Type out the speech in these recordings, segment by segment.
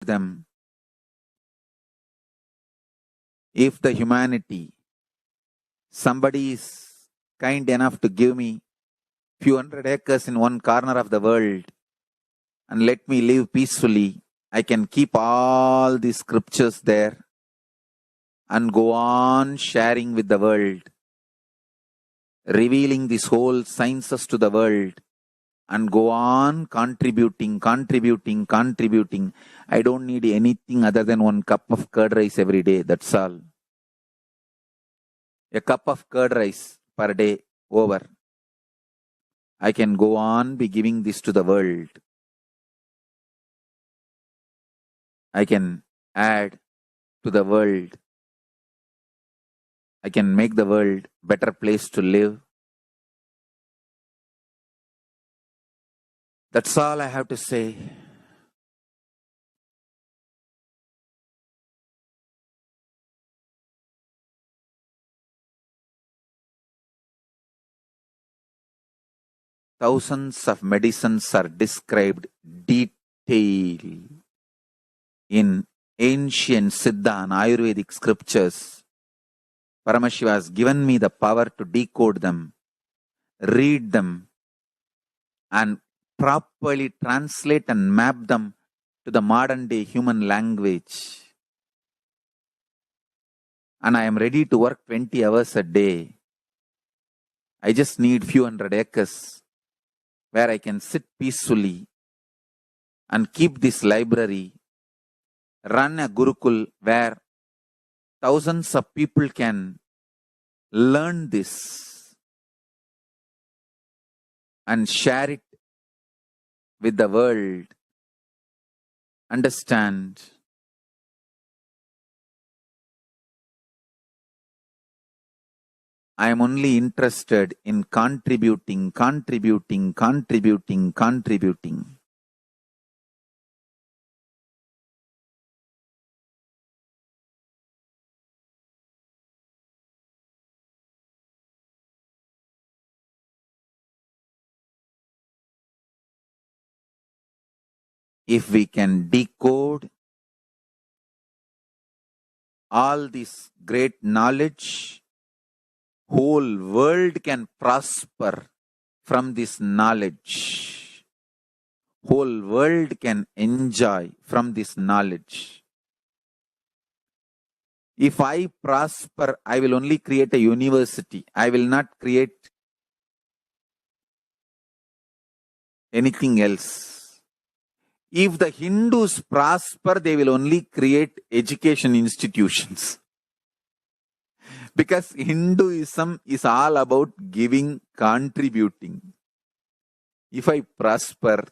them. If the humanity, somebody is kind enough to give me few hundred acres in one corner of the world and let me live peacefully, I can keep all these scriptures there and go on sharing with the world, revealing these whole sciences to the world, and go on contributing. I don't need anything other than one cup of curd rice every day. That's all. A cup of curd rice per day over. I can go on be giving this to the world. I can add to the world. I can make the world a better place to live. That's all I have to say. Thousands of medicines are described detail in ancient Siddha and Ayurvedic scriptures. Paramashiva has given me the power to decode them, read them, and properly translate and map them to the modern day human language. And I am ready to work 20 hours a day. I just need few hundred acres where I can sit peacefully and keep this library, run a Gurukul where thousands of people can learn this and share it with the world. Understand? I am only interested in contributing. If we can decode all this great knowledge, whole world can prosper from this knowledge. Whole world can enjoy from this knowledge. If I prosper, I will only create a university. I will not create anything else. If the Hindus prosper, they will only create education institutions. Because Hinduism is all about giving, contributing. If I prosper,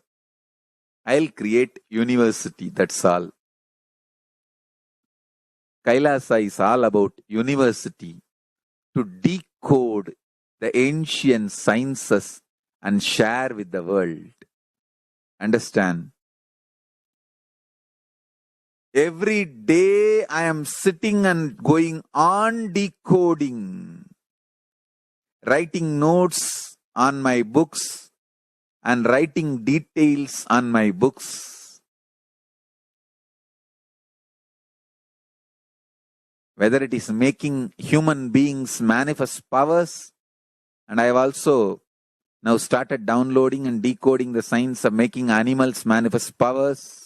I'll create university, that's all. Kailasa is all about university to decode the ancient sciences and share with the world. Understand? Every day I am sitting and going on decoding, writing notes on my books and writing details on my books. Whether it is making human beings manifest powers, and I have also now started downloading and decoding the science of making animals manifest powers.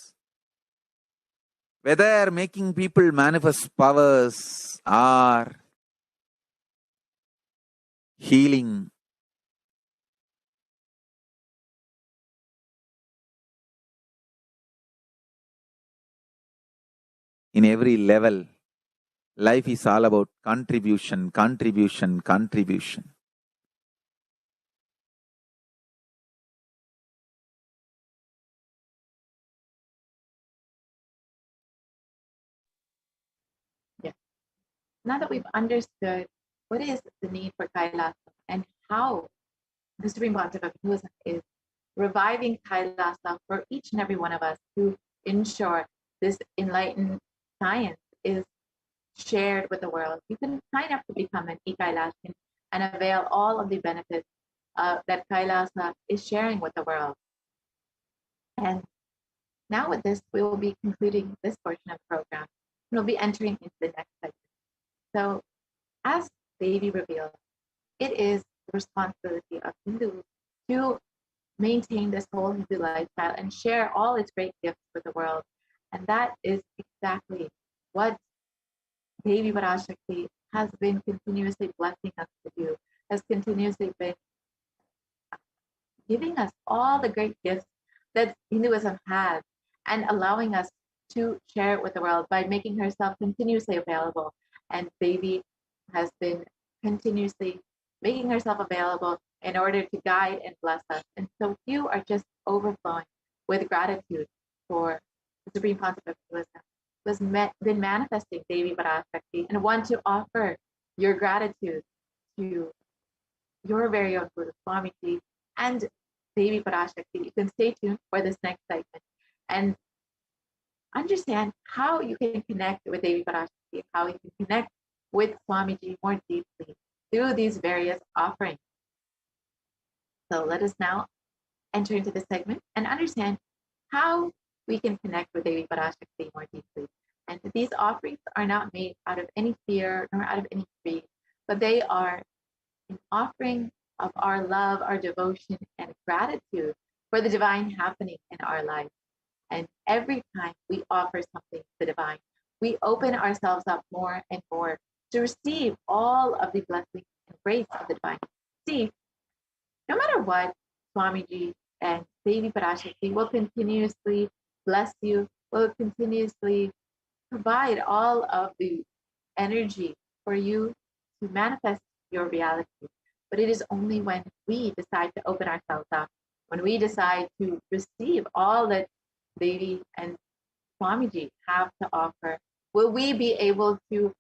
Whether making people manifest powers or healing, in every level, life is all about contribution. Yeah. Now that we've understood what is the need for Kailasa and how the Supreme Concept of Hinduism is reviving Kailasa for each and every one of us to ensure this enlightened science is shared with the world, you can sign up to become an e-Kailasan and avail all of the benefits that Kailasa is sharing with the world. And Now with this, we will be concluding this portion of the program. We'll be entering into the next segment. So as Devi revealed, it is the responsibility of Hindus to maintain this whole Hindu lifestyle and share all its great gifts with the world. And that is exactly what Devi Parashakti has been continuously blessing us to do, has continuously been giving us all the great gifts that Hinduism has and allowing us to share it with the world by making herself continuously available. And Devi has been continuously making herself available in order to guide and bless us. And so you are just overflowing with gratitude for the Supreme Pontiff of Hinduism, been manifesting Devi Parashakti, and want to offer your gratitude to your very own Guru Swamiji and Devi Parashakti. You can stay tuned for this next segment and understand how you can connect with Devi Parashakti, how you can connect with Swamiji more deeply through these various offerings. So let us now enter into this segment and understand how we can connect with Devi Parashakti more deeply. And these offerings are not made out of any fear nor out of any greed, but they are an offering of our love, our devotion, and gratitude for the divine happening in our life. And every time we offer something to the divine, we open ourselves up more and more to receive all of the blessings and grace of the divine. See, no matter what, Swamiji and Devi Parashakti will continuously bless you, will continuously provide all of the energy for you to manifest your reality. But it is only when we decide to open ourselves up, when we decide to receive all that Devi and Swamiji have to offer, will we be able to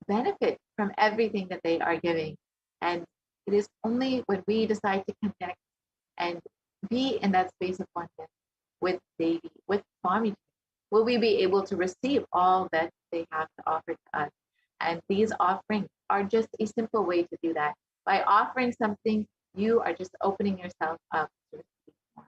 benefit from everything that they are giving. And it is only when we decide to connect and be in that space of oneness with Devi, with Swamiji, will we be able to receive all that they have to offer to us. And these offerings are just a simple way to do that. By offering something, you are just opening yourself up to receive more.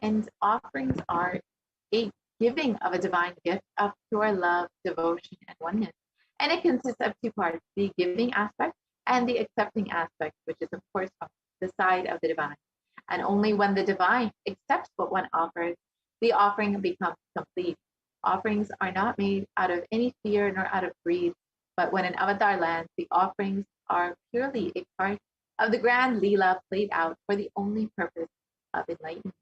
And offerings are a giving of a divine gift of pure love, devotion, and oneness. And it consists of two parts, the giving aspect and the accepting aspect, which is, of course, from the side of the divine. And only when the divine accepts what one offers, the offering becomes complete. Offerings are not made out of any fear nor out of greed, but when an avatar lands, the offerings are purely a part of the grand Leela played out for the only purpose of enlightenment.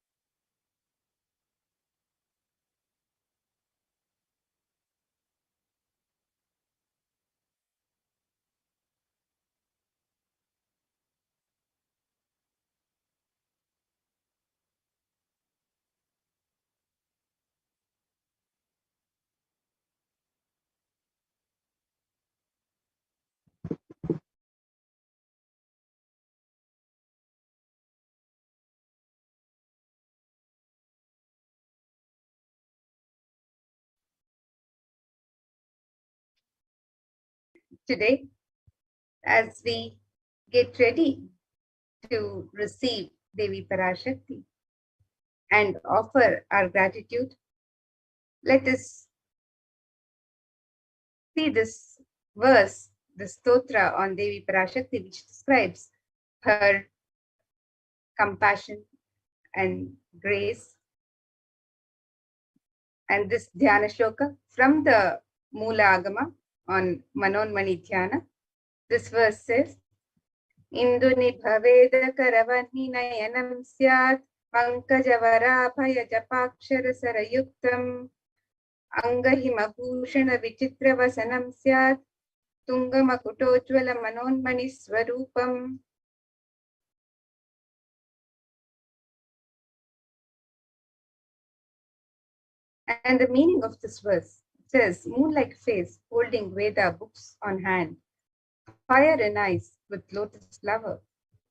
Today, as we get ready to receive Devi Parashakti and offer our gratitude, let us see this verse, the stotra on Devi Parashakti, which describes her compassion and grace. And this Dhyana Shloka from the Mula Agama on Manonmani Dhyana. This verse says, Induni bhaveda karavani nayanam syat pankajavara japakshara sarayuktam angahima bhushana vichitra vasanam syat tungamakutojvala manonmani swarupam. And the meaning of this verse says, moon-like face holding Veda books on hand, fire in eyes with lotus flower,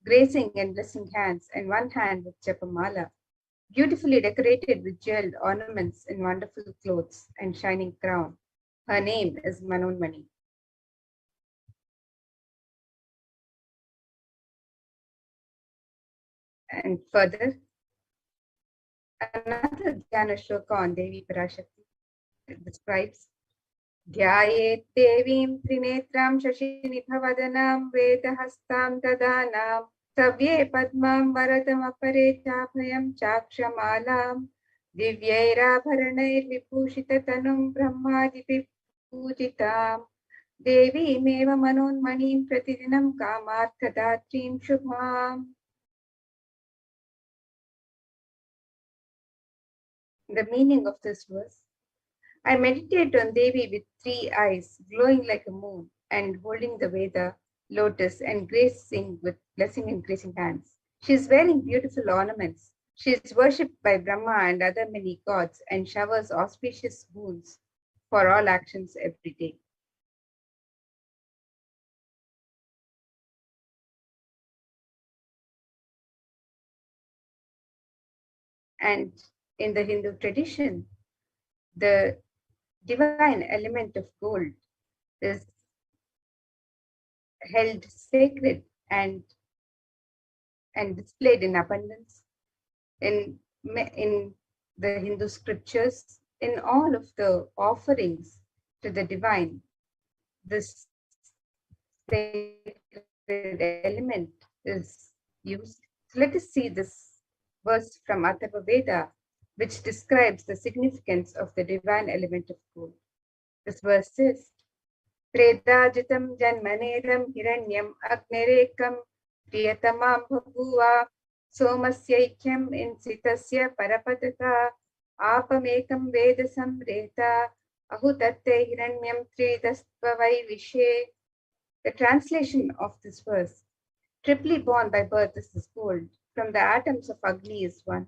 gracing and blessing hands, and one hand with japamala, beautifully decorated with jeweled ornaments in wonderful clothes and shining crown. Her name is Manonmani. And further, another Dhyana shloka on Devi Parashakti describes Dhyayet Devim Trinetram Shashinithavadhanam Vedahastam Dadanam Savye Padmam Varadam Apare Chabhayam Chakshamalam Divyairabharanair Vibhushita Tanum Brahmadipip Pujitam Devi Meva Manonmanim Pratidinam Kamarthadatrim Shubham. The meaning of this verse: I meditate on Devi with 3 eyes, glowing like a moon, and holding the Veda, lotus, and gracing with blessing and gracing hands. She is wearing beautiful ornaments. She is worshipped by Brahma and other many gods and showers auspicious boons for all actions every day. And in the Hindu tradition, the divine element of gold is held sacred and displayed in abundance in the Hindu scriptures, in all of the offerings to the divine. This sacred element is used. So let us see this verse from Atharva Veda, which describes the significance of the divine element of gold. This verse says, Tredajitam janmaneram hiranyam agnerekam priyatamam bhabuva somasyaikyam insitasya parapatata apamekam vedasam reta ahutatte hiranyam tridaspavai vishe. The translation of this verse: triply born by birth is this gold. From the atoms of Agni is one.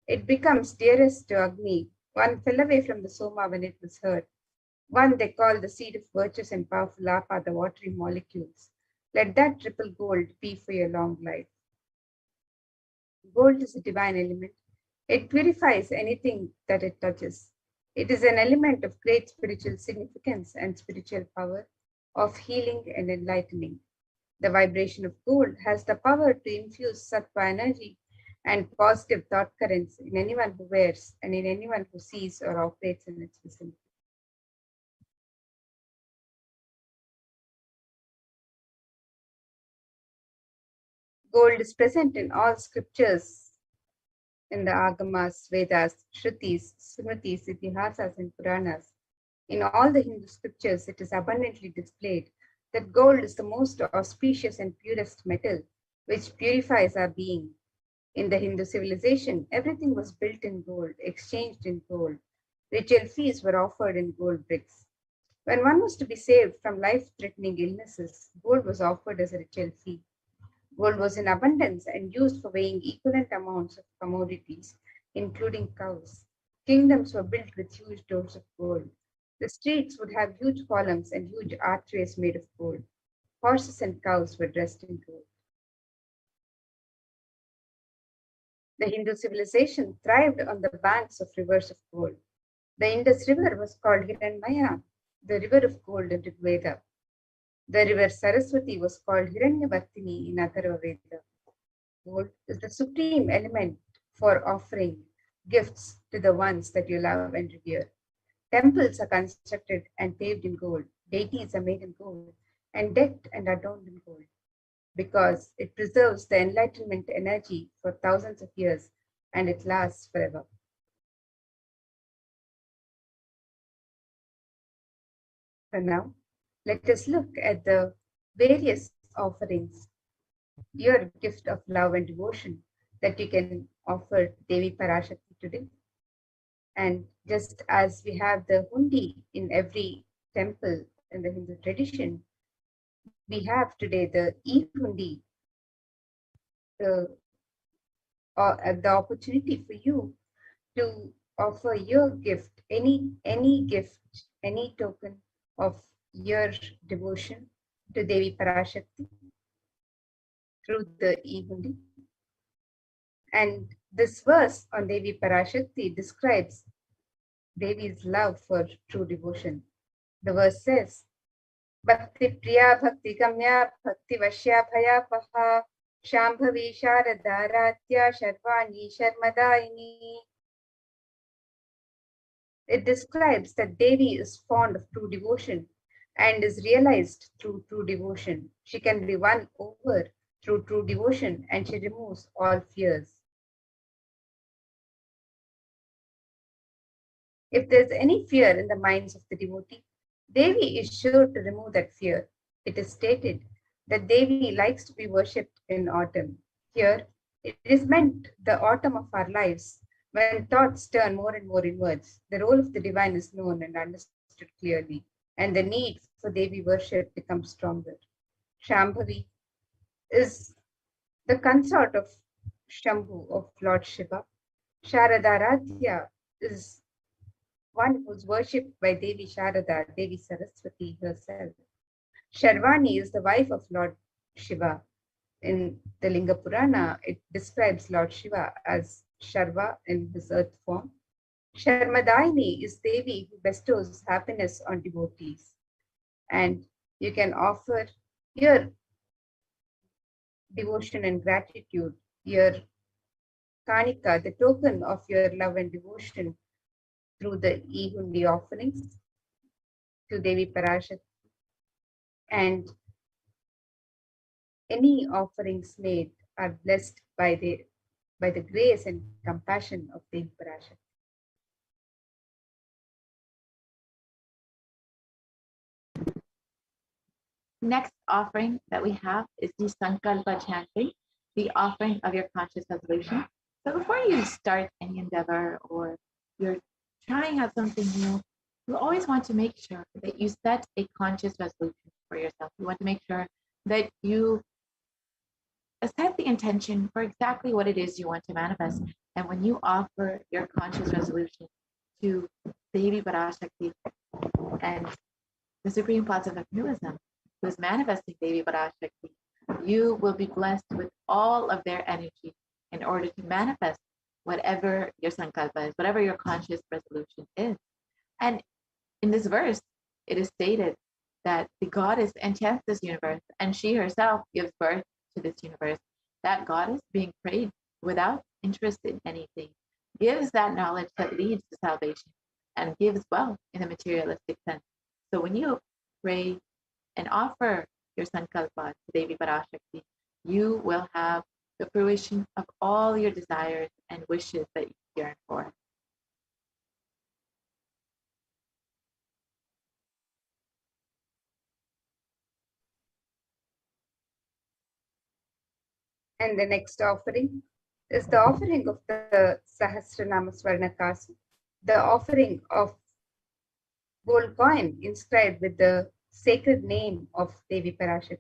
It becomes dearest to Agni. One fell away from the Soma when it was heard. One they call the seed of virtuous and powerful Apa, the watery molecules. Let that triple gold be for your long life. Gold is a divine element. It purifies anything that it touches. It is an element of great spiritual significance and spiritual power, of healing and enlightening. The vibration of gold has the power to infuse sattva energy and positive thought currents in anyone who wears and in anyone who sees or operates in its vicinity. Gold is present in all scriptures, in the Agamas, Vedas, Shrutis, Smritis, Itihasas, and Puranas. In all the Hindu scriptures, it is abundantly displayed that gold is the most auspicious and purest metal, which purifies our being. In the Hindu civilization, everything was built in gold, exchanged in gold. Ritual feasts were offered in gold bricks. When one was to be saved from life-threatening illnesses, gold was offered as a ritual fee. Gold was in abundance and used for weighing equivalent amounts of commodities, including cows. Kingdoms were built with huge doors of gold. The streets would have huge columns and huge archways made of gold. Horses and cows were dressed in gold. The Hindu civilization thrived on the banks of rivers of gold. The Indus River was called Hiranmaya, the river of gold in Rigveda. The river Saraswati was called Hiranyavartini in Atharva Veda. Gold is the supreme element for offering gifts to the ones that you love and revere. Temples are constructed and paved in gold. Deities are made in gold and decked and adorned in gold, because it preserves the enlightenment energy for thousands of years and it lasts forever. For now, let us look at the various offerings, your gift of love and devotion that you can offer Devi Parashakti today. And just as we have the hundi in every temple in the Hindu tradition, we have today the e-hundi, the opportunity for you to offer your gift, any gift, any token of your devotion to Devi Parashakti through the e-hundi. And this verse on Devi Parashakti describes Devi's love for true devotion. The verse says, Bhakti Priya Bhakti Gamya Bhakti Vashya Bhayapaha Shambhavi Sharadaratya Sharvani Sharmadaini. It describes that Devi is fond of true devotion and is realized through true devotion. She can be won over through true devotion and she removes all fears. If there's any fear in the minds of the devotee, Devi is sure to remove that fear. It is stated that Devi likes to be worshipped in autumn. Here, it is meant the autumn of our lives, when thoughts turn more and more inwards. The role of the divine is known and understood clearly, and the need for Devi worship becomes stronger. Shambhavi is the consort of Shambhu, of Lord Shiva. Sharadaratya is one who is worshipped by Devi Sharada, Devi Saraswati herself. Sharvani is the wife of Lord Shiva. In the Linga Purana, it describes Lord Shiva as Sharva in his earth form. Sharmadaini is Devi who bestows happiness on devotees. And you can offer your devotion and gratitude, your kanika, the token of your love and devotion, through the e-hundi offerings to Devi Parashakti. And any offerings made are blessed by the grace and compassion of Devi Parashakti. Next offering that we have is the Sankalpa chanting, the offering of your conscious resolution. So before you start any endeavor or you're trying out something new, you always want to make sure that you set a conscious resolution for yourself. You want to make sure that you set the intention for exactly what it is you want to manifest. And when you offer your conscious resolution to Devi Parashakti and the Supreme Plaza of Hinduism, who is manifesting Devi Parashakti, you will be blessed with all of their energy in order to manifest whatever your sankalpa is, whatever your conscious resolution is. And in this verse, it is stated that the goddess enchants this universe and she herself gives birth to this universe. That goddess, being prayed without interest in anything, gives that knowledge that leads to salvation and gives wealth in a materialistic sense. So when you pray and offer your sankalpa to Devi Parashakti, you will have the fruition of all your desires and wishes that you yearn for. And the next offering is the offering of the Sahasranama Swarnakasu, the offering of gold coin inscribed with the sacred name of Devi Parashakti.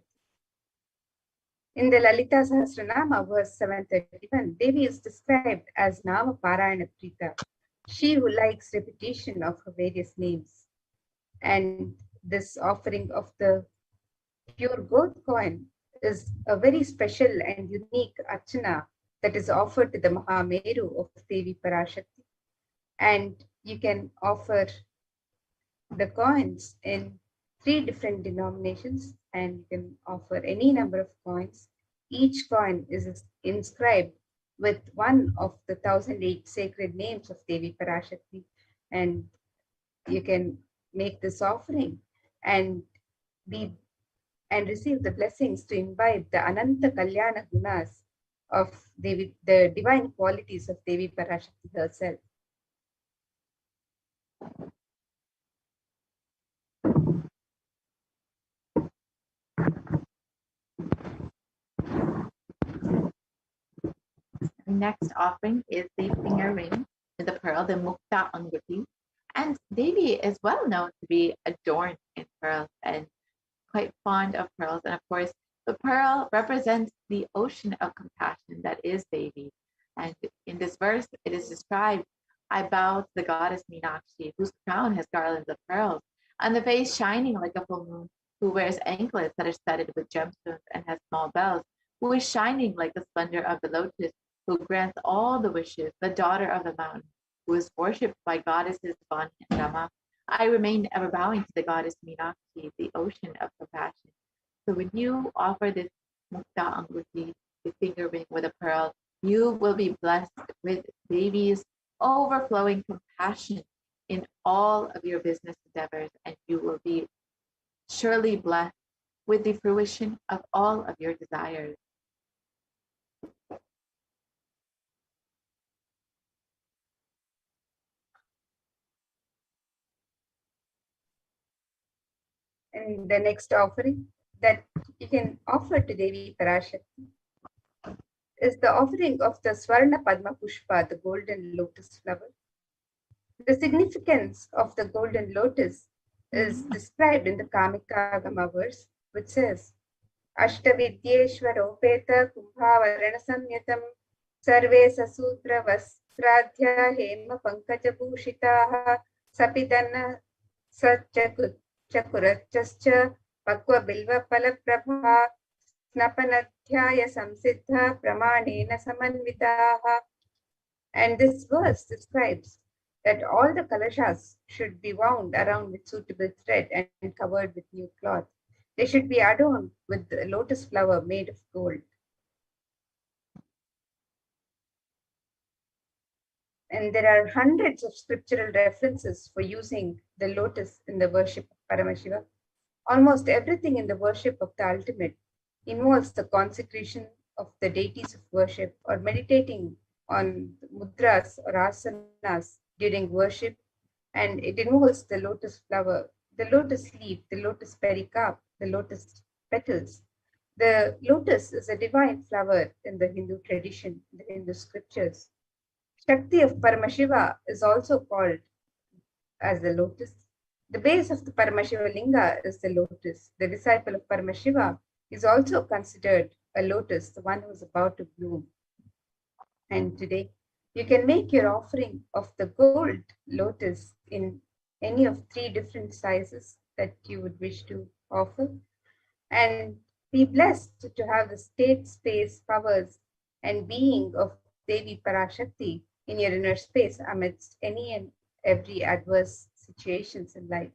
In the Lalita Sahasranama, verse 731, Devi is described as Nama Parayana Prita, she who likes repetition of her various names. And this offering of the pure gold coin is a very special and unique archana that is offered to the Mahameru of Devi Parashakti. And you can offer the coins in 3 different denominations, and you can offer any number of coins. Each coin is inscribed with one of the 1008 sacred names of Devi Parashakti, and you can make this offering and receive the blessings to imbibe the Ananta Kalyana Gunas of Devi, the divine qualities of Devi Parashakti herself. The next offering is the finger ring with the pearl, the Mukta Anguti. And Devi is well known to be adorned in pearls and quite fond of pearls. And of course, the pearl represents the ocean of compassion that is Devi. And in this verse, it is described, I bow to the goddess Meenakshi, whose crown has garlands of pearls, and the face shining like a full moon, who wears anklets that are studded with gemstones and has small bells, who is shining like the splendor of the lotus, who grants all the wishes, the daughter of the mountain, who is worshipped by goddesses Vani and Rama, I remain ever bowing to the goddess Meenakshi, the ocean of compassion. So when you offer this mukta anguti, the finger ring with a pearl, you will be blessed with Devi's overflowing compassion in all of your business endeavors, and you will be surely blessed with the fruition of all of your desires. And the next offering that you can offer to Devi Parashakti is the offering of the Swarna Padma Pushpa, the golden lotus flower. The significance of the golden lotus is described in the Kamikagama verse, which says, Ashtavidyeshwaropeta Kumbhavarana Samyatam Sarve Sasutra Vastradhya Hema Pankajabhushitaha Sapidana Chakurachascha Pakwa Bilva Palaprabha Snapanadhyaya Samsiddha Pramanena Samanvitaha. And this verse describes that all the kalashas should be wound around with suitable thread and covered with new cloth. They should be adorned with the lotus flower made of gold. And there are hundreds of scriptural references for using the lotus in the worship of Paramashiva. Almost everything in the worship of the ultimate involves the consecration of the deities of worship or meditating on mudras or asanas during worship, and it involves the lotus flower, the lotus leaf, the lotus pericarp, the lotus petals. The lotus is a divine flower in the Hindu tradition, the Hindu scriptures. Shakti of Paramashiva is also called as the lotus. The base of the Paramashiva Linga is the lotus. The disciple of Paramashiva is also considered a lotus, the one who is about to bloom. And today, you can make your offering of the gold lotus in any of 3 different sizes that you would wish to offer, and be blessed to have the state, space, powers, and being of Devi Parashakti in your inner space amidst any and every adverse situations in life.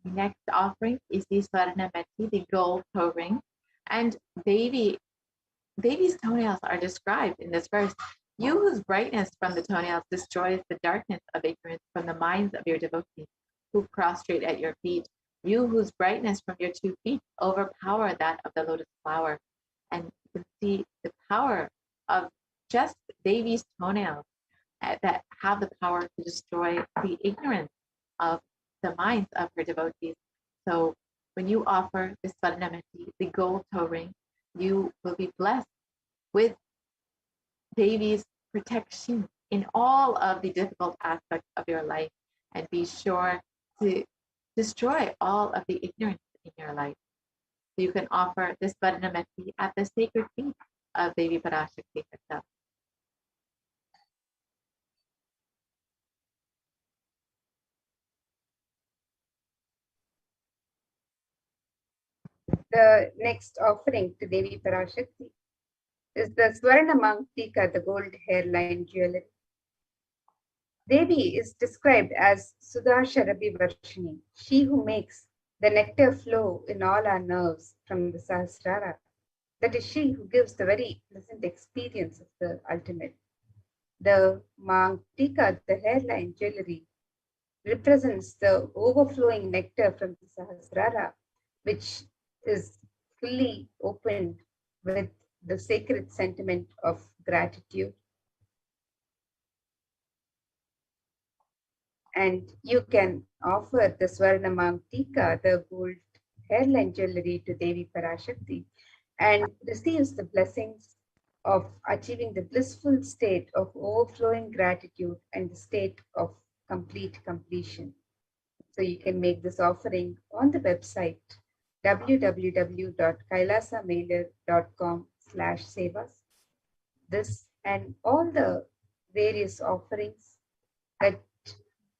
The next offering is the Swarnameti, the gold toe ring. And Devi's toenails are described in this verse. You whose brightness from the toenails destroys the darkness of ignorance from the minds of your devotees who prostrate at your feet. You whose brightness from your 2 feet overpower that of the lotus flower. And you can see the power of just Devi's toenails that have the power to destroy the ignorance of the minds of her devotees. So when you offer the Swarnameti, the gold toe ring, you will be blessed with Devi's protection in all of the difficult aspects of your life, and be sure to destroy all of the ignorance in your life. So you can offer this Swarnameti at the sacred feet of Devi Parashakti herself. The next offering to Devi Parashakti is the Swarna Mangtika, the gold hairline jewelry. Devi is described as Sudasharabi Varshini, she who makes the nectar flow in all our nerves from the Sahasrara. That is she who gives the very pleasant experience of the ultimate. The Mangtika, the hairline jewelry, represents the overflowing nectar from the Sahasrara, which is fully opened with the sacred sentiment of gratitude. And you can offer the Swarna Mangtika, the gold hairline jewelry, to Devi Parashakti, and receives the blessings of achieving the blissful state of overflowing gratitude and the state of complete completion. So you can make this offering on the website www.kailasamailer.com/sevas. This and all the various offerings that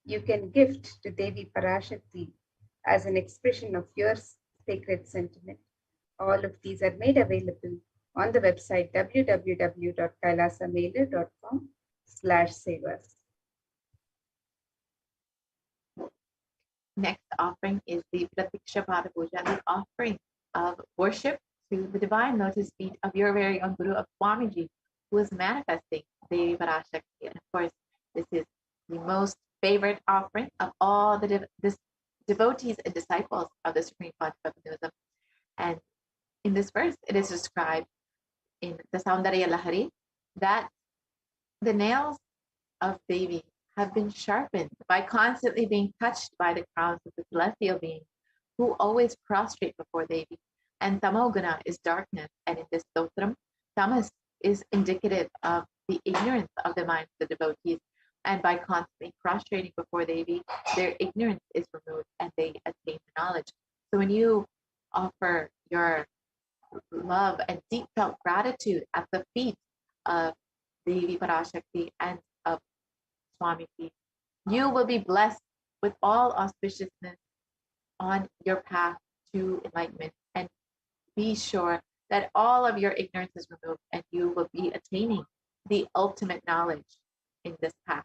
you can gift to Devi Parashakti as an expression of your sacred sentiment All of these are made available on the website www.kailasamailer.com/sevas. Next offering is the Pratiksha Pada Puja, the offering of worship to the divine lotus feet of your very own Guru, of Swamiji, who is manifesting Devi Parashakti. And of course, this is the most favorite offering of all the devotees and disciples of the Supreme Panchavatism. And in this verse, it is described in the Saundarya Lahari that the nails of Devi have been sharpened by constantly being touched by the crowns of the celestial beings who always prostrate before Devi. And Tamoguna is darkness, and in this stotram, tamas is indicative of the ignorance of the minds of the devotees. And by constantly prostrating before Devi, their ignorance is removed and they attain the knowledge. So when you offer your love and deep felt gratitude at the feet of Devi Parashakti and of Swamiji, you will be blessed with all auspiciousness on your path to enlightenment. And be sure that all of your ignorance is removed and you will be attaining the ultimate knowledge in this path.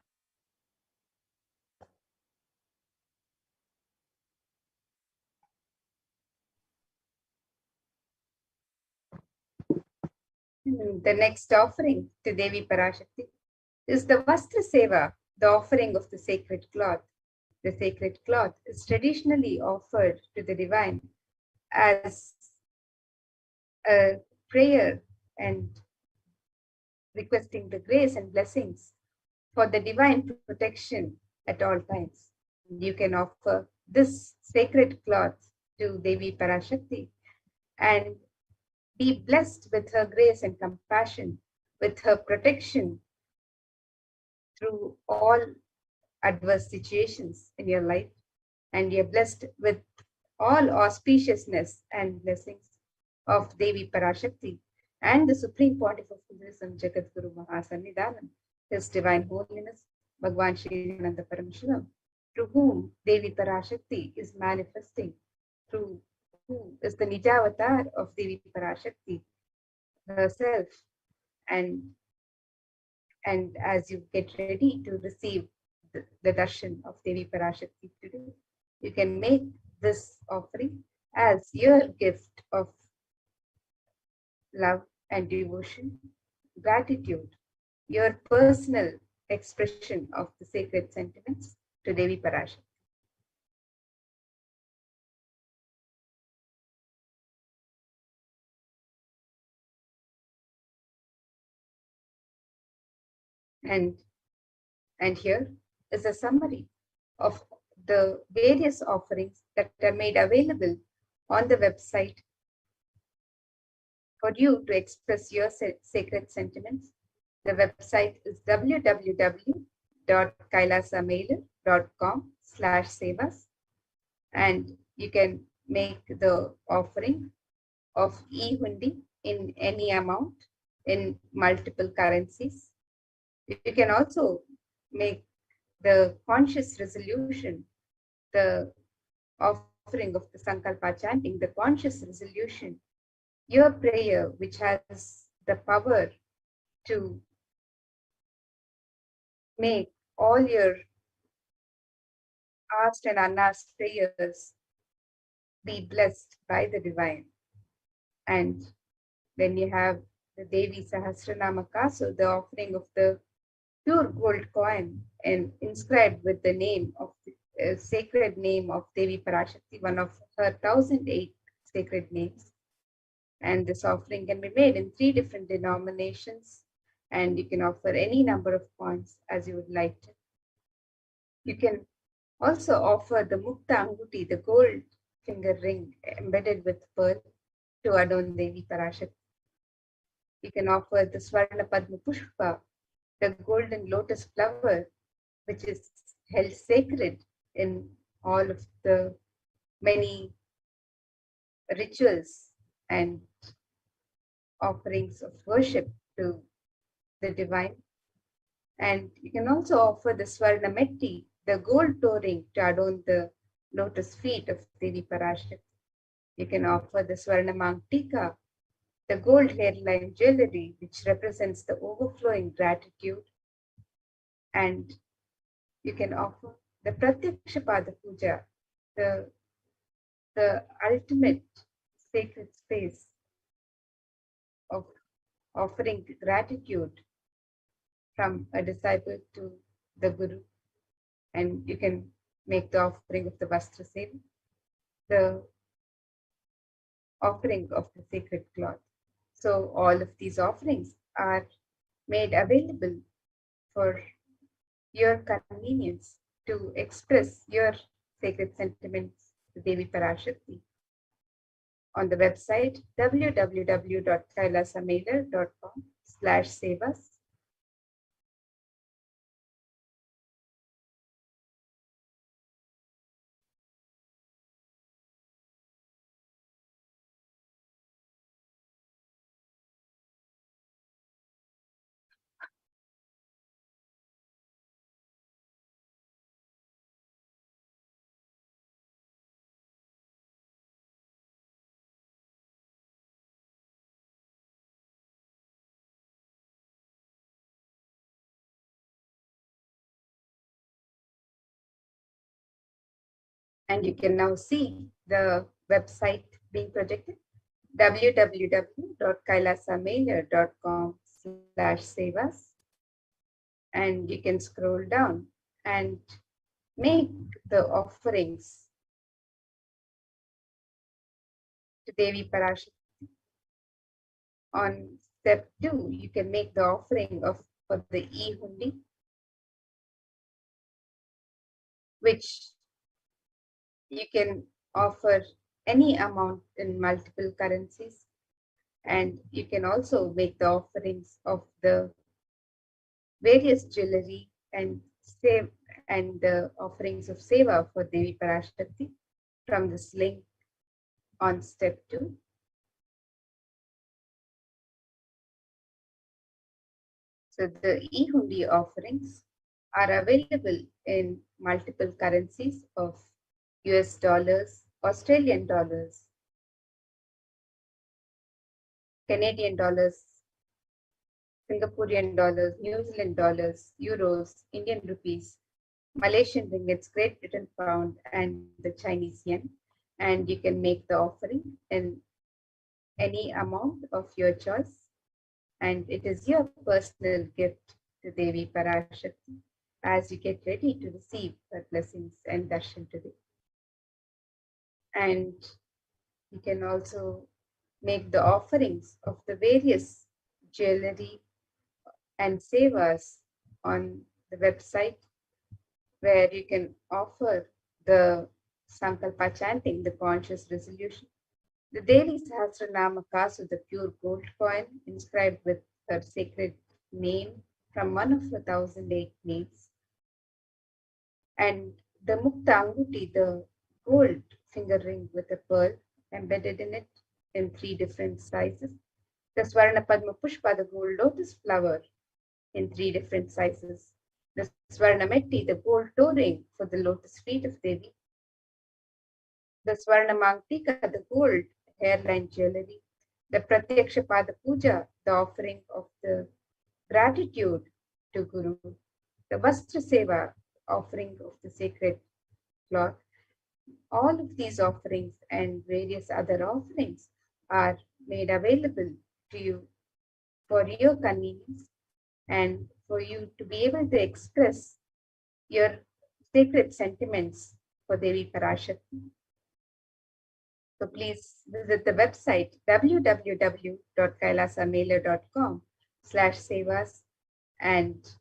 The next offering to Devi Parashakti is the Vastra Seva, the offering of the sacred cloth. The sacred cloth is traditionally offered to the divine as a prayer and requesting the grace and blessings for the divine protection at all times. You can offer this sacred cloth to Devi Parashakti and be blessed with her grace and compassion, with her protection through all adverse situations in your life. And you're blessed with all auspiciousness and blessings of Devi Parashakti and the Supreme Pontiff of Buddhism, Jagadguru Mahasannidhanam, His Divine Holiness, Bhagavan Shri Nithyananda Paramashivam, through whom Devi Parashakti is manifesting, through who is the Nijavatar of Devi Parashakti herself. And as you get ready to receive the darshan of Devi Parashakti today, you can make this offering as your gift of love and devotion, gratitude, your personal expression of the sacred sentiments to Devi Parashakti. And here is a summary of the various offerings that are made available on the website for you to express your sacred sentiments. The website is www.kailasamailer.com/sevas, and you can make the offering of e-hundi in any amount in multiple currencies. You can also make the conscious resolution, the offering of the Sankalpa chanting, the conscious resolution, your prayer, which has the power to make all your asked and unasked prayers be blessed by the divine. And then you have the Devi Sahasranama Kasu, the offering of the pure gold coin and inscribed with the name of the sacred name of Devi Parashakti, one of her 1008 sacred names. And this offering can be made in 3 different denominations, and you can offer any number of coins as you would like to. You can also offer the Mukta Anguti, the gold finger ring embedded with pearl, to adorn Devi Parashakti. You can offer the Swarna Padma Pushpa, the golden lotus flower, which is held sacred in all of the many rituals and offerings of worship to the divine. And you can also offer the Swarna Metti, the gold toe ring, to adorn the lotus feet of Devi Parashakti. You can offer the Swarnamang Tika, the gold hairline jewelry, which represents the overflowing gratitude. And you can offer the Pratyaksha Pada Puja, the ultimate sacred space of offering gratitude from a disciple to the Guru. And you can make the offering of the Vastra Seva, the offering of the sacred cloth. So all of these offerings are made available for your convenience to express your sacred sentiments to Devi Parashakti on the website www.kailasamailer.com/sevas. And you can now see the website being projected, www.kailasamailer.com/sevas. And you can scroll down and make the offerings to Devi Parashakti. On step 2, you can make the offering for the e-hundi, which you can offer any amount in multiple currencies. And you can also make the offerings of the various jewelry and the offerings of seva for Devi Parashakti from this link on step 2. So the e-hundi offerings are available in multiple currencies of US dollars, Australian dollars, Canadian dollars, Singaporean dollars, New Zealand dollars, euros, Indian rupees, Malaysian ringgits, Great Britain pound, and the Chinese yen. And you can make the offering in any amount of your choice. And it is your personal gift to Devi Parashakti as you get ready to receive her blessings and darshan today. And you can also make the offerings of the various jewelry and sevas on the website, where you can offer the Sankalpa chanting, the conscious resolution, the daily Sahasranama Kasu, the pure gold coin inscribed with her sacred name from one of 1,008 names, and the Mukta Anguti, the gold finger ring with a pearl embedded in it in 3 different sizes, the Swarna Padma Pushpa, the gold lotus flower in 3 different sizes, the Swarna Metti, the gold toe ring for the lotus feet of Devi, the Swarna Mangtika, the gold hairline jewelry, the Pratyaksha Pada Puja, the offering of the gratitude to Guru, the Vastra Seva, offering of the sacred cloth. All of these offerings and various other offerings are made available to you for your convenience and for you to be able to express your sacred sentiments for Devi Parashakti. So please visit the website www.kailasamailer.com/sevas, and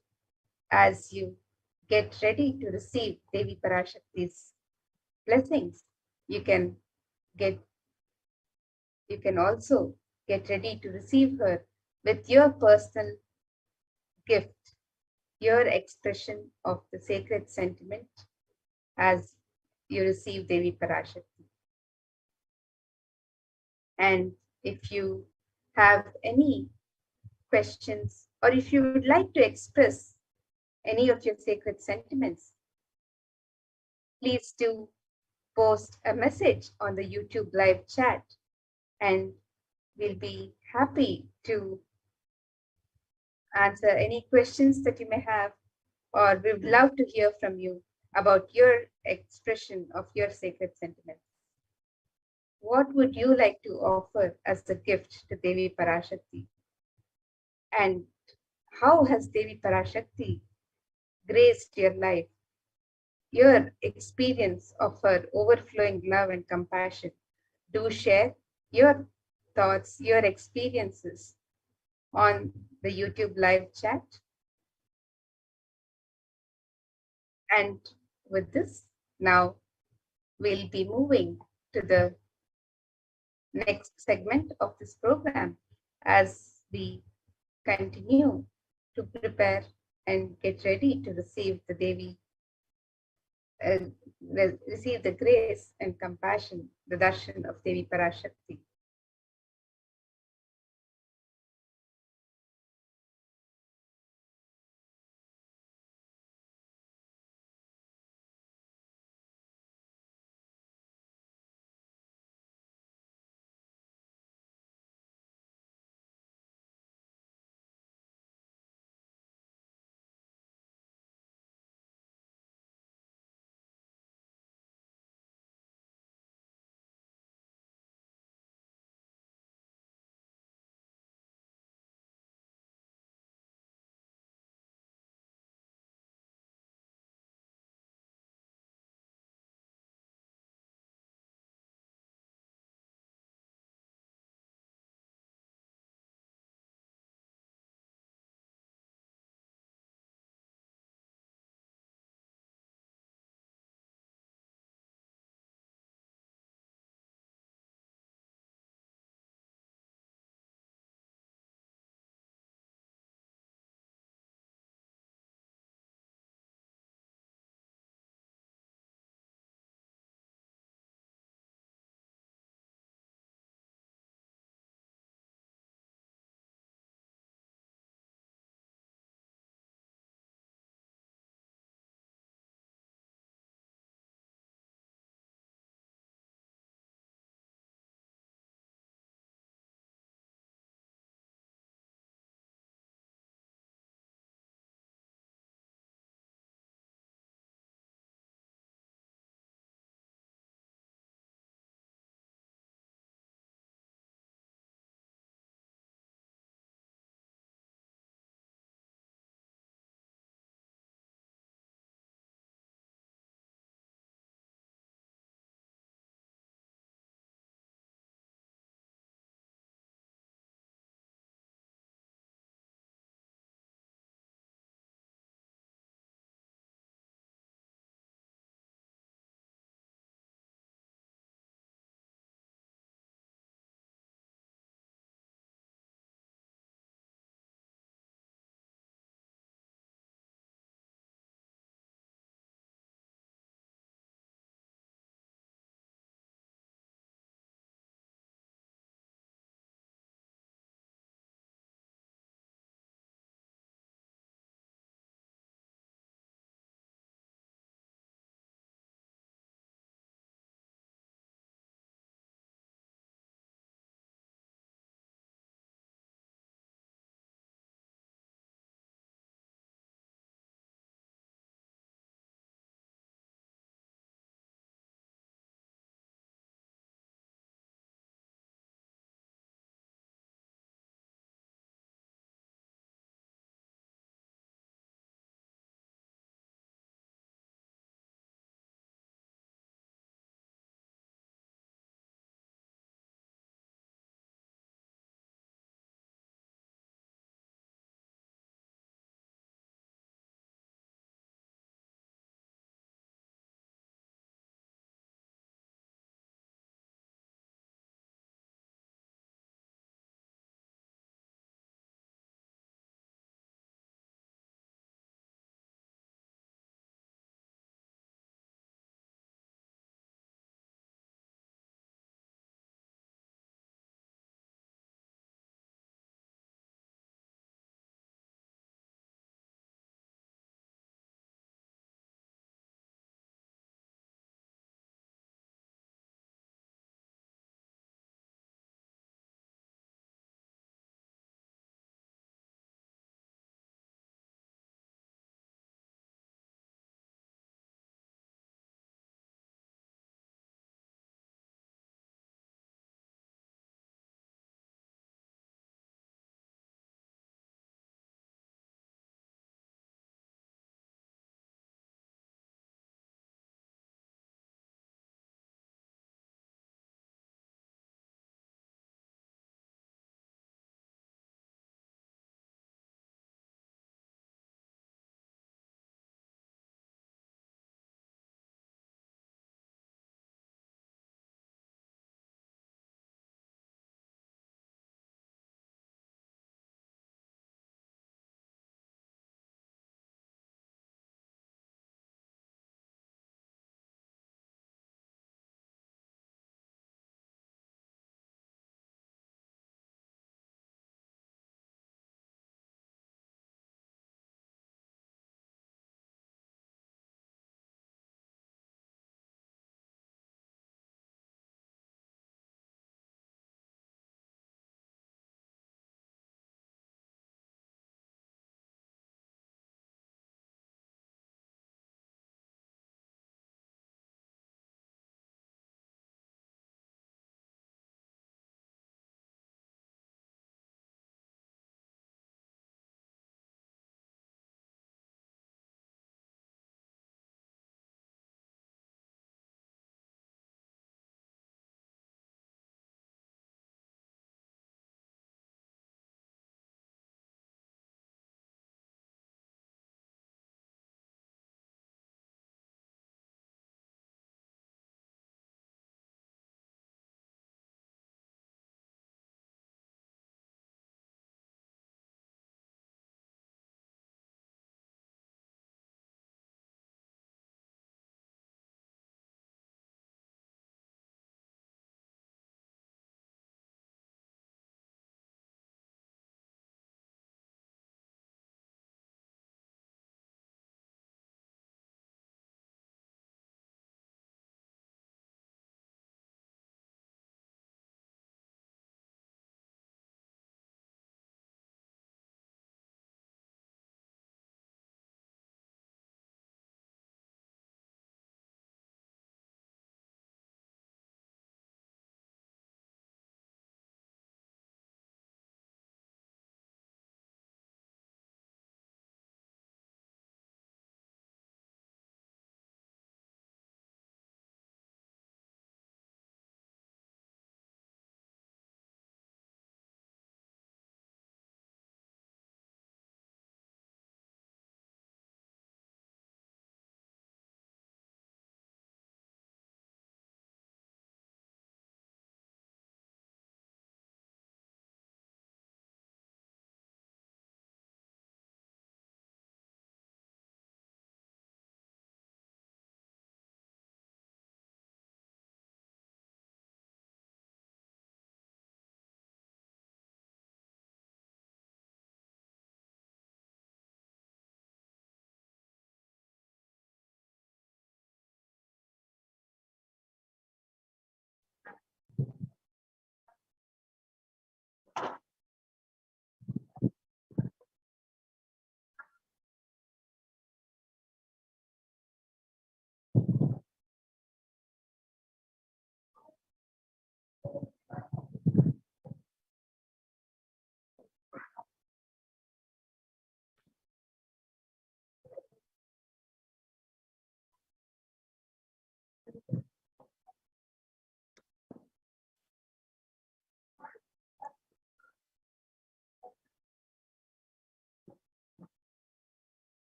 as you get ready to receive Devi Parashakti's blessings, you can also get ready to receive her with your personal gift, your expression of the sacred sentiment as you receive Devi Parashakti. And if you have any questions, or if you would like to express any of your sacred sentiments, please do post a message on the YouTube live chat, and we'll be happy to answer any questions that you may have, or we would love to hear from you about your expression of your sacred sentiments. What would you like to offer as a gift to Devi Parashakti? And how has Devi Parashakti graced your life? Your experience of her overflowing love and compassion. Do share your thoughts, your experiences on the YouTube live chat. And with this, now we'll be moving to the next segment of this program as we continue to prepare and get ready to receive the Devi, receive the grace and compassion, the darshan of Devi Parashakti.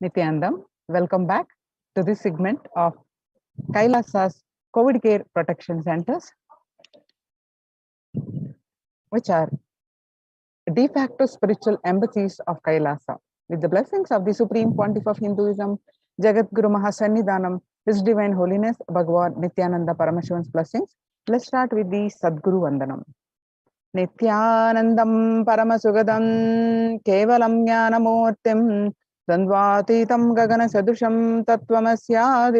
Nithyanandam, welcome back to this segment of Kailasa's COVID Care Protection Centers, which are de facto spiritual embassies of Kailasa. With the blessings of the Supreme Pontiff of Hinduism, Jagat Guru Mahasannidhanam, His Divine Holiness, Bhagavan Nithyananda Paramashivan's blessings, let's start with the Sadguru Vandanam. Nithyanandam Paramasugadam Kevalam Jnanamurtim Dandvatitam Gagana Sadusham Tattvamasya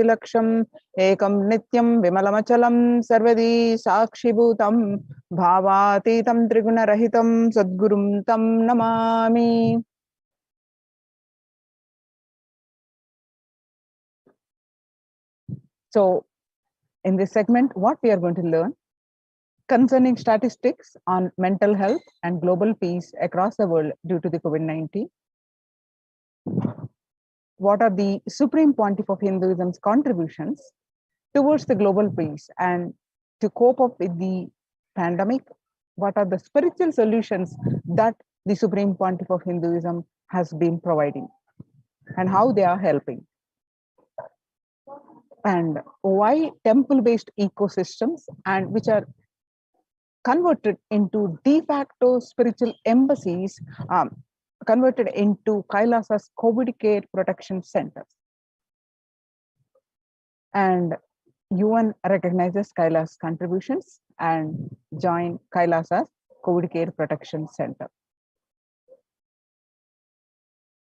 Ekam Nityam Vimalamachalam Sarvadi Sakshibhutam Bhavatitam Triguna Rahitam Sadgurum Tam Namami. So, in this segment, what we are going to learn concerning statistics on mental health and global peace across the world due to the COVID-19. What are the Supreme Pontiff of Hinduism's contributions towards the global peace and to cope up with the pandemic? What are the spiritual solutions that the Supreme Pontiff of Hinduism has been providing and how they are helping? And why temple-based ecosystems and which are converted into de facto spiritual embassies converted into Kailasa's COVID Care Protection Centers. And UN recognizes Kailasa's contributions and join Kailasa's COVID Care Protection Center.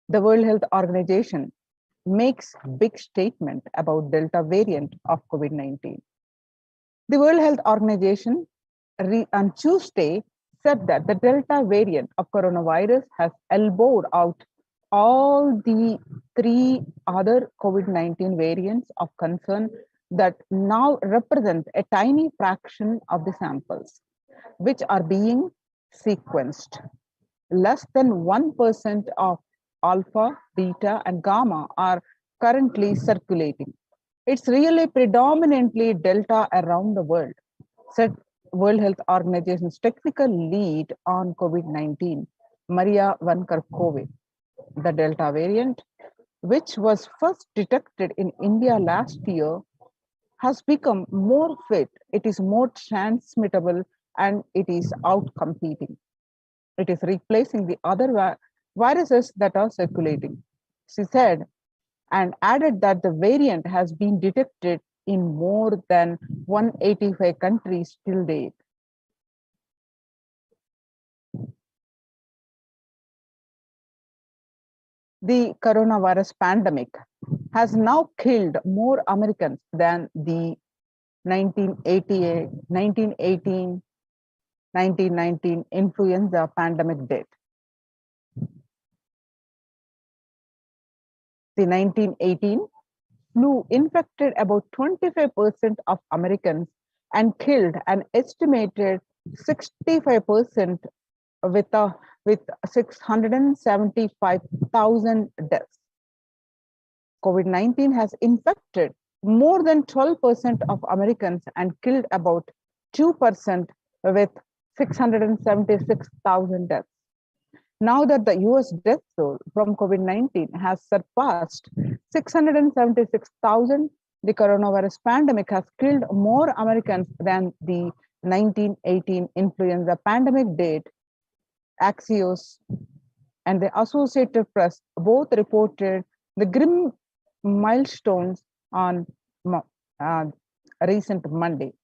The World Health Organization makes big statement about Delta variant of COVID-19. The World Health Organization on Tuesday said that the Delta variant of coronavirus has elbowed out all the 3 other COVID-19 variants of concern that now represent a tiny fraction of the samples, which are being sequenced. Less than 1% of alpha, beta, and gamma are currently circulating. It's really predominantly Delta around the world, said World Health Organization's technical lead on COVID-19, Maria Van Kerkhove. The Delta variant, which was first detected in India last year, has become more fit, it is more transmittable, and it is outcompeting. It is replacing the other viruses that are circulating, she said, and added that the variant has been detected in more than 185 countries till date. The coronavirus pandemic has now killed more Americans than the 1988, 1918, 1919 influenza pandemic did. The 1918 flu infected about 25% of Americans and killed an estimated 65% with 675,000 deaths. COVID-19 has infected more than 12% of Americans and killed about 2% with 676,000 deaths. Now that the US death toll from COVID-19 has surpassed 676,000, the coronavirus pandemic has killed more Americans than the 1918 influenza pandemic did. Axios and the Associated Press both reported the grim milestones on recent Monday.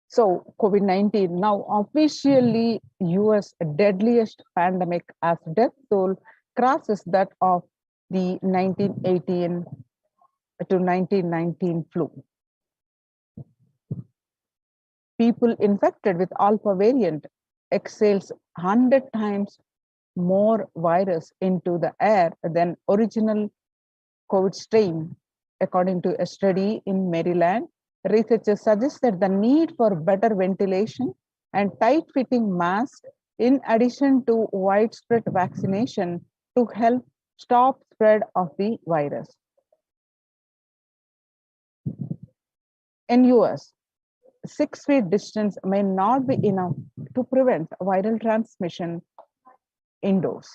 So COVID-19 now officially US deadliest pandemic as death toll crosses that of the 1918 to 1919 flu. People infected with alpha variant exhales 100 times more virus into the air than original COVID strain. According to a study in Maryland, researchers suggest that the need for better ventilation and tight-fitting masks, in addition to widespread vaccination, to help stop spread of the virus. In US, 6 feet distance may not be enough to prevent viral transmission indoors.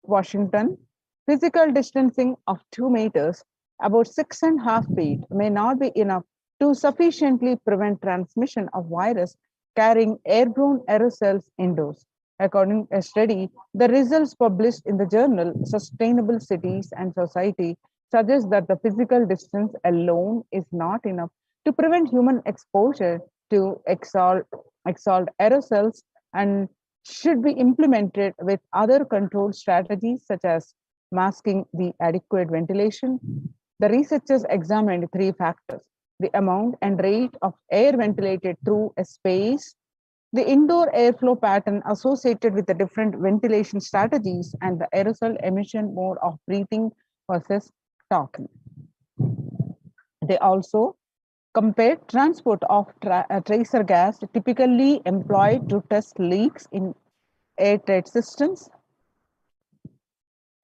Washington, physical distancing of 2 meters, about 6.5 feet, may not be enough to sufficiently prevent transmission of virus carrying airborne aerosols indoors. According to a study, the results published in the journal Sustainable Cities and Society suggest that the physical distance alone is not enough to prevent human exposure to exhaled aerosols and should be implemented with other control strategies such as masking the adequate ventilation. The researchers examined 3 factors: the amount and rate of air ventilated through a space, the indoor airflow pattern associated with the different ventilation strategies, and the aerosol emission mode of breathing versus talking. They also compared transport of tracer gas typically employed to test leaks in airtight systems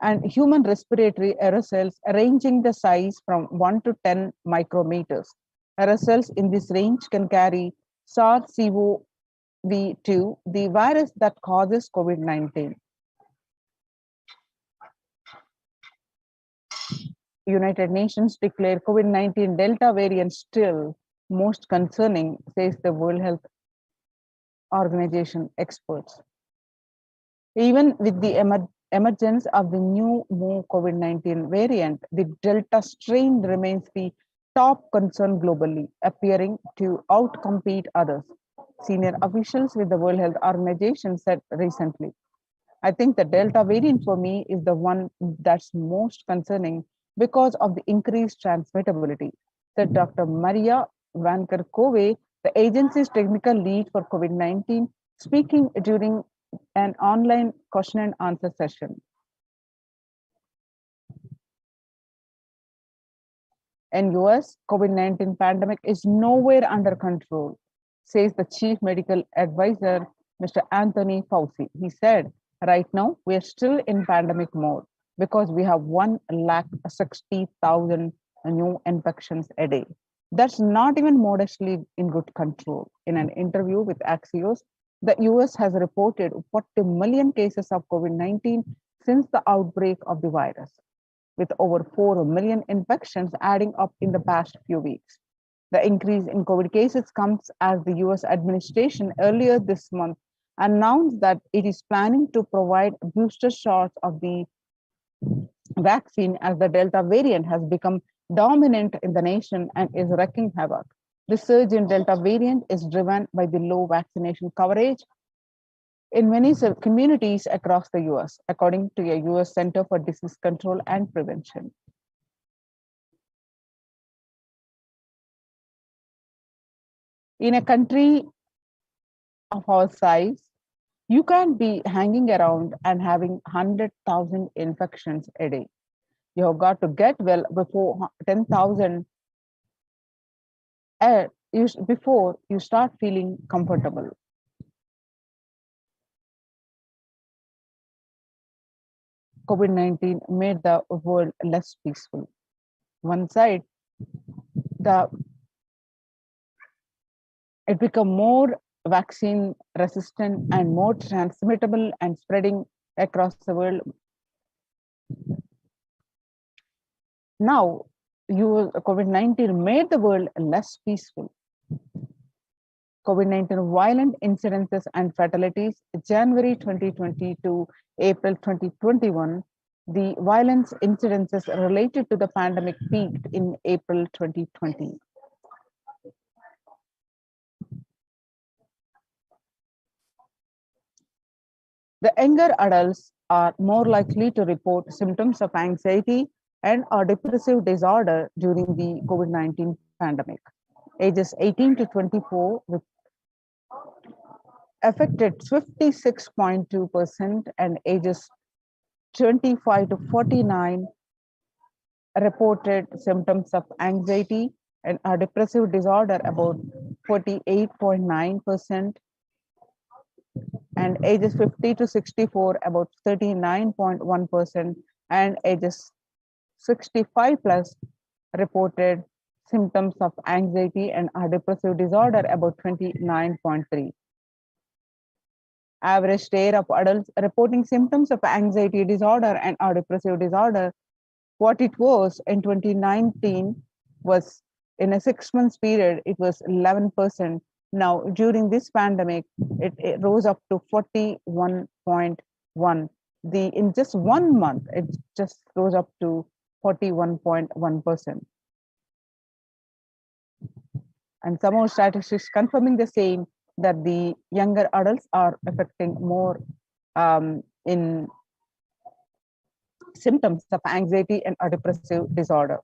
and human respiratory aerosols ranging the size from 1 to 10 micrometers. Aerosols in this range can carry SARS-CoV-2, the virus that causes COVID-19. United Nations declare COVID-19 Delta variant still most concerning, says the World Health Organization experts. Even with the emergence of the new COVID-19 variant, the Delta strain remains the top concern globally, appearing to outcompete others. Senior officials with the World Health Organization said recently, I think the Delta variant for me is the one that's most concerning because of the increased transmittability, said Dr. Maria Van Kerkhove, the agency's technical lead for COVID-19, speaking during an online question and answer session. In US, COVID-19 pandemic is nowhere under control, says the chief medical advisor, Mr. Anthony Fauci. He said, right now, we are still in pandemic mode because we have 160,000 new infections a day. That's not even modestly in good control. In an interview with Axios, the US has reported 40 million cases of COVID-19 since the outbreak of the virus, with over 4 million infections adding up in the past few weeks. The increase in COVID cases comes as the US administration earlier this month announced that it is planning to provide booster shots of the vaccine as the Delta variant has become dominant in the nation and is wreaking havoc. The surge in Delta variant is driven by the low vaccination coverage in many communities across the US, according to a US Center for Disease Control and Prevention. In a country of our size, you can't be hanging around and having 100,000 infections a day. You have got to get well before 10,000 before you start feeling comfortable. COVID-19 made the world less peaceful. One side, it became more vaccine resistant and more transmittable and spreading across the world. Now, COVID-19 made the world less peaceful. COVID-19 violent incidences and fatalities, January 2020 to April 2021, the violence incidences related to the pandemic peaked in April 2020. The younger adults are more likely to report symptoms of anxiety and or depressive disorder during the COVID-19 pandemic. Ages 18 to 24 with affected 56.2% and ages 25 to 49 reported symptoms of anxiety and a depressive disorder about 48.9%, and ages 50 to 64 about 39.1%, and ages 65 plus reported symptoms of anxiety and a depressive disorder about 29.3%. Average rate of adults reporting symptoms of anxiety disorder and or depressive disorder, what it was in 2019 was in a 6 months period, it was 11%. Now, during this pandemic, it rose up to 41.1. In just 1 month, it just rose up to 41.1%. And some more statistics confirming the same, that the younger adults are affecting more in symptoms of anxiety and or depressive disorder.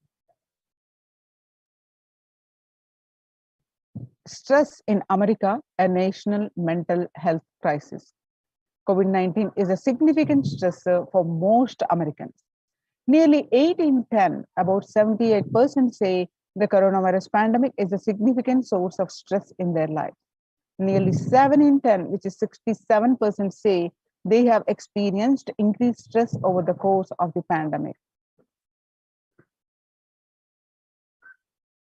Stress in America, a national mental health crisis. COVID-19 is a significant stressor for most Americans. Nearly 8 in 10, about 78% say the coronavirus pandemic is a significant source of stress in their life. Nearly 7 in 10, which is 67%, say they have experienced increased stress over the course of the pandemic.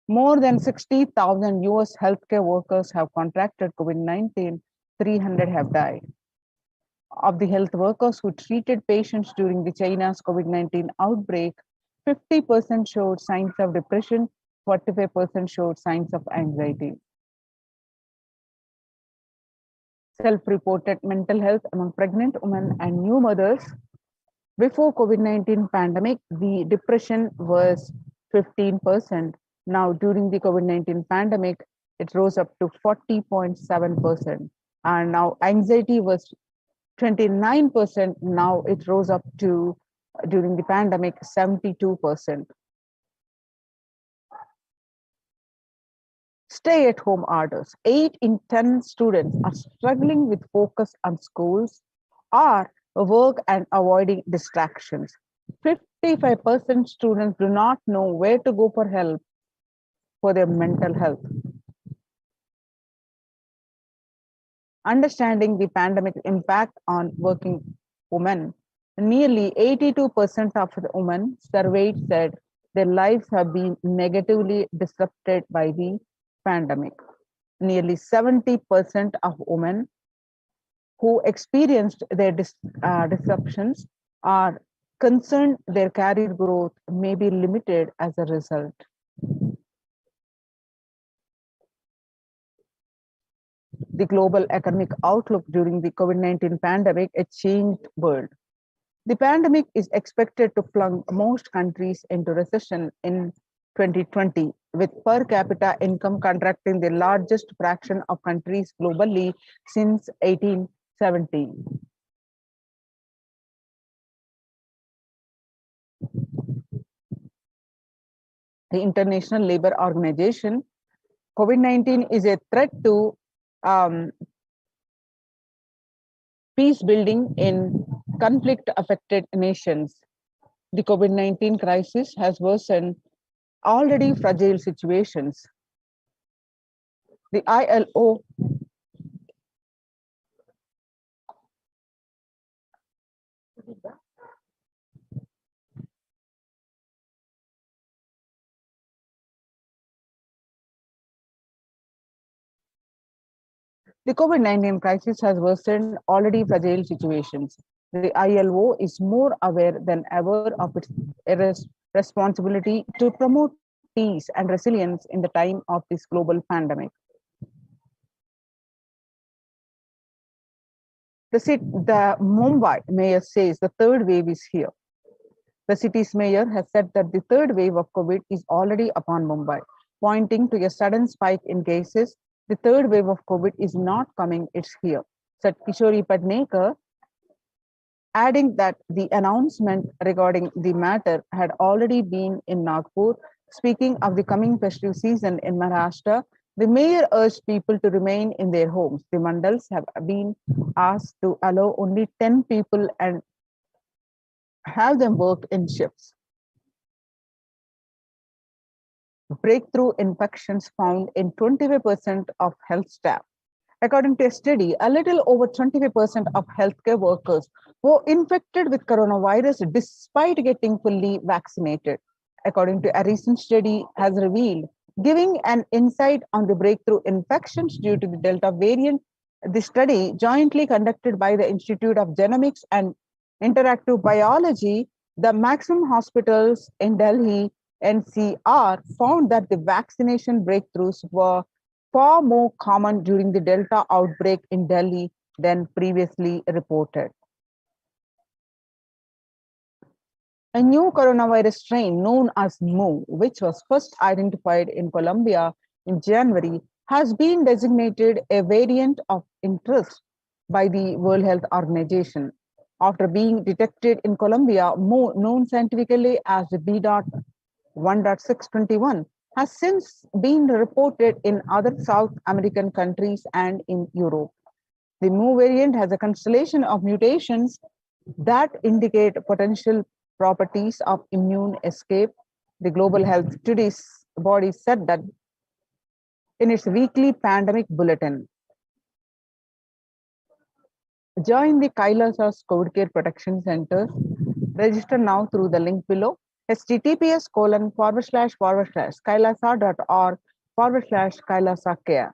More than 60,000 US healthcare workers have contracted COVID-19, 300 have died. Of the health workers who treated patients during the China's COVID-19 outbreak, 50% showed signs of depression, 45% showed signs of anxiety. Self-reported mental health among pregnant women and new mothers. Before COVID-19 pandemic, the depression was 15%. Now, during the COVID-19 pandemic, it rose up to 40.7%. And now anxiety was 29%. Now it rose up to, during the pandemic, 72%. Stay-at-home orders. 8 in 10 students are struggling with focus on schools or work and avoiding distractions. 55% students do not know where to go for help for their mental health. Understanding the pandemic impact on working women. Nearly 82% of the women surveyed said their lives have been negatively disrupted by the pandemic. Nearly 70% of women who experienced their disruptions are concerned their career growth may be limited as a result. The global economic outlook during the COVID-19 pandemic, a changed world. The pandemic is expected to plunge most countries into recession in 2020, with per capita income contracting the largest fraction of countries globally since 1870. The International Labour Organization, COVID-19 is a threat to peace building in conflict-affected nations. The COVID-19 crisis has worsened already fragile situations. The ILO The COVID-19 crisis has worsened already fragile situations. The ILO is more aware than ever of its responsibility to promote peace and resilience in the time of this global pandemic. The Mumbai mayor says the third wave is here. The city's mayor has said that the third wave of COVID is already upon Mumbai, pointing to a sudden spike in cases. The third wave of COVID is not coming, it's here, said Kishori Padnekar, adding that the announcement regarding the matter had already been in Nagpur. Speaking of the coming festive season in Maharashtra, the mayor urged people to remain in their homes. The mandals have been asked to allow only 10 people and have them work in shifts. Breakthrough infections found in 25% of health staff. According to a study, a little over 25% of healthcare workers were infected with coronavirus despite getting fully vaccinated. According to a recent study has revealed, giving an insight on the breakthrough infections due to the Delta variant The study, jointly conducted by the Institute of Genomics and Interactive Biology, the maximum hospitals in Delhi NCR found that the vaccination breakthroughs were far more common during the Delta outbreak in Delhi than previously reported. A new coronavirus strain known as Mu, which was first identified in Colombia in January, has been designated a variant of interest by the World Health Organization. After being detected in Colombia, Mu, known scientifically as B.1.621, has since been reported in other South American countries and in Europe. The Mu variant has a constellation of mutations that indicate potential properties of immune escape. The Global Health Today's body said that in its weekly pandemic bulletin. Join the Kailasa's COVID Care Protection Center. Register now through the link below. https://kailasa.org/Kailasa Care.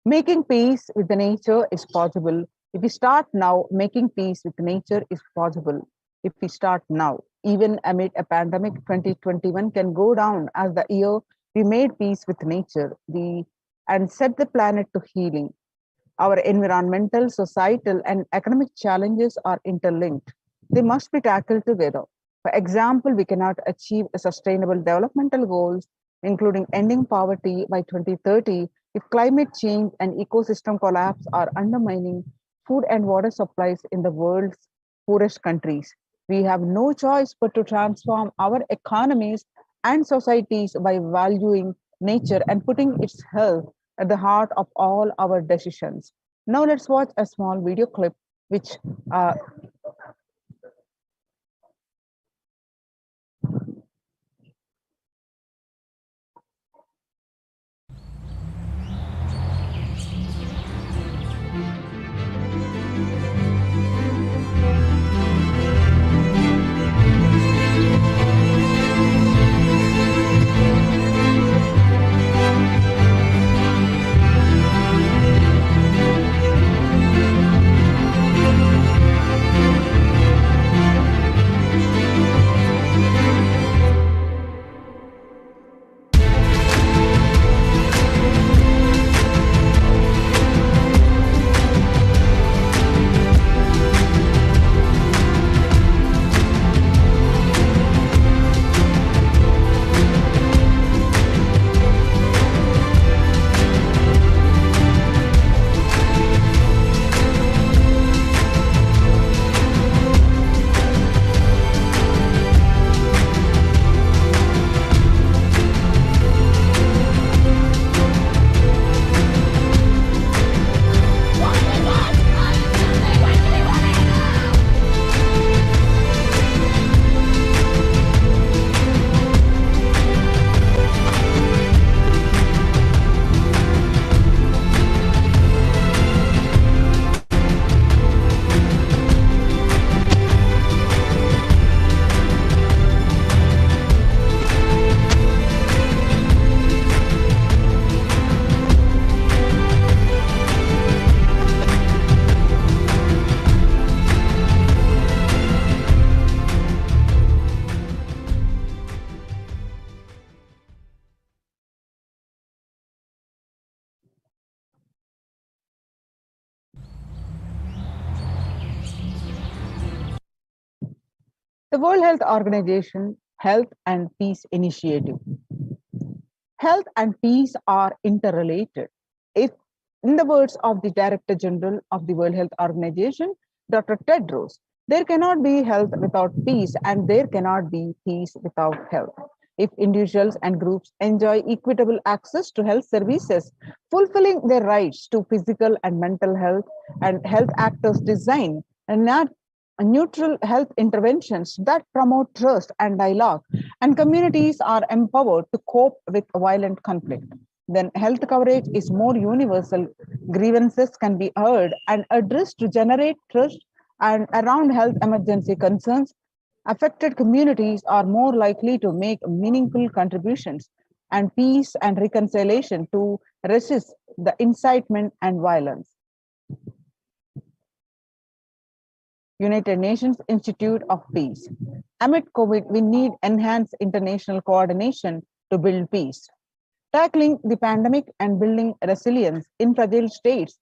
Making peace with the nature is possible. If we start now, making peace with nature is possible. If we start now, even amid a pandemic, 2021 can go down as the year we made peace with nature and set the planet to healing. Our environmental, societal, and economic challenges are interlinked. They must be tackled together. For example, we cannot achieve sustainable developmental goals, including ending poverty by 2030, if climate change and ecosystem collapse are undermining food and water supplies in the world's poorest countries. We have no choice but to transform our economies and societies by valuing nature and putting its health at the heart of all our decisions. Now let's watch a small video clip which the World Health Organization Health and Peace Initiative. Health and peace are interrelated. If, in the words of the Director General of the World Health Organization, Dr. Tedros, there cannot be health without peace and there cannot be peace without health. If individuals and groups enjoy equitable access to health services, fulfilling their rights to physical and mental health, and health actors design and not neutral health interventions that promote trust and dialogue, and communities are empowered to cope with violent conflict, then health coverage is more universal, grievances can be heard and addressed to generate trust, and around health emergency concerns, affected communities are more likely to make meaningful contributions. and peace and reconciliation to resist the incitement and violence. United Nations Institute of Peace. Amid COVID, we need enhanced international coordination to build peace. Tackling the pandemic and building resilience in fragile states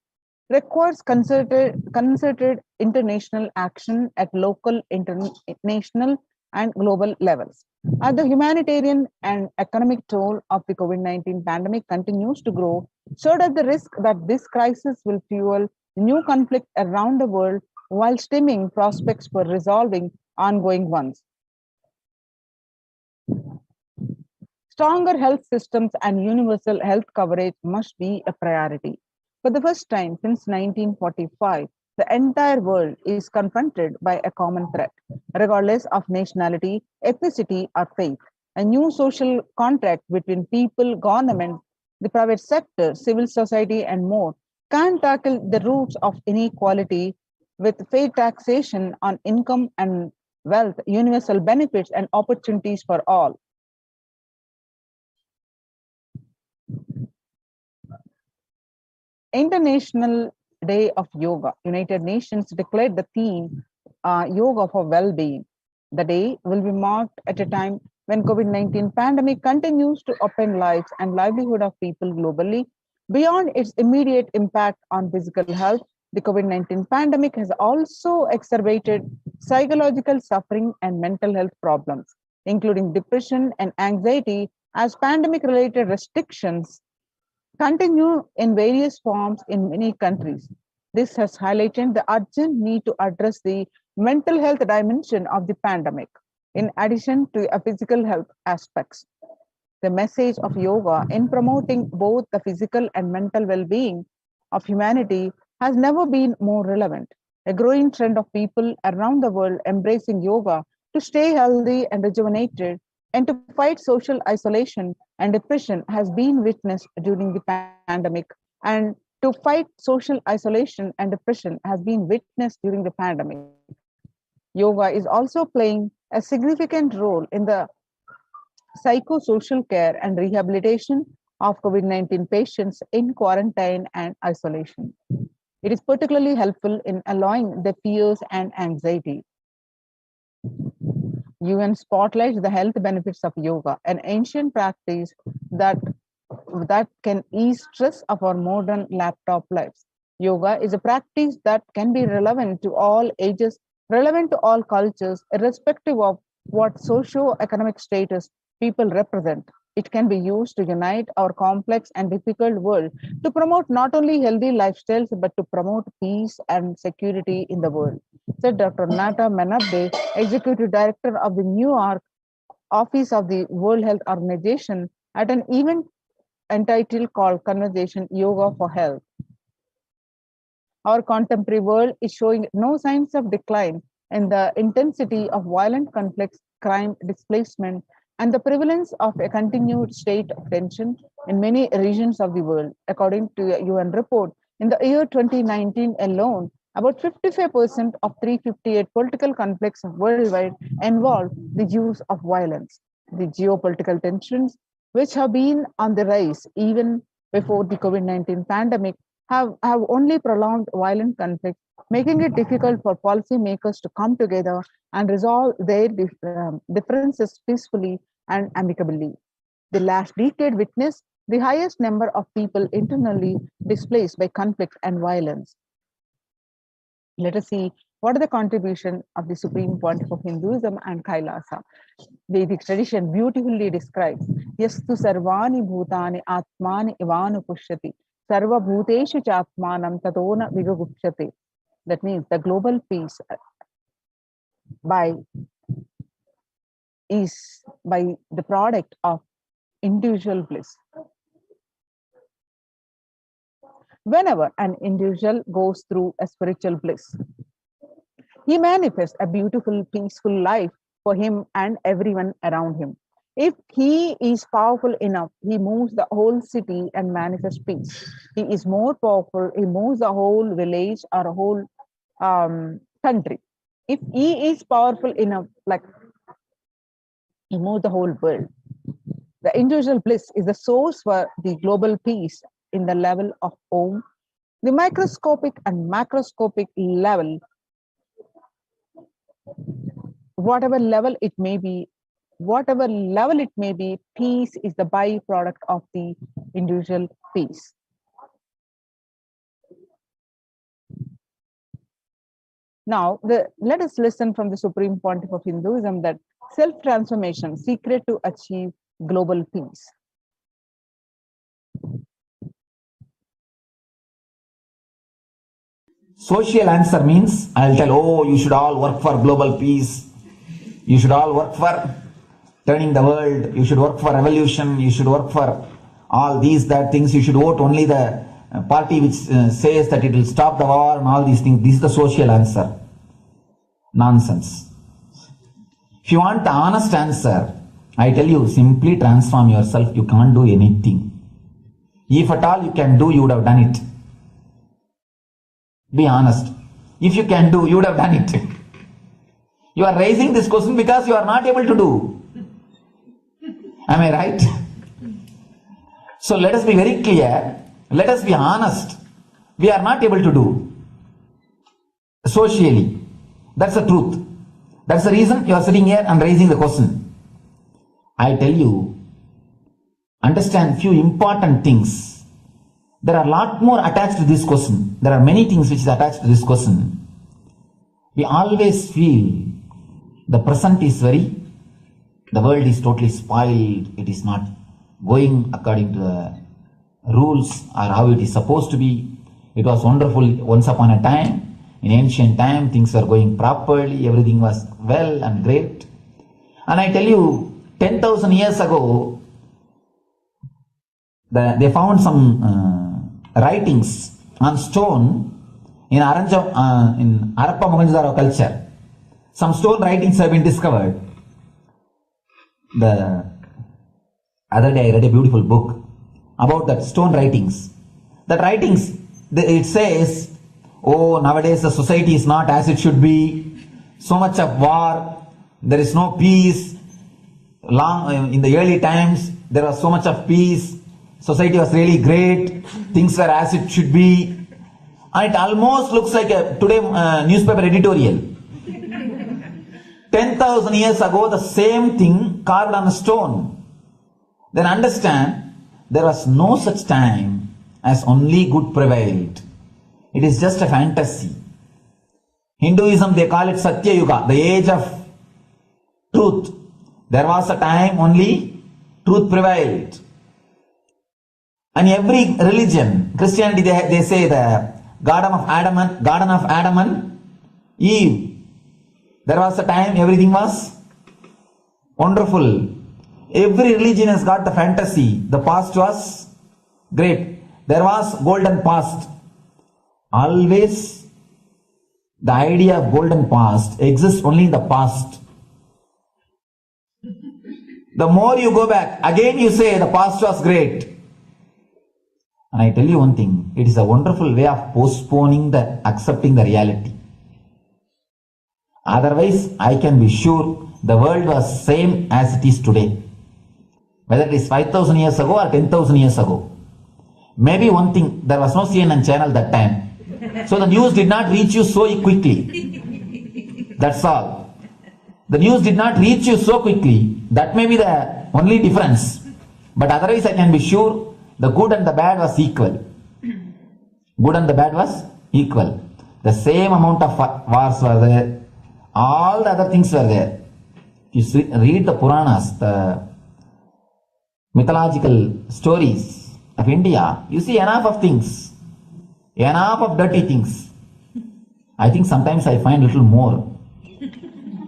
requires concerted international action at local, international, and global levels. As the humanitarian and economic toll of the COVID-19 pandemic continues to grow, so does the risk that this crisis will fuel new conflict around the world while stemming prospects for resolving ongoing ones. Stronger health systems and universal health coverage must be a priority. For the first time since 1945, the entire world is confronted by a common threat, regardless of nationality, ethnicity, or faith. A new social contract between people, government, the private sector, civil society, and more can tackle the roots of inequality with fair taxation on income and wealth, universal benefits, and opportunities for all. International Day of Yoga. United Nations declared the theme Yoga for Well-being. The day will be marked at a time when COVID-19 pandemic continues to upend lives and livelihood of people globally. Beyond its immediate impact on physical health, the COVID-19 pandemic has also exacerbated psychological suffering and mental health problems, including depression and anxiety, as pandemic-related restrictions continue in various forms in many countries. This has highlighted the urgent need to address the mental health dimension of the pandemic, in addition to the physical health aspects. The message of yoga in promoting both the physical and mental well-being of humanity has never been more relevant. A growing trend of people around the world embracing yoga to stay healthy and rejuvenated and to fight social isolation and depression has been witnessed during the pandemic. And to fight social isolation and depression has been witnessed during the pandemic. Yoga is also playing a significant role in the psychosocial care and rehabilitation of COVID-19 patients in quarantine and isolation. It is particularly helpful in allaying the fears and anxiety. UN spotlights the health benefits of yoga, an ancient practice that can ease stress of our modern laptop lives. Yoga is a practice that can be relevant to all ages, relevant to all cultures, irrespective of what socio-economic status people represent. It can be used to unite our complex and difficult world, to promote not only healthy lifestyles, but to promote peace and security in the world, said Dr. Nata Menabde, Executive Director of the New York Office of the World Health Organization, at an event entitled called Conversation Yoga for Health. Our contemporary world is showing no signs of decline in the intensity of violent conflicts, crime, displacement, and the prevalence of a continued state of tension in many regions of the world. According to a UN report, in the year 2019 alone, about 55% of 358 political conflicts worldwide involved the use of violence. The geopolitical tensions, which have been on the rise even before the COVID-19 pandemic, have only prolonged violent conflicts, making it difficult for policymakers to come together and resolve their differences peacefully and amicably. The last decade witnessed the highest number of people internally displaced by conflict and violence. Let us see what are the contribution of the Supreme Pontiff of Hinduism and Kailasa. Vedic tradition beautifully describes Yastu Sarvani Bhutani Atmani Ivanu Pushyati Sarva Bhuteshu Chatmanam Tatona Vigagupshati. That means the global peace is by the product of individual bliss. Whenever an individual goes through a spiritual bliss, he manifests a beautiful, peaceful life for him and everyone around him. If he is powerful enough, he moves the whole city and manifests peace. He is more powerful, he moves the whole village or a whole country. If he is powerful enough, like he moves the whole world. The individual bliss is the source for the global peace in the level of Om. The microscopic and macroscopic level, whatever level it may be, peace is the byproduct of the individual peace. Now, let us listen from the Supreme Pontiff of Hinduism that self-transformation, secret to achieve global peace. Social answer means I'll tell, oh, you should all work for global peace. You should all work for turning the world. You should work for revolution. You should work for all these, that things. You should vote only the party which says that it will stop the war and all these things. This is the social answer. Nonsense. If you want the honest answer, I tell you, simply transform yourself. You can't do anything. If at all you can do, you would have done it. Be honest. If you can do, you would have done it. You are raising this question because you are not able to do. Am I right? So let us be very clear. Let us be honest. We are not able to do socially. That's the truth. That's the reason you are sitting here and raising the question. I tell you, understand few important things. There are a lot more attached to this question. There are many things which is attached to this question. We always feel the present is the world is totally spoiled. It is not going according to the rules or how it is supposed to be. It was wonderful once upon a time. In ancient time, things were going properly. Everything was well and great. And I tell you, 10,000 years ago, they found some writings on stone in Harappa Mohenjo-daro culture. Some stone writings have been discovered. The other day I read a beautiful book about that stone writings. That writings, it says, oh, nowadays the society is not as it should be. So much of war. There is no peace. In the early times, there was so much of peace. Society was really great. Things were as it should be. And it almost looks like a today newspaper editorial. 10,000 years ago, the same thing carved on a stone. Then understand, there was no such time as only good prevailed. It is just a fantasy. Hinduism, they call it Satya Yuga, the age of truth. There was a time only truth prevailed. And every religion, Christianity, they say the Garden of Adam and Eve. There was a time everything was wonderful. Every religion has got the fantasy. The past was great. There was golden past. Always the idea of golden past exists only in the past. The more you go back, again you say the past was great. And I tell you one thing, it is a wonderful way of postponing accepting the reality. Otherwise, I can be sure the world was same as it is today. Whether it is 5,000 years ago or 10,000 years ago. Maybe one thing, there was no CNN channel that time. So the news did not reach you so quickly. That's all. The news did not reach you so quickly. That may be the only difference. But otherwise, I can be sure the good and the bad was equal. Good and the bad was equal. The same amount of wars were there. All the other things were there. You read the Puranas, the mythological stories of India, you see enough of things. Enough of dirty things. I think sometimes I find a little more.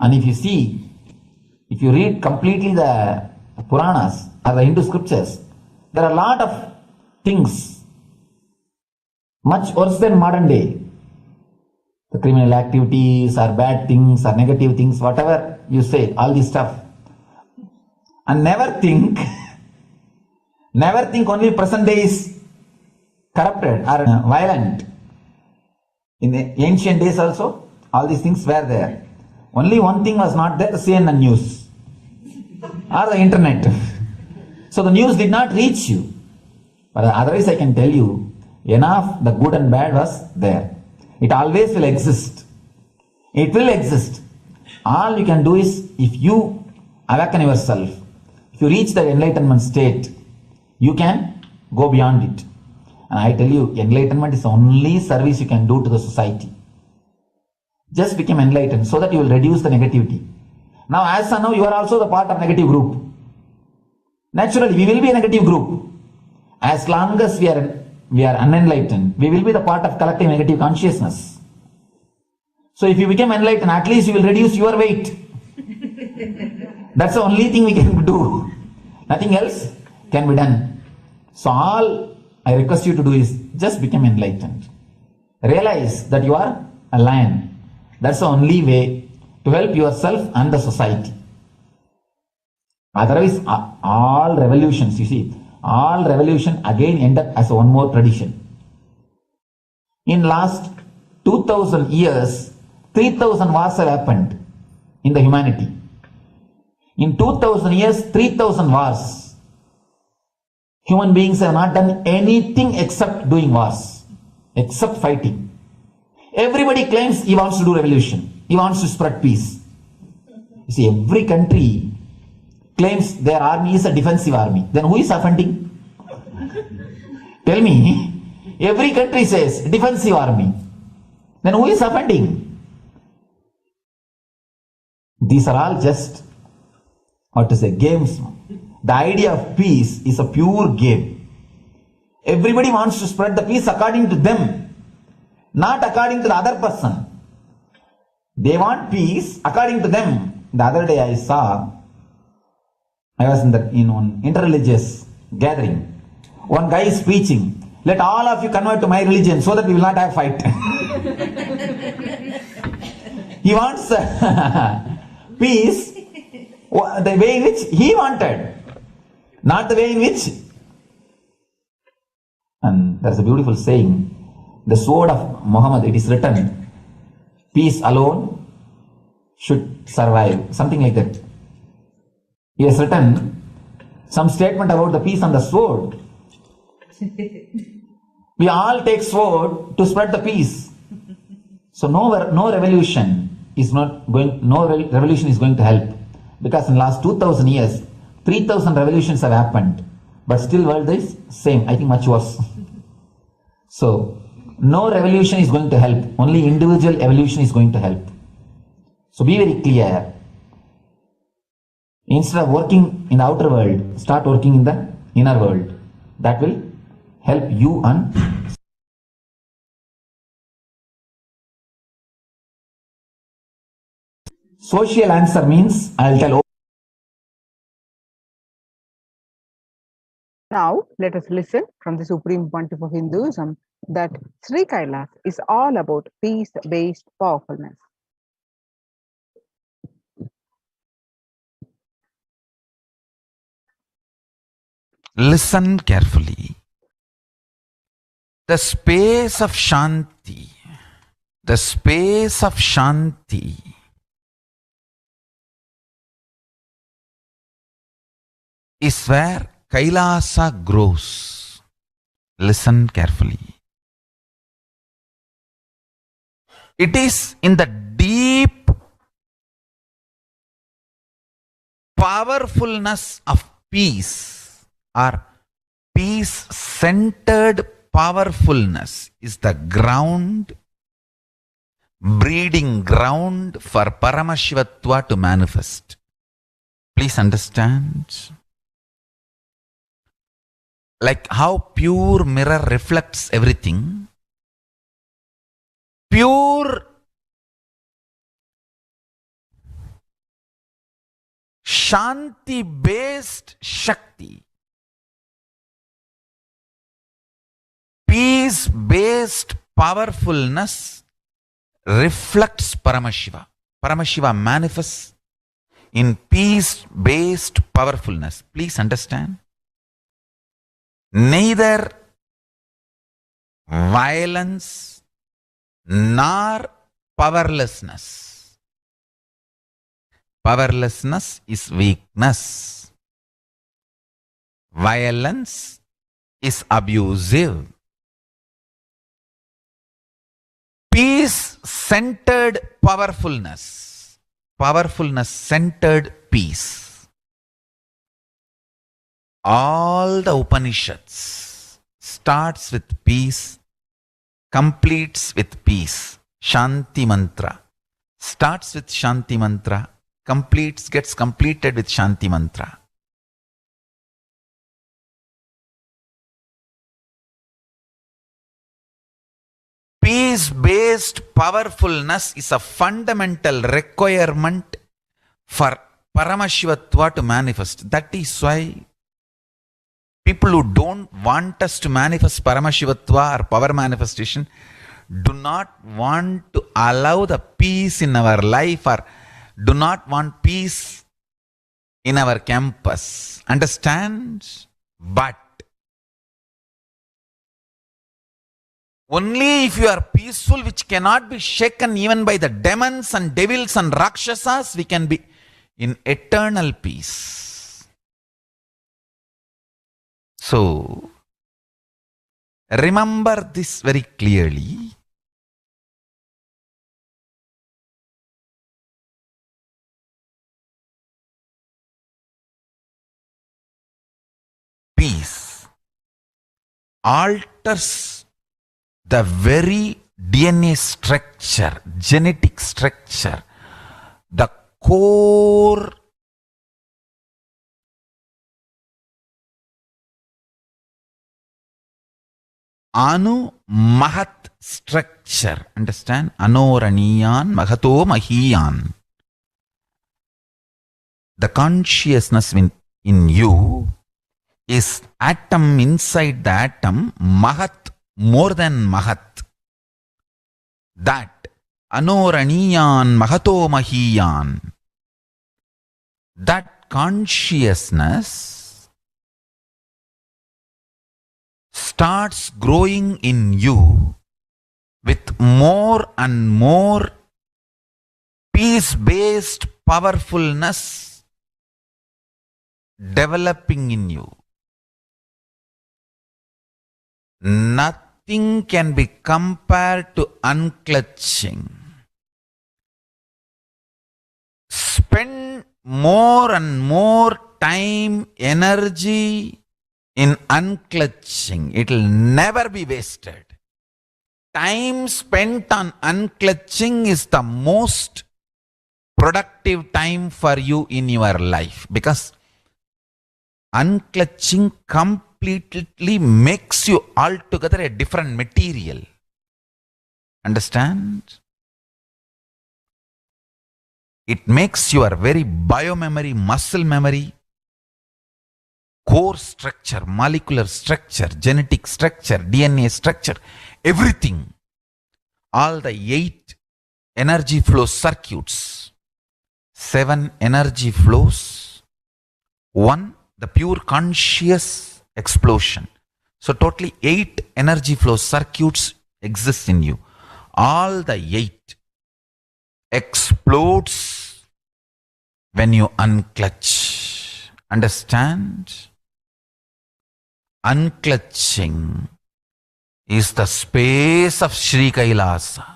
And if you read completely the Puranas or the Hindu scriptures, there are a lot of things much worse than modern day. The criminal activities or bad things or negative things, whatever you say, all this stuff. And never think only present day is corrupted or violent. In the ancient days also, all these things were there. Only one thing was not there, the CNN news or the internet. So the news did not reach you. But otherwise I can tell you, enough the good and bad was there. It always will exist. It will exist. All you can do is, if you awaken yourself, if you reach the enlightenment state, you can go beyond it. And I tell you, enlightenment is the only service you can do to the society. Just become enlightened so that you will reduce the negativity. Now, as of now, you are also the part of negative group. Naturally, we will be a negative group. As long as we are unenlightened, we will be the part of collective negative consciousness. So if you become enlightened, at least you will reduce your weight. That's the only thing we can do. Nothing else can be done. So all I request you to do is just become enlightened. Realize that you are a lion. That's the only way to help yourself and the society. Otherwise, all revolutions, you see, all revolution again end up as one more tradition. In last 2000 years, 3000 wars have happened in the humanity. In 2000 years, 3000 wars. Human beings have not done anything except doing wars, except fighting. Everybody claims he wants to do revolution. He wants to spread peace. You see, every country claims their army is a defensive army. Then who is offending? Tell me. Every country says defensive army. Then who is offending? These are all just, games. The idea of peace is a pure game. Everybody wants to spread the peace according to them, not according to the other person. They want peace according to them. The other day I was in one interreligious gathering. One guy is preaching, let all of you convert to my religion so that we will not have fight. He wants peace the way in which he wanted, not the way in which. And there's a beautiful saying, the sword of Muhammad, it is written, peace alone should survive, something like that. He has written some statement about the peace on the sword. We all take sword to spread the peace. So no revolution is going to help, because in the last 2000 years 3000 revolutions have happened, but still world is same, I think much worse. So no revolution is going to help, only individual evolution is going to help. So be very clear. Instead of working in the outer world, start working in the inner world. That will help you and social answer means, I'll tell. Now, let us listen from the Supreme Pontiff of Hinduism that Sri Kailasa is all about peace-based powerfulness. Listen carefully. The space of Shanti, is where Kailasa grows. Listen carefully. It is in the deep powerfulness of peace, or peace-centered powerfulness is the ground, breeding ground for Paramashivatva to manifest. Please understand. Like how pure mirror reflects everything, pure Shanti-based Shakti, peace-based powerfulness reflects Paramashiva. Paramashiva manifests in peace-based powerfulness. Please understand. Neither violence nor powerlessness. Powerlessness is weakness. Violence is abusive. Peace-centered powerfulness. Powerfulness-centered peace. All the Upanishads starts with peace, completes with peace. Shanti mantra. Starts with Shanti mantra, gets completed with Shanti mantra. Peace-based powerfulness is a fundamental requirement for Paramashivatva to manifest. That is why people who don't want us to manifest Paramashivatva or power manifestation do not want to allow the peace in our life or do not want peace in our campus. Understand? But only if you are peaceful, which cannot be shaken even by the demons and devils and rakshasas, we can be in eternal peace. So, remember this very clearly. Peace alters the very DNA structure, genetic structure, the core Anu Mahat structure. Understand? Anoraniyan Mahato Mahiyan. The consciousness in you is atom inside the atom, Mahat, more than Mahat. That Anoraniyan Mahato Mahiyan. That consciousness starts growing in you with more and more peace-based powerfulness developing in you. Nothing can be compared to unclutching. Spend more and more time, energy in unclutching. It will never be wasted. Time spent on unclutching is the most productive time for you in your life, because unclutching completely makes you altogether a different material. Understand? It makes your very biomemory, muscle memory, core structure, molecular structure, genetic structure, DNA structure, everything. All the 8 energy flow circuits, 7 energy flows, 1 the pure conscious explosion. So totally 8 energy flow circuits exist in you. All the 8 explodes when you unclutch. Understand? Unclutching is the space of Sri Kailasa.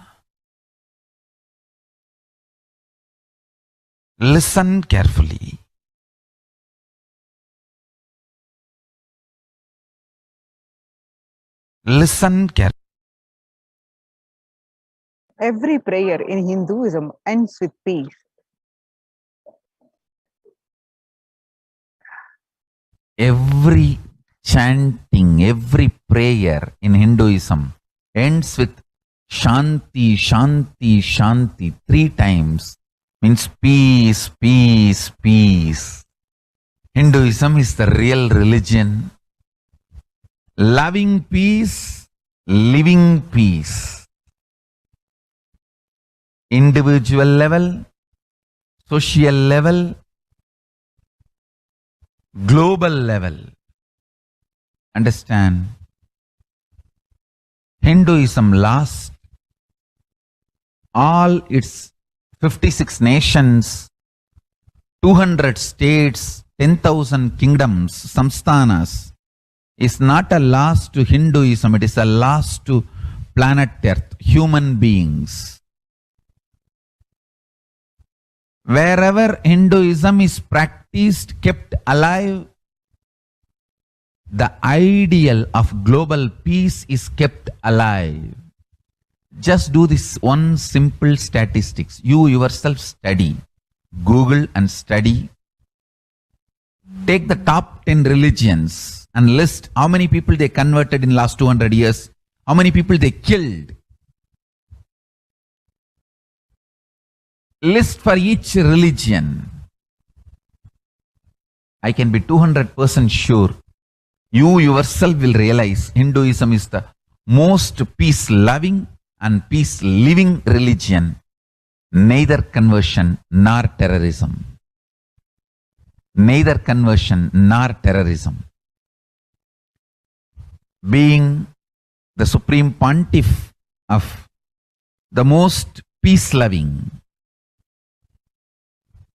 Listen carefully. Listen carefully. Every prayer in Hinduism ends with peace. Every chanting, every prayer in Hinduism ends with Shanti, Shanti, Shanti 3 times. Means peace, peace, peace. Hinduism is the real religion. Loving peace, living peace. Individual level, social level, global level. Understand? Hinduism lost all its 56 nations, 200 states, 10,000 kingdoms, samsthanas, is not a loss to Hinduism, it is a loss to planet Earth, human beings. Wherever Hinduism is practiced, kept alive, the ideal of global peace is kept alive. Just do this one simple statistics. You yourself study. Google and study. Take the top 10 religions and list how many people they converted in last 200 years, how many people they killed. List for each religion. I can be 200% sure you yourself will realize Hinduism is the most peace-loving and peace-living religion, neither conversion nor terrorism. Neither conversion nor terrorism. Being the supreme pontiff of the most peace-loving,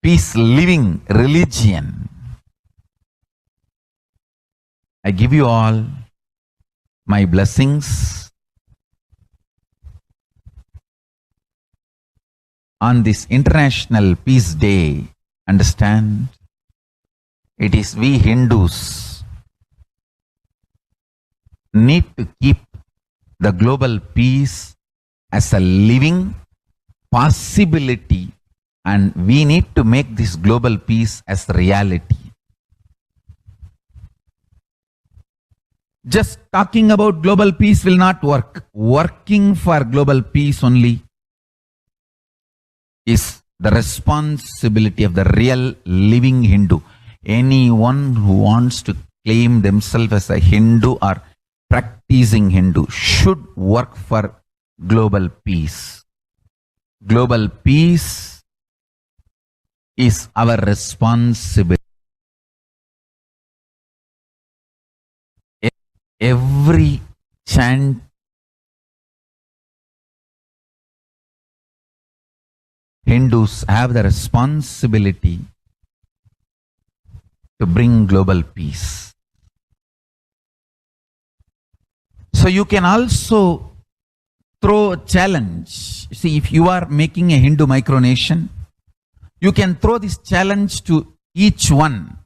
peace-living religion, I give you all my blessings on this International Peace Day. Understand? It is we Hindus need to keep the global peace as a living possibility, and we need to make this global peace as reality. Just talking about global peace will not work. Working for global peace only is the responsibility of the real living Hindu. Anyone who wants to claim themselves as a Hindu or practicing Hindu should work for global peace. Global peace is our responsibility. Every chant Hindus have the responsibility to bring global peace. So you can also throw a challenge. See, if you are making a Hindu micronation, you can throw this challenge to each one,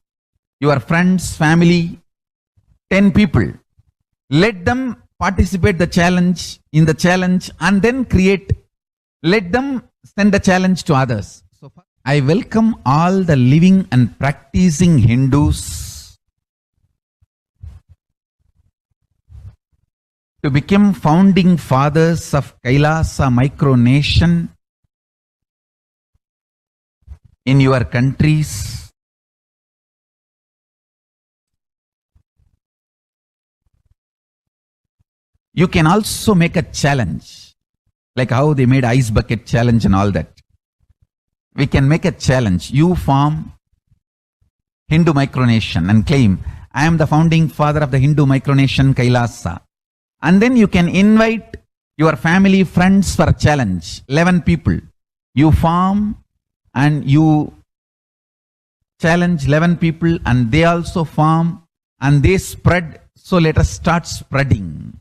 your friends, family, 10 people. Let them participate in the challenge and then let them send the challenge to others. So I welcome all the living and practicing Hindus to become founding fathers of Kailasa micronation in your countries. You can also make a challenge, like how they made ice bucket challenge and all that. We can make a challenge. You form Hindu micronation and claim, I am the founding father of the Hindu micronation Kailasa. And then you can invite your family, friends for a challenge, 11 people. You form and you challenge 11 people and they also form and they spread. So let us start spreading.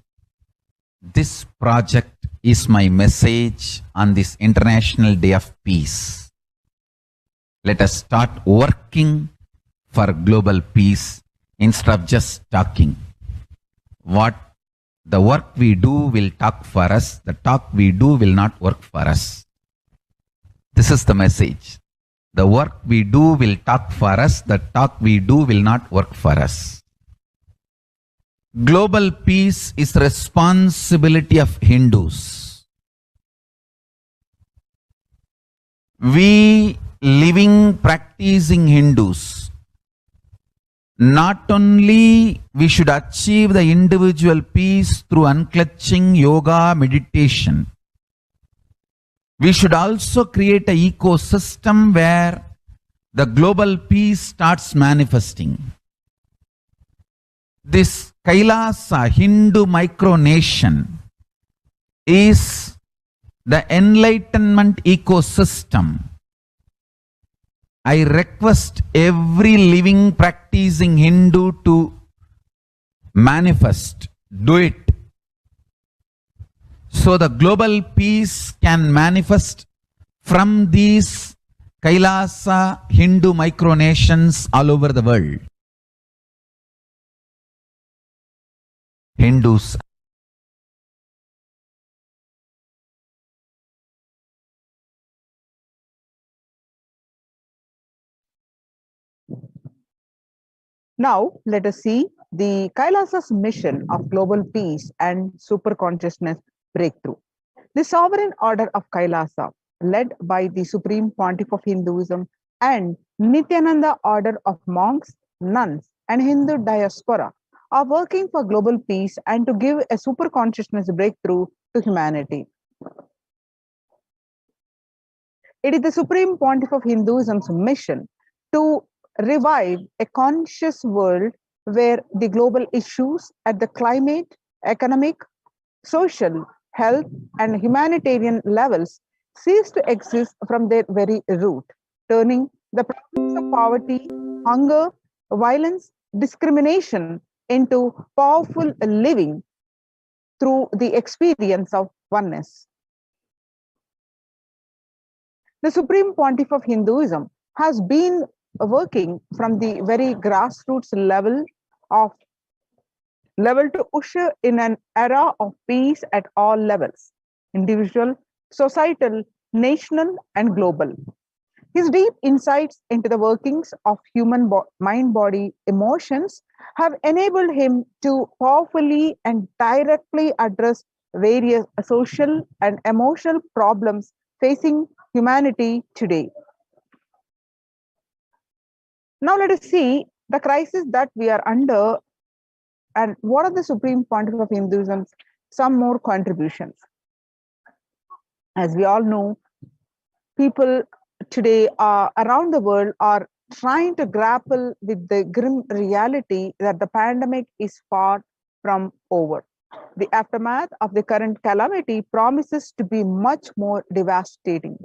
This project is my message on this International Day of Peace. Let us start working for global peace instead of just talking. The work we do will talk for us. The talk we do will not work for us. This is the message. The work we do will talk for us. The talk we do will not work for us. Global peace is responsibility of Hindus. We living, practicing Hindus, not only we should achieve the individual peace through unclutching, yoga, meditation, we should also create an ecosystem where the global peace starts manifesting. This Kailasa Hindu micronation is the enlightenment ecosystem. I request every living practicing Hindu to manifest, do it. So the global peace can manifest from these Kailasa Hindu micronations all over the world. Hindus. Now, let us see the Kailasa's mission of global peace and superconsciousness breakthrough. The sovereign order of Kailasa, led by the Supreme Pontiff of Hinduism and Nithyananda order of monks, nuns, and Hindu diaspora, are working for global peace and to give a superconsciousness breakthrough to humanity. It is the Supreme Pontiff of Hinduism's mission to revive a conscious world where the global issues at the climate, economic, social, health, and humanitarian levels cease to exist from their very root, turning the problems of poverty, hunger, violence, discrimination into powerful living through the experience of oneness. The Supreme Pontiff of Hinduism has been working from the very grassroots level to usher in an era of peace at all levels, individual, societal, national, and global. His deep insights into the workings of human mind, body, emotions have enabled him to powerfully and directly address various social and emotional problems facing humanity today. Now let us see the crisis that we are under and what are the Supreme Pontiff of Hinduism's some more contributions. As we all know, people today around the world are trying to grapple with the grim reality that the pandemic is far from over. The aftermath of the current calamity promises to be much more devastating.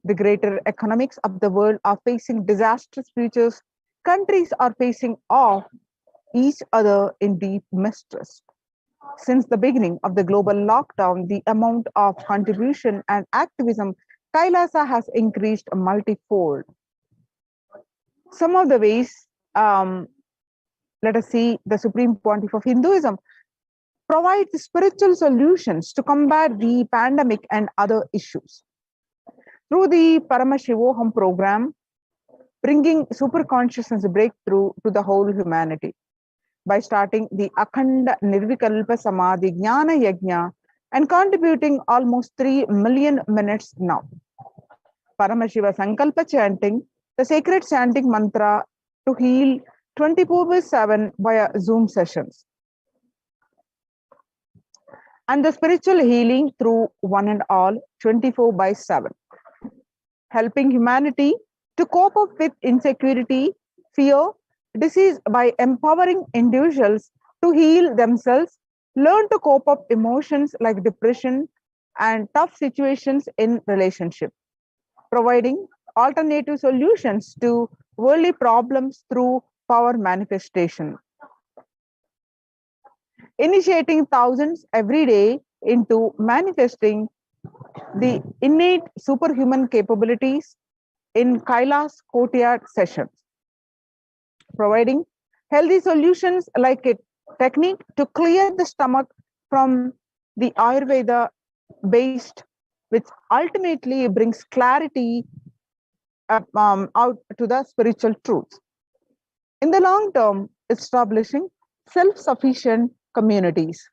The greater economics of the world are facing disastrous futures. Countries are facing off each other in deep mistrust. Since the beginning of the global lockdown, the amount of contribution and activism Kailasa has increased multifold. Some of the ways, let us see, the Supreme Pontiff of Hinduism provides spiritual solutions to combat the pandemic and other issues. Through the Paramashivoham program, bringing super consciousness breakthrough to the whole humanity. By starting the Akhanda Nirvikalpa Samadhi Jnana Yajna and contributing almost 3 million minutes now. Paramashiva Sankalpa chanting, the sacred chanting mantra to heal 24/7 via Zoom sessions. And the spiritual healing through one and all 24/7. Helping humanity to cope up with insecurity, fear, disease by empowering individuals to heal themselves, learn to cope up emotions like depression and tough situations in relationship, providing alternative solutions to worldly problems through power manifestation, initiating thousands every day into manifesting the innate superhuman capabilities in Kailas courtyard sessions, providing healthy solutions like a technique to clear the stomach from the Ayurveda based, which ultimately brings clarity out to the spiritual truths. In the long term, establishing self-sufficient communities.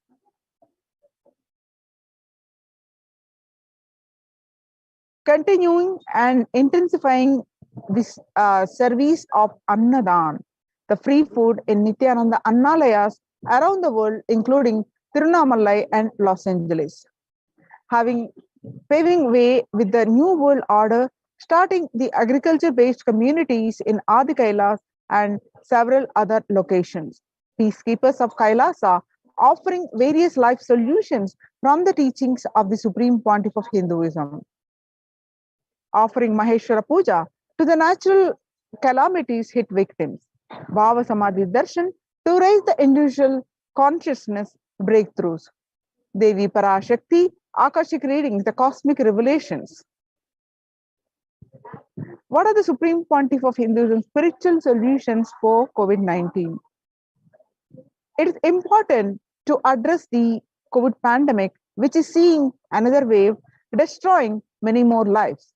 Continuing and intensifying this service of Annadan, the free food in Nithyananda Annalayas around the world, including Tirunamalai and Los Angeles. Paving way with the New World Order, starting the agriculture-based communities in Adi Kailas and several other locations. Peacekeepers of Kailasa offering various life solutions from the teachings of the Supreme Pontiff of Hinduism. Offering Maheshwara Puja to the natural calamities hit victims. Bhava Samadhi Darshan to raise the individual consciousness breakthroughs. Devi Parashakti, Akashic readings, the cosmic revelations. What are the Supreme Pontiff of Hinduism spiritual solutions for COVID-19? It is important to address the COVID pandemic, which is seeing another wave, destroying many more lives.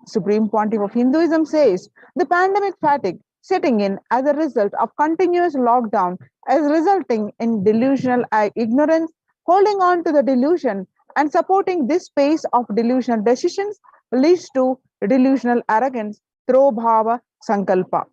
Supreme Pontiff of Hinduism says the pandemic fatigue setting in as a result of continuous lockdown is resulting in delusional ignorance, holding on to the delusion and supporting this pace of delusional decisions leads to delusional arrogance through bhava sankalpa.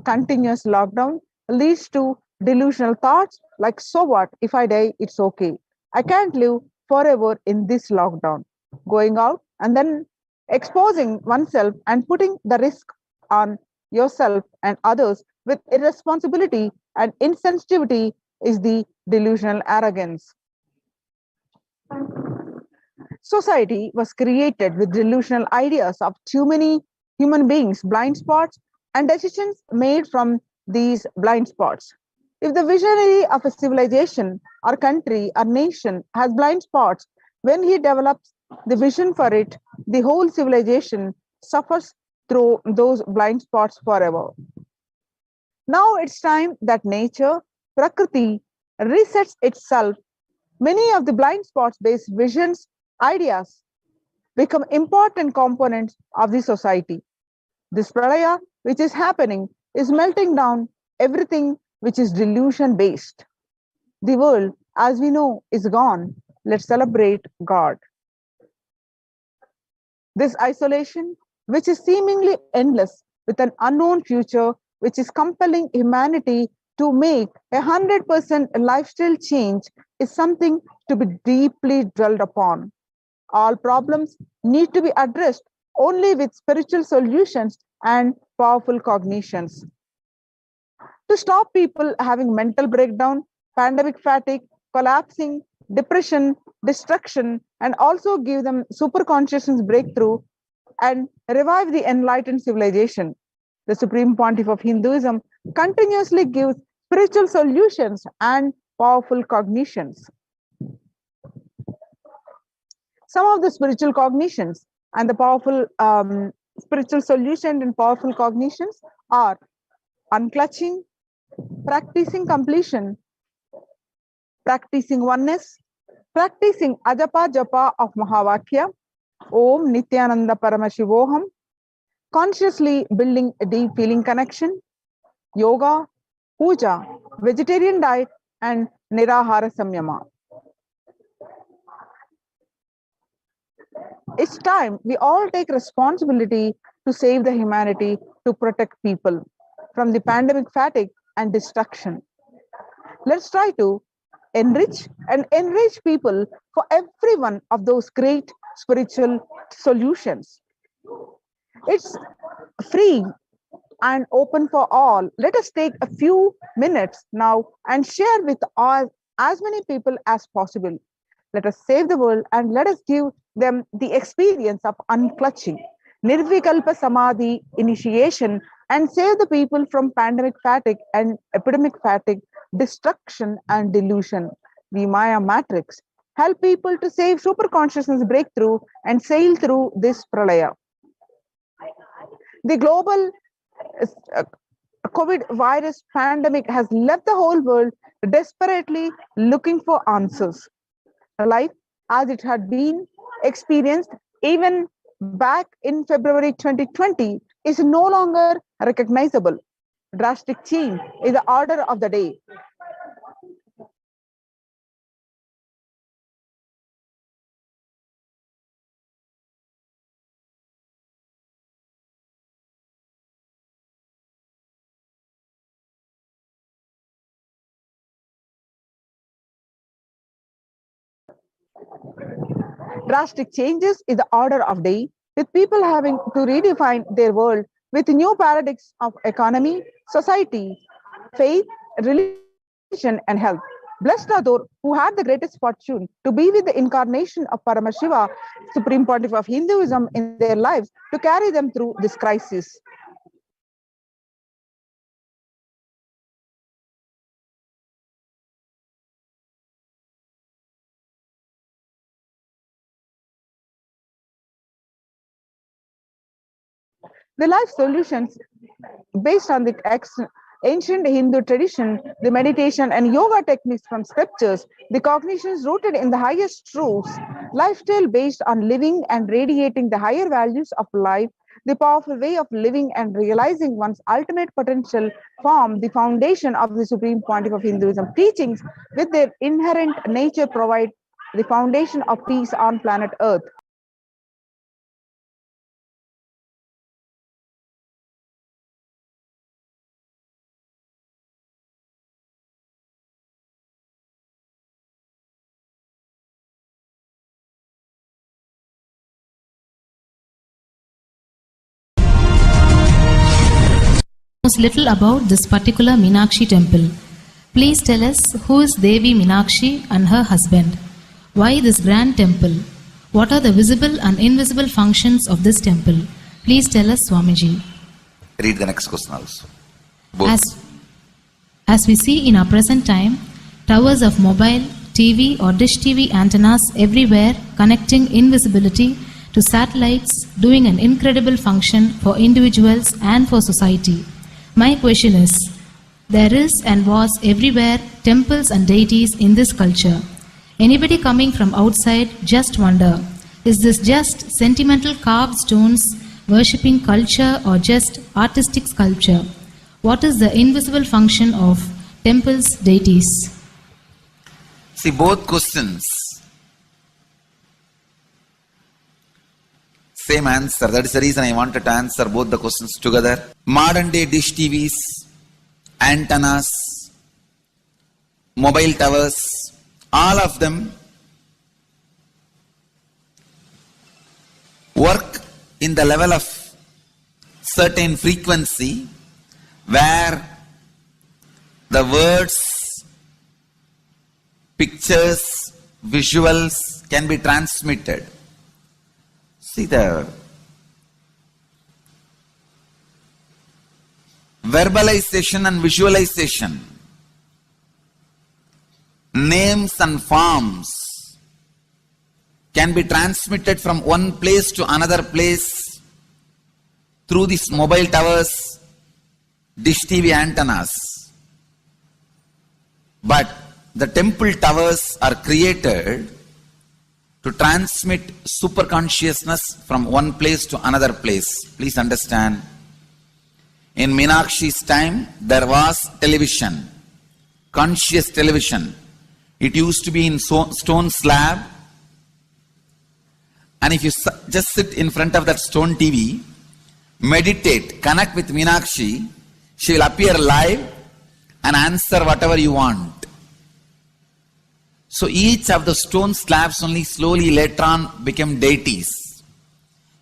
Continuous lockdown leads to delusional thoughts like, so what, if I die, it's okay. I can't live forever in this lockdown. Going out and then exposing oneself and putting the risk on yourself and others with irresponsibility and insensitivity is the delusional arrogance. Society was created with delusional ideas of too many human beings, blind spots, and decisions made from these blind spots. If the visionary of a civilization or country or nation has blind spots, when he develops the vision for it, the whole civilization suffers through those blind spots forever. Now it's time that nature, Prakriti, resets itself. Many of the blind spots based visions, ideas become important components of the society. This pralaya, which is happening, is melting down everything which is delusion based. The world, as we know, is gone. Let's celebrate God. This isolation, which is seemingly endless, with an unknown future, which is compelling humanity to make 100% lifestyle change, is something to be deeply dwelled upon. All problems need to be addressed only with spiritual solutions and powerful cognitions. To stop people having mental breakdown, pandemic fatigue, collapsing, depression, destruction, and also give them super consciousness breakthrough and revive the enlightened civilization. The Supreme Pontiff of Hinduism continuously gives spiritual solutions and powerful cognitions. Some of the spiritual cognitions and the powerful spiritual solutions and powerful cognitions are unclutching, practicing completion, practicing oneness, practicing ajapa japa of Mahavakya, Om Nithyananda Paramashivoham, consciously building a deep feeling connection, yoga, puja, vegetarian diet, and nirahara samyama. It's time we all take responsibility to save the humanity, to protect people from the pandemic fatigue and destruction. Let's try to enrich and enrich people for every one of those great spiritual solutions. It's free and open for all. Let us take a few minutes now and share with as many people as possible. Let us save the world and let us give them the experience of unclutching, Nirvikalpa Samadhi initiation, and save the people from pandemic fatigue and epidemic fatigue, destruction and delusion. The Maya matrix help people to save super consciousness breakthrough and sail through this pralaya. The global COVID virus pandemic has left the whole world desperately looking for answers. Life as it had been experienced even back in February 2020 is no longer recognizable. Drastic change is the order of the day. Drastic changes is the order of day, with people having to redefine their world with new paradigms of economy, society, faith, religion, and health. Blessed are those who had the greatest fortune to be with the incarnation of Paramashiva, Supreme Pontiff of Hinduism, in their lives to carry them through this crisis. The life solutions based on the ancient Hindu tradition, the meditation and yoga techniques from scriptures, the cognitions rooted in the highest truths, lifestyle based on living and radiating the higher values of life, the powerful way of living and realizing one's ultimate potential form the foundation of the Supreme Pontiff of Hinduism. Teachings with their inherent nature provide the foundation of peace on planet Earth. Knows little about this particular Meenakshi temple. Please tell us who is Devi Meenakshi and her husband. Why this grand temple? What are the visible and invisible functions of this temple? Please tell us, Swamiji. Read the next question also. Both. As we see in our present time, towers of mobile, TV or dish TV antennas everywhere connecting invisibility to satellites, doing an incredible function for individuals and for society. My question is, there is and was everywhere temples and deities in this culture. Anybody coming from outside just wonder, is this just sentimental carved stones, worshipping culture or just artistic sculpture? What is the invisible function of temples, deities? See, both questions, same answer. That is the reason I wanted to answer both the questions together. Modern day dish TVs, antennas, mobile towers, all of them work in the level of certain frequency where the words, pictures, visuals can be transmitted. See, the verbalization and visualization, names and forms can be transmitted from one place to another place through these mobile towers, dish TV antennas. But the temple towers are created to transmit super consciousness from one place to another place. Please understand. In Meenakshi's time, there was television, conscious television. It used to be in stone slab. And if you just sit in front of that stone TV, meditate, connect with Meenakshi, she will appear live and answer whatever you want. So each of the stone slabs only slowly later on became deities.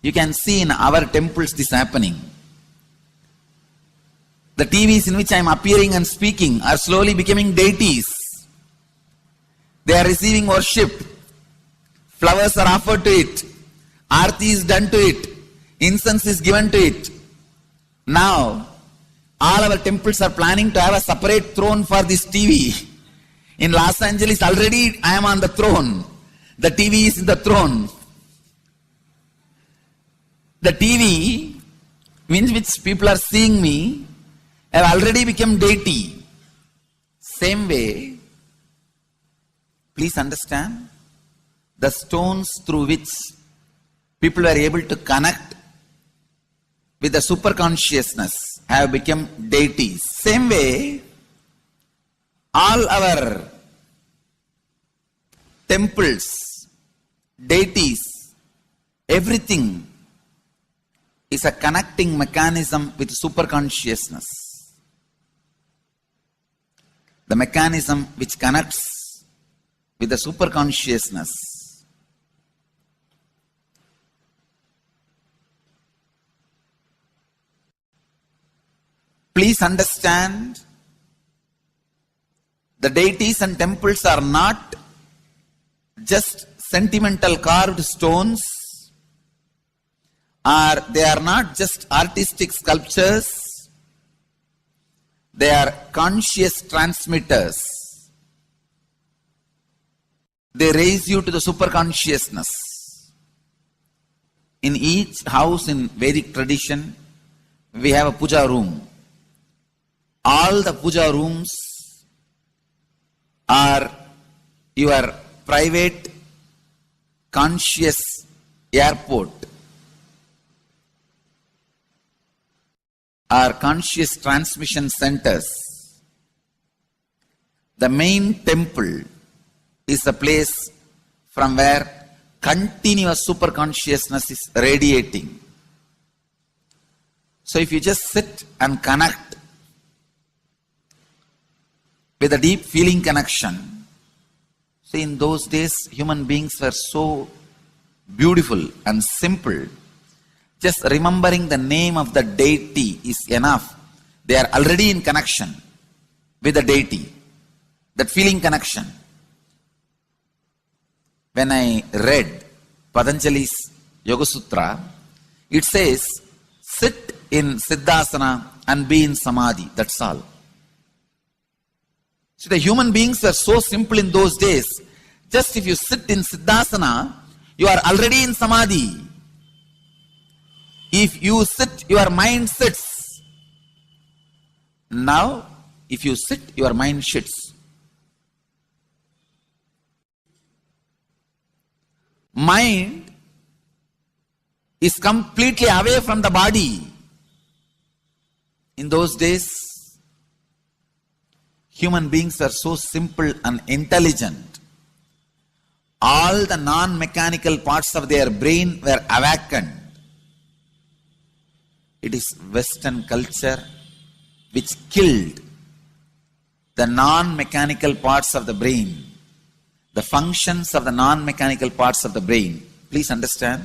You can see in our temples this happening. The TVs in which I am appearing and speaking are slowly becoming deities. They are receiving worship. Flowers are offered to it. Aarti is done to it. Incense is given to it. Now, all our temples are planning to have a separate throne for this TV. In Los Angeles, already I am on the throne. The TV is in the throne. The TV, in which people are seeing me, have already become deity. Same way, please understand, the stones through which people were able to connect with the super consciousness have become deities. Same way, all our temples, deities, everything is a connecting mechanism with super consciousness. The mechanism which connects with the super consciousness please understand The deities and temples are not just sentimental carved stones, or they are not just artistic sculptures. They are conscious transmitters. They raise you to the superconsciousness. In each house in Vedic tradition, we have a puja room. All the puja rooms are your private conscious airport, are conscious transmission centers. The main temple is the place from where continuous superconsciousness is radiating. So if you just sit and connect with a deep feeling connection, see, in those days human beings were so beautiful and simple. Just remembering the name of the deity is enough. They are already in connection with the deity. That feeling connection. When I read Patanjali's Yoga Sutra, it says, sit in Siddhasana and be in Samadhi. That's all. So the human beings were so simple in those days. Just if you sit in Siddhasana, you are already in Samadhi. If you sit, your mind sits. Now, if you sit, your mind sits. Mind is completely away from the body. In those days, human beings were so simple and intelligent. All the non-mechanical parts of their brain were awakened. It is Western culture which killed the non-mechanical parts of the brain, the functions of the non-mechanical parts of the brain. Please understand,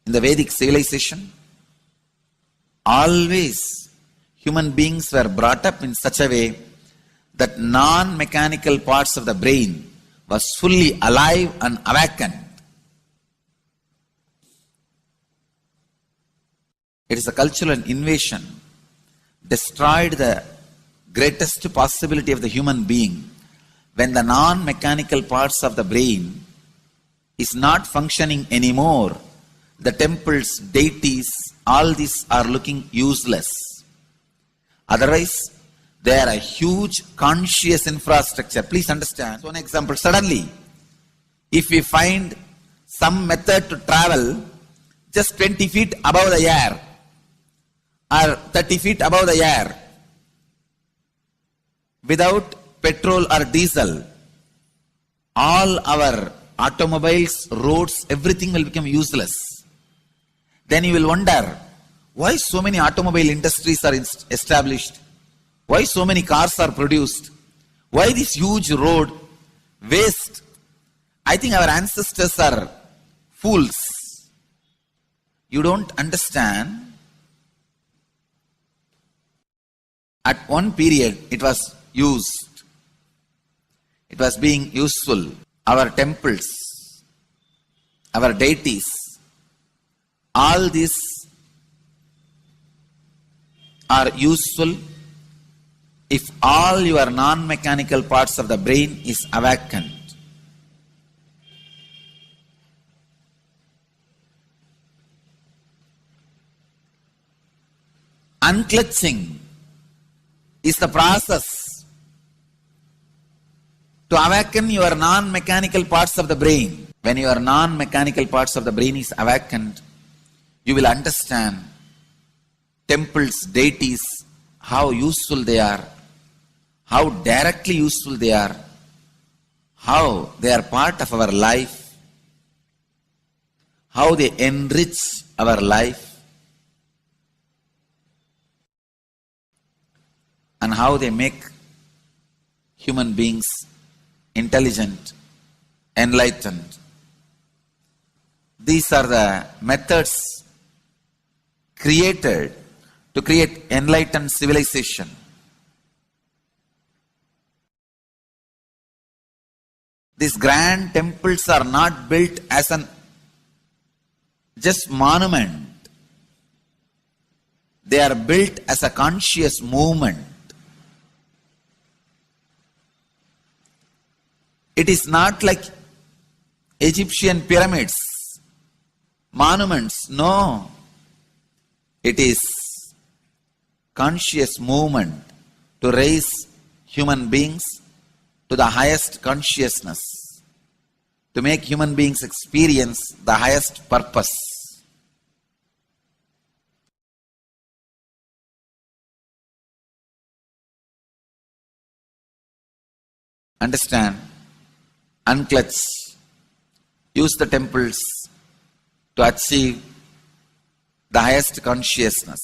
in the Vedic civilization, always human beings were brought up in such a way that non-mechanical parts of the brain was fully alive and awakened. It is a cultural invasion, destroyed the greatest possibility of the human being when the non-mechanical parts of the brain is not functioning anymore. The temples, deities, all these are looking useless. Otherwise, they are a huge conscious infrastructure. Please understand. So, an example, suddenly, if we find some method to travel just 20 feet above the air, or 30 feet above the air, without petrol or diesel, all our automobiles, roads, everything will become useless. Then you will wonder, why so many automobile industries are established? Why so many cars are produced? Why this huge road waste? I think our ancestors are fools. You don't understand. At one period, it was used. It was being useful. Our temples, our deities, all these are useful if all your non-mechanical parts of the brain is awakened. Unclutching is the process to awaken your non-mechanical parts of the brain. When your non-mechanical parts of the brain is awakened, you will understand temples, deities, how useful they are, how directly useful they are, how they are part of our life, how they enrich our life, and how they make human beings intelligent, enlightened. These are the methods created to create enlightened civilization. These grand temples are not built as an just monument. They are built as a conscious movement. It is not like Egyptian pyramids, monuments. No. It is conscious movement to raise human beings to the highest consciousness, to make human beings experience the highest purpose. Understand? Unclutch. Use the temples to achieve the highest consciousness.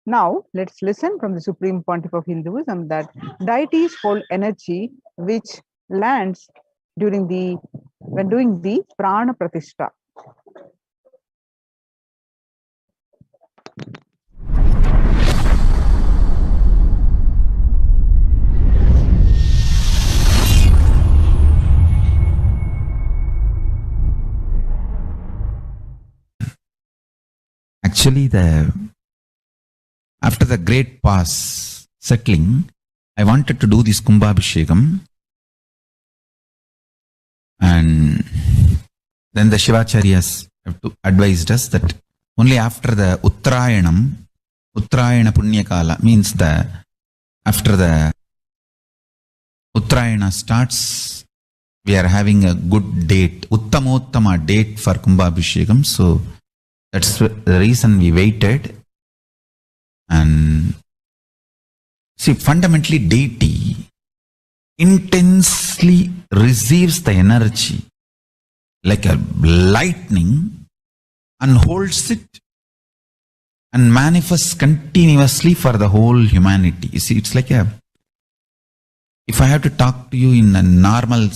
Now, let's listen from the Supreme Pontiff of Hinduism that deities hold energy which lands when doing the Prana Pratishtha. Actually, after the great pause settling, I wanted to do this Kumbhabhishekam, and then the Shivacharyas have advised us that only after the Uttrayanam, Uttrayana Punyakala means after the Uttrayana starts, we are having a good date, Uttamottama date for Kumbhabhishekam. So that's the reason we waited. And see, fundamentally, deity intensely receives the energy like a lightning and holds it and manifests continuously for the whole humanity. You see, it's like if I have to talk to you in a normal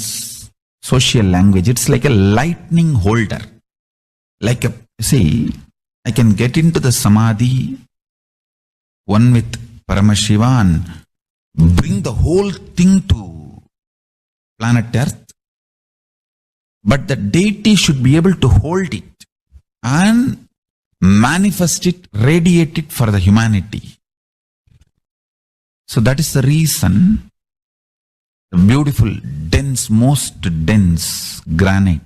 social language, it's like a lightning holder. See, I can get into the Samadhi one with Paramashiva and bring the whole thing to planet Earth. But the deity should be able to hold it and manifest it, radiate it for the humanity. So that is the reason the beautiful, dense, most dense granite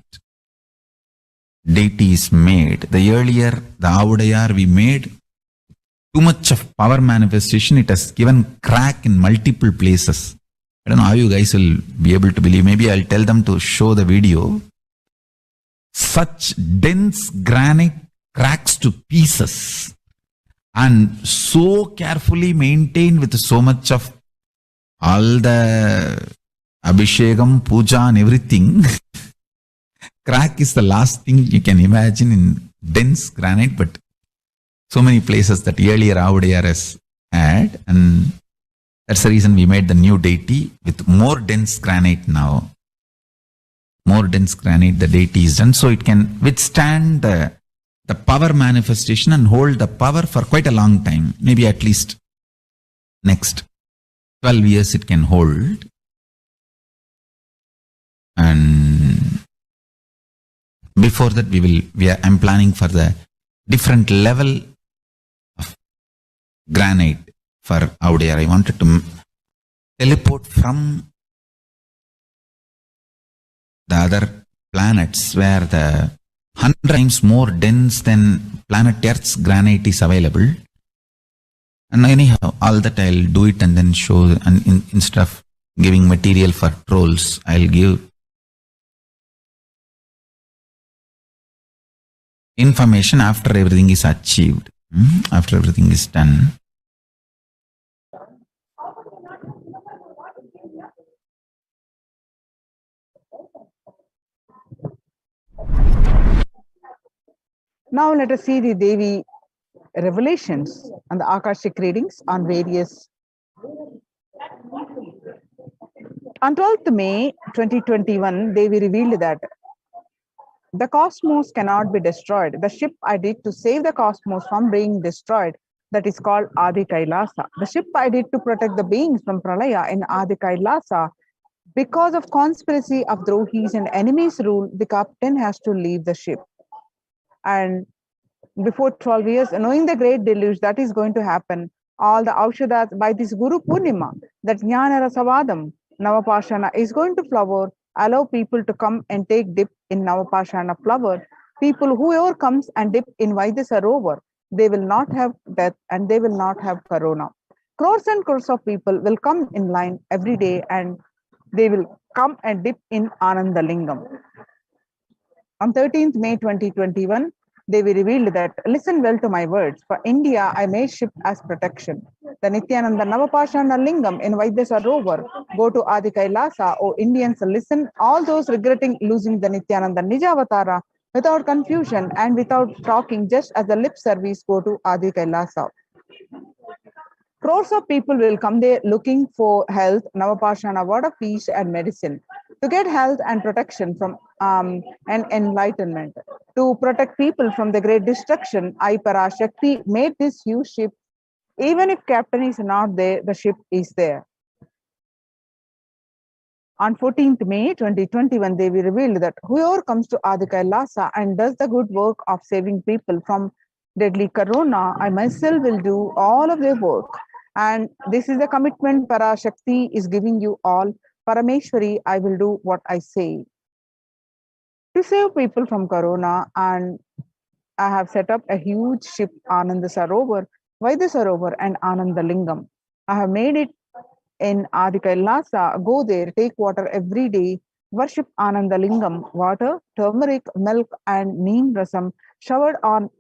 deity is made. The earlier, the Avudayar we made, too much of power manifestation, it has given crack in multiple places. I don't know how you guys will be able to believe. Maybe I'll tell them to show the video. Such dense granite cracks to pieces and so carefully maintained with so much of all the Abhishekam, Puja and everything. Crack is the last thing you can imagine in dense granite, but so many places that earlier Avudayar has had, and that's the reason we made the new deity with more dense granite now. More dense granite, the deity is done, so it can withstand the power manifestation and hold the power for quite a long time. Maybe at least next 12 years it can hold. And before that I'm planning for the different level of granite for Avudayar. I wanted to teleport from the other planets where the 100 times more dense than planet Earth's granite is available. And anyhow, all that I'll do it and then show, and instead of giving material for trolls, I'll give information after everything is achieved, after everything is done. Now let us see the Devi revelations and the Akashic readings on various. On 12th May 2021, Devi revealed that The cosmos cannot be destroyed. The ship I did to save the cosmos from being destroyed, that is called Adi Kailasa. The ship I did to protect the beings from Pralaya in Adi Kailasa. Because of conspiracy of Drohis and enemies' rule, the captain has to leave the ship. And before 12 years, knowing the great deluge that is going to happen, all the Aushadas by this Guru Purnima, that Jnana Rasavadam, Navapashana is going to flower, allow people to come and take dip in Navapashana flower. People, whoever comes and dip in Vaidyasarovar, they will not have death and they will not have corona. Crores and crores of people will come in line every day and they will come and dip in Anandalingam. On 13th May 2021, they were revealed that, listen well to my words, for India I made ship as protection. The Nithyananda Navapashana Lingam in Vaidyasarovar, go to Adi Kailasa, O Indians, listen, all those regretting losing the Nithyananda Nijavatara, without confusion and without talking, just as a lip service, go to Adi Kailasa. Crores of people will come there looking for health, Navapashana, word of peace and medicine, to get health and protection from and enlightenment. To protect people from the great destruction, I Parashakti made this huge ship. Even if captain is not there, the ship is there. On 14th May 2021, they will reveal that whoever comes to Adi Kailasa and does the good work of saving people from deadly corona, I myself will do all of their work. And this is the commitment Parashakti is giving you all. Parameshwari, I will do what I say. To save people from corona, and I have set up a huge ship, Ananda Sarovar, Vaidya Sarovar and Anandalingam. I have made it in Adi Kailasa. Go there, take water every day, worship Anandalingam, water, turmeric, milk and neem rasam showered on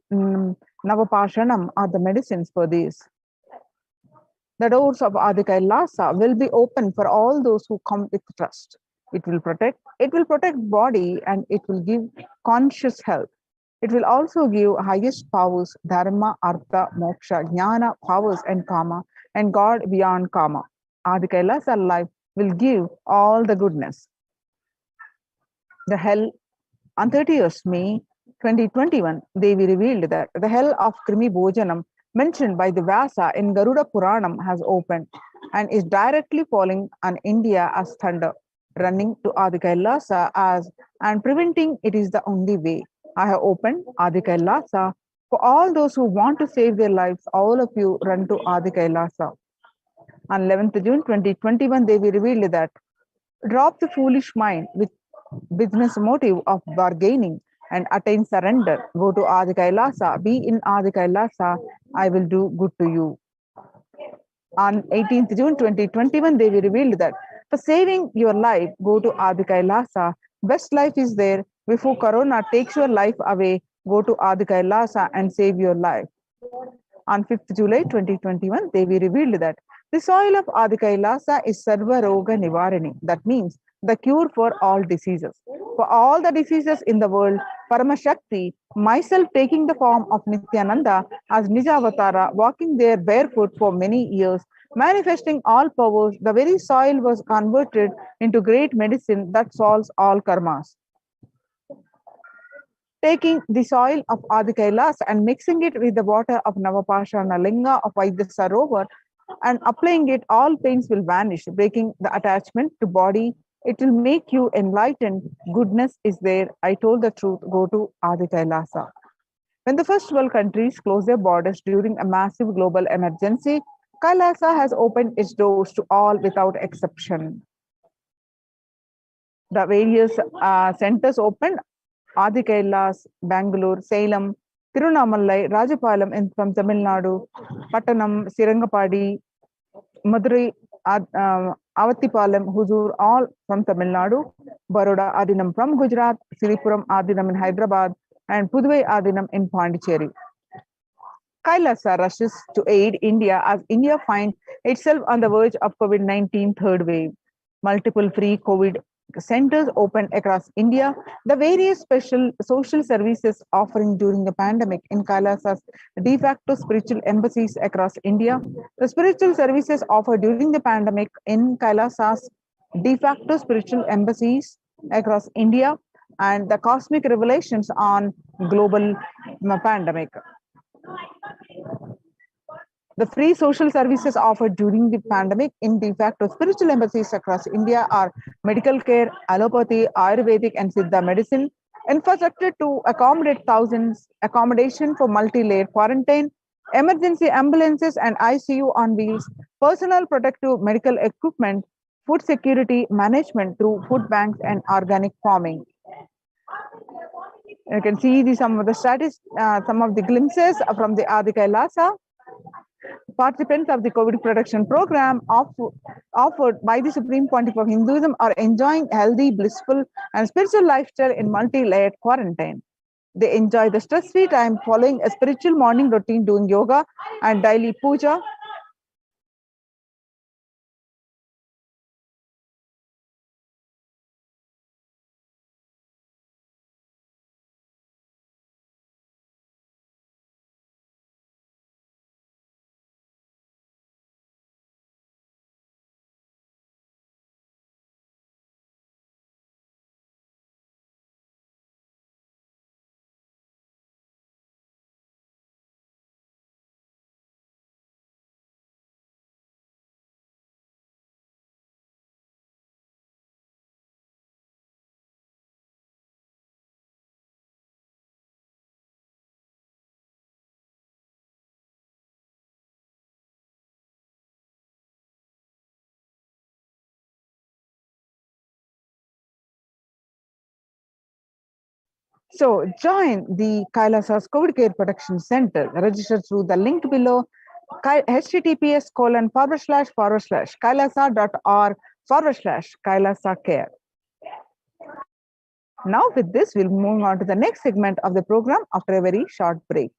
Navapashanam are the medicines for this. The doors of Adi Kailasa will be open for all those who come with trust. It will protect body and it will give conscious health. It will also give highest powers, dharma, artha, moksha, jnana, powers and kama, and God beyond kama. Adi Kailasa life will give all the goodness. The hell, on 30th May 2021, Devi revealed that the hell of Krimi Bhojanam mentioned by the Vyasa in Garuda Puranam has opened and is directly falling on India as thunder, running to Adi Kailasa as and preventing it is the only way. I have opened Adi Kailasa for all those who want to save their lives. All of you run to Adi Kailasa. On 11th June 2021, they will reveal that drop the foolish mind with business motive of bargaining and attain surrender. Go to Adi Kailasa, be in Adi Kailasa, I will do good to you. On 18th June 2021, they will reveal that for saving your life, go to Adi Kailasa. Best life is there. Before Corona takes your life away, go to Adi Kailasa and save your life. On 5th July 2021, they will reveal that the soil of Adi Kailasa is Sarva Roga Nivarani. That means the cure for all diseases. For all the diseases in the world, Paramashakti, myself taking the form of Nithyananda as Nijavatara, walking there barefoot for many years, manifesting all powers, the very soil was converted into great medicine that solves all karmas. Taking the soil of Adi Kailas and mixing it with the water of Navapashana Linga of Vaidya Sarovar and applying it, all pains will vanish, breaking the attachment to body. It will make you enlightened. Goodness is there. I told the truth. Go to Adi Kailasa. When the first world countries closed their borders during a massive global emergency, Kailasa has opened its doors to all without exception. The various centers opened: Adi Kailas, Bangalore, Salem, Tirunamalai, Rajapalam from Tamil Nadu, Pattanam, Sirangapadi, Madurai, Avattipalam, Huzur, all from Tamil Nadu, Baroda Adinam from Gujarat, Siripuram Adinam in Hyderabad, and Puduvai Adinam in Pondicherry. Kailasa rushes to aid India as India finds itself on the verge of COVID-19 third wave. Multiple free COVID centers opened across India. The various special social services offering during the pandemic in Kailasa's de facto spiritual embassies across India. The spiritual services offered during the pandemic in Kailasa's de facto spiritual embassies across India and the cosmic revelations on global pandemic. The free social services offered during the pandemic in de facto spiritual embassies across India are medical care, allopathy, Ayurvedic, and Siddha medicine, infrastructure to accommodate thousands, accommodation for multi-layered quarantine, emergency ambulances and ICU on wheels, personal protective medical equipment, food security management through food banks and organic farming. You can see some of the glimpses from the Adi Kailasa. Participants of the COVID protection program offered by the Supreme Pontiff of Hinduism are enjoying healthy, blissful, and spiritual lifestyle in multi-layered quarantine. They enjoy the stress-free time following a spiritual morning routine, doing yoga and daily puja. So join the Kailasa's COVID Care Protection Center. Register through the link below, https://kailasa.org/Kailasa Care. Now with this, we'll move on to the next segment of the program after a very short break.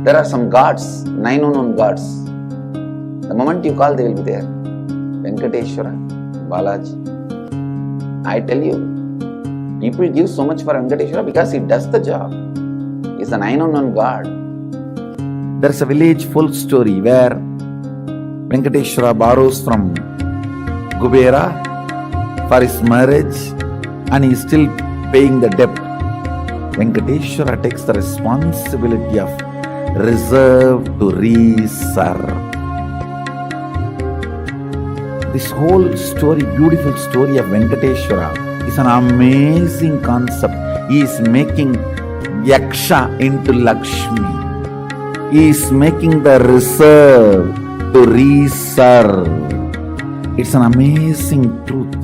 There are some gods, 9 unknown gods. The moment you call, they will be there. Venkateshwara, Balaji. I tell you, people give so much for Venkateshwara because he does the job. He's a 9 unknown god. There's a village full story where Venkateshwara borrows from Kubera for his marriage and he is still paying the debt. Venkateshwara takes the responsibility of reserve to reserve. This whole story, beautiful story of Venkateshwara is an amazing concept. He is making Yaksha into Lakshmi. He is making the reserve to reserve. It's an amazing truth.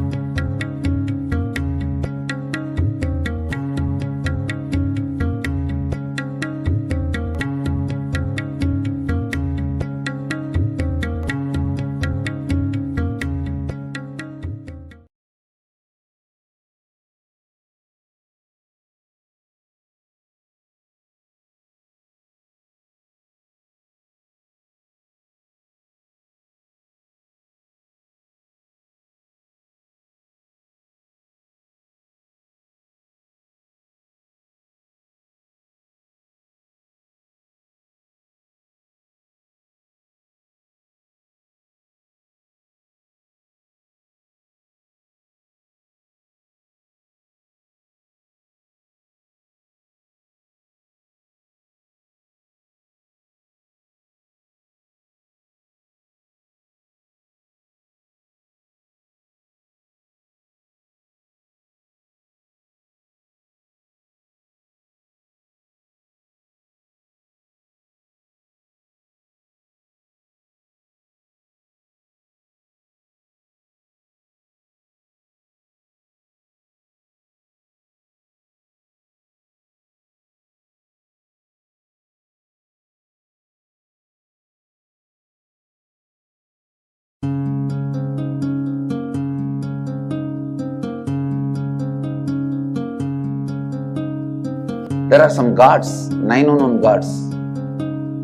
There are some gods, 9 unknown gods.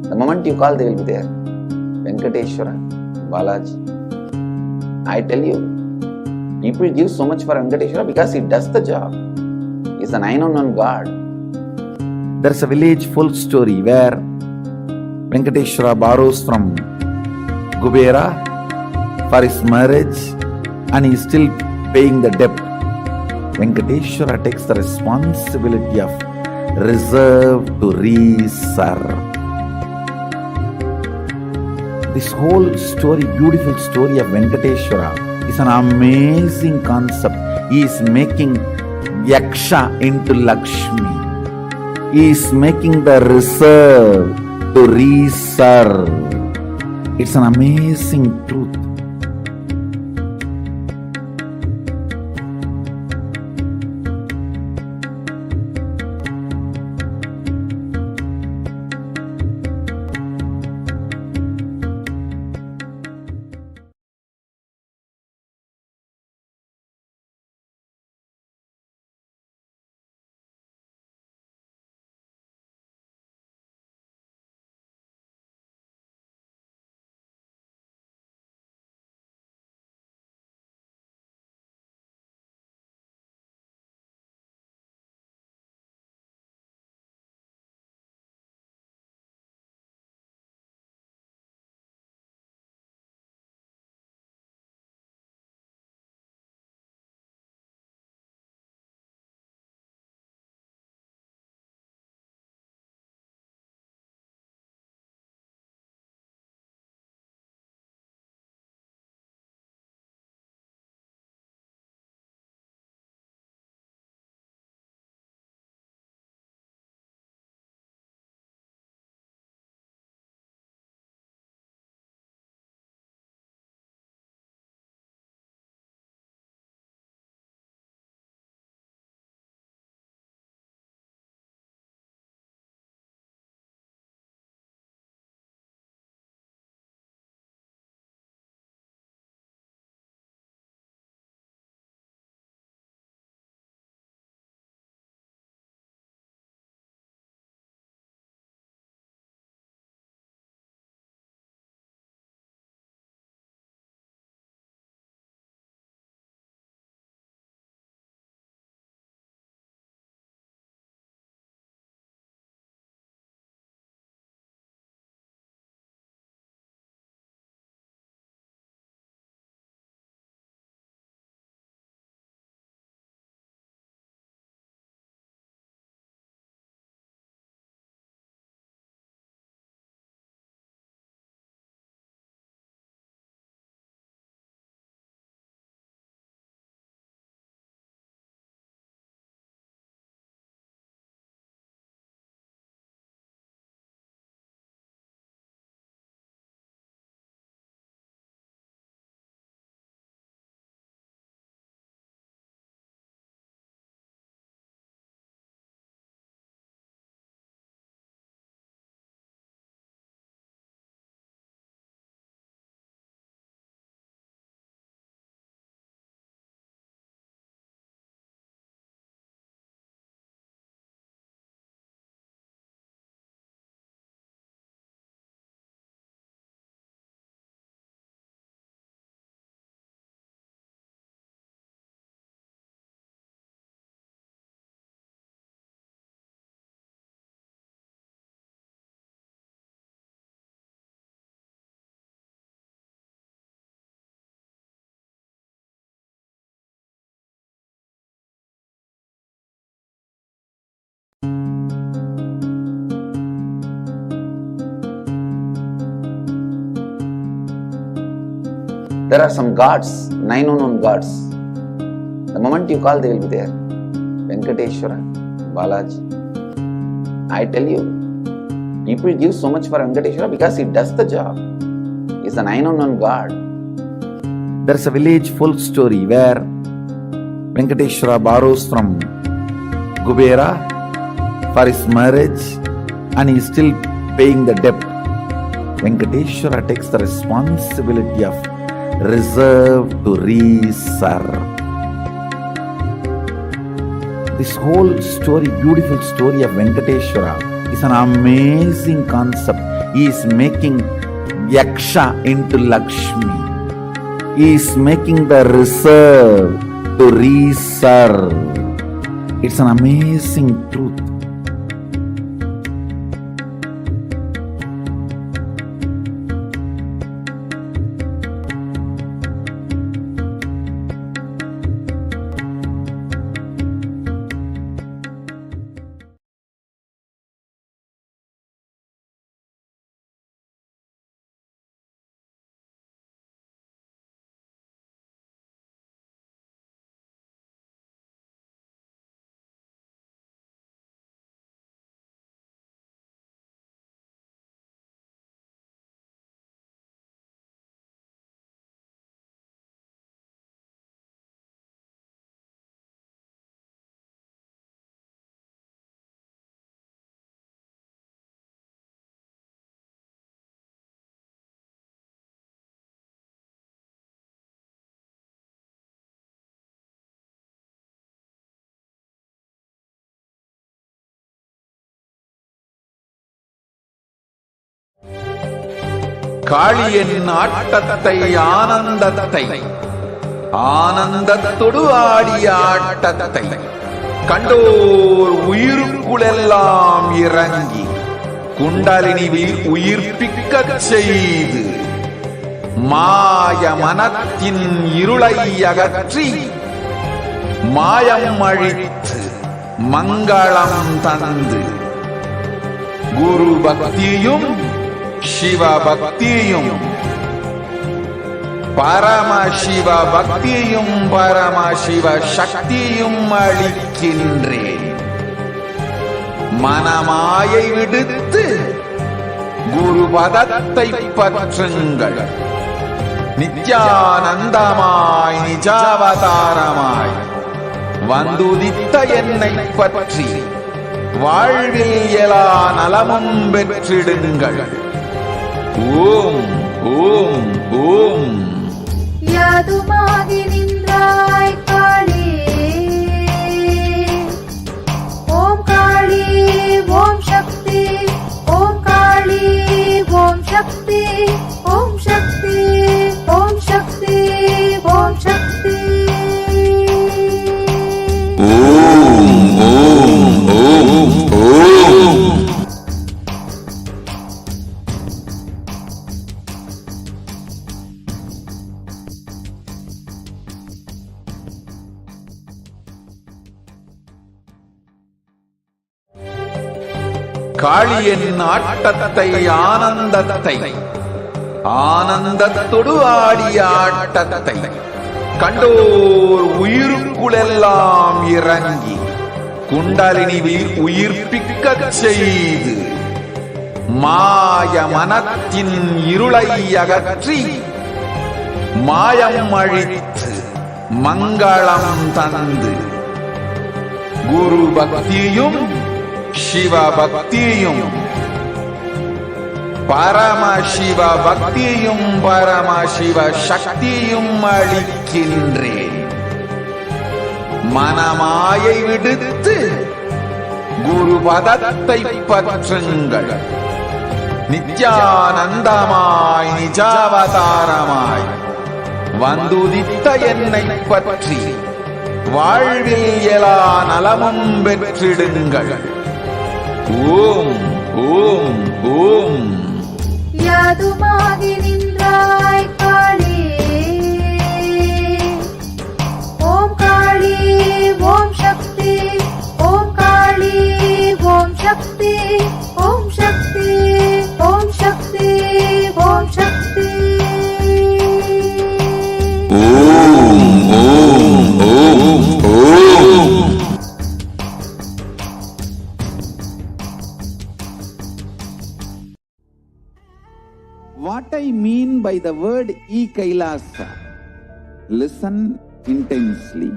The moment you call, they will be there. Venkateshwara, Balaji. I tell you, people give so much for Venkateshwara because he does the job. He's a 9 unknown god. There's a village full story where Venkateshwara borrows from Kubera for his marriage and he is still paying the debt. Venkateshwara takes the responsibility of reserve to reserve. This whole story, beautiful story of Venkateshwara is an amazing concept. He is making Yaksha into Lakshmi. He is making the reserve to reserve. It's an amazing truth. There are some gods, 9 unknown gods. The moment you call, they will be there. Venkateshwara, Balaji. I tell you, people give so much for Venkateshwara because he does the job. He is a 9 unknown god. There is a village folk story where Venkateshwara borrows from Kubera for his marriage and he is still paying the debt. Venkateshwara takes the responsibility of reserve to reserve. This whole story, beautiful story of Venkateshwara is an amazing concept. He is making Yaksha into Lakshmi. He is making the reserve to reserve. It's an amazing truth. காளியின் ஆட்டத்தை ஆனந்தத்தை ஆனந்தத்தொடு ஆடிய ஆட்டத்தை கண்டோர் உயிருக்குளெல்லாம் இறங்கி குண்டலினி உயிர்ப்பிக்கச் செய்து மாய மனத்தின் இருளை அகற்றி மாயம் அழித்து மங்களம் தந்து குரு பக்தியும் சிவ பக்தியும் பரமசிவ பக்தியும் பரமசிவ சக்தியும் அளிக்கின்றேன். மனமாயை விடுத்து குரு பதத்தை பற்றுங்கள். நித்யானந்தமாய் நிஜாவதாரமாய் வந்துதித்த என்னை பற்றி வாழ்வில் எல்லா நலமும் பெற்றிடுங்கள். ஓம் ஓம் ஓம். யாதுமாகி நின்றாய் காளி, ஓம் காளி ஓம் சக்தி, ஓம் காளி ஓம் சக்தி, ஓம் சக்தி ஓம் சக்தி ஓம் சக்தி. ஓம் ஓம் ஓம் ஓம். காளியின் ஆட்டத்தை ஆனந்தத்தை ஆனந்தத்தொடு ஆடிய ஆட்டத்தை கண்டோர் உயிருக்குளெல்லாம் இறங்கி குண்டலினி உயிர்ப்பிக்கச் செய்து மாய மனத்தின் இருளை அகற்றி மாயம் அழித்து மங்களம் தந்து குரு பக்தியும் சிவ பக்தியும் பரமசிவ பக்தியும் பரமசிவ சக்தியும் அளிக்கின்றேன். மனமாயை விடுத்து குரு பதத்தை பற்றுங்கள். நித்யானந்தமாய் நிஜாவதாரமாய் வந்துதித்த என்னை பற்றி வாழ்வில் எல்லா நலமும் பெற்றிடுங்கள். ஓம் ஓம் ஓம். யாதுமாகி நின்றாய் காளி, ஓம் காளி ஓம் சக்தி, ஓம் காளி ஓம் சக்தி, ஓம் சக்தி ஓம் சக்தி ஓம் சக்தி. the word Kailasa, listen intensely.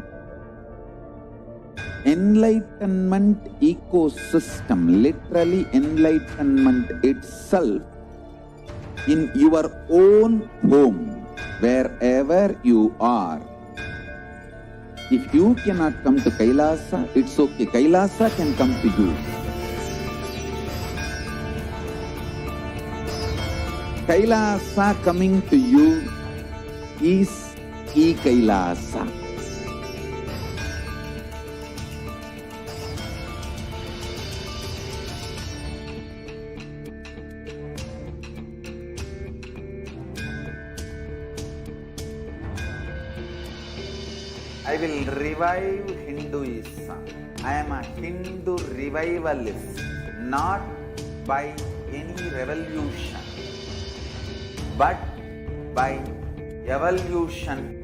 Enlightenment ecosystem, literally enlightenment itself, in your own home, wherever you are. If you cannot come to Kailasa, it's okay. Kailasa can come to you. Kailasa coming to you is Kailasa. I will revive Hinduism. I am a Hindu revivalist, not by any revolution, but by evolution.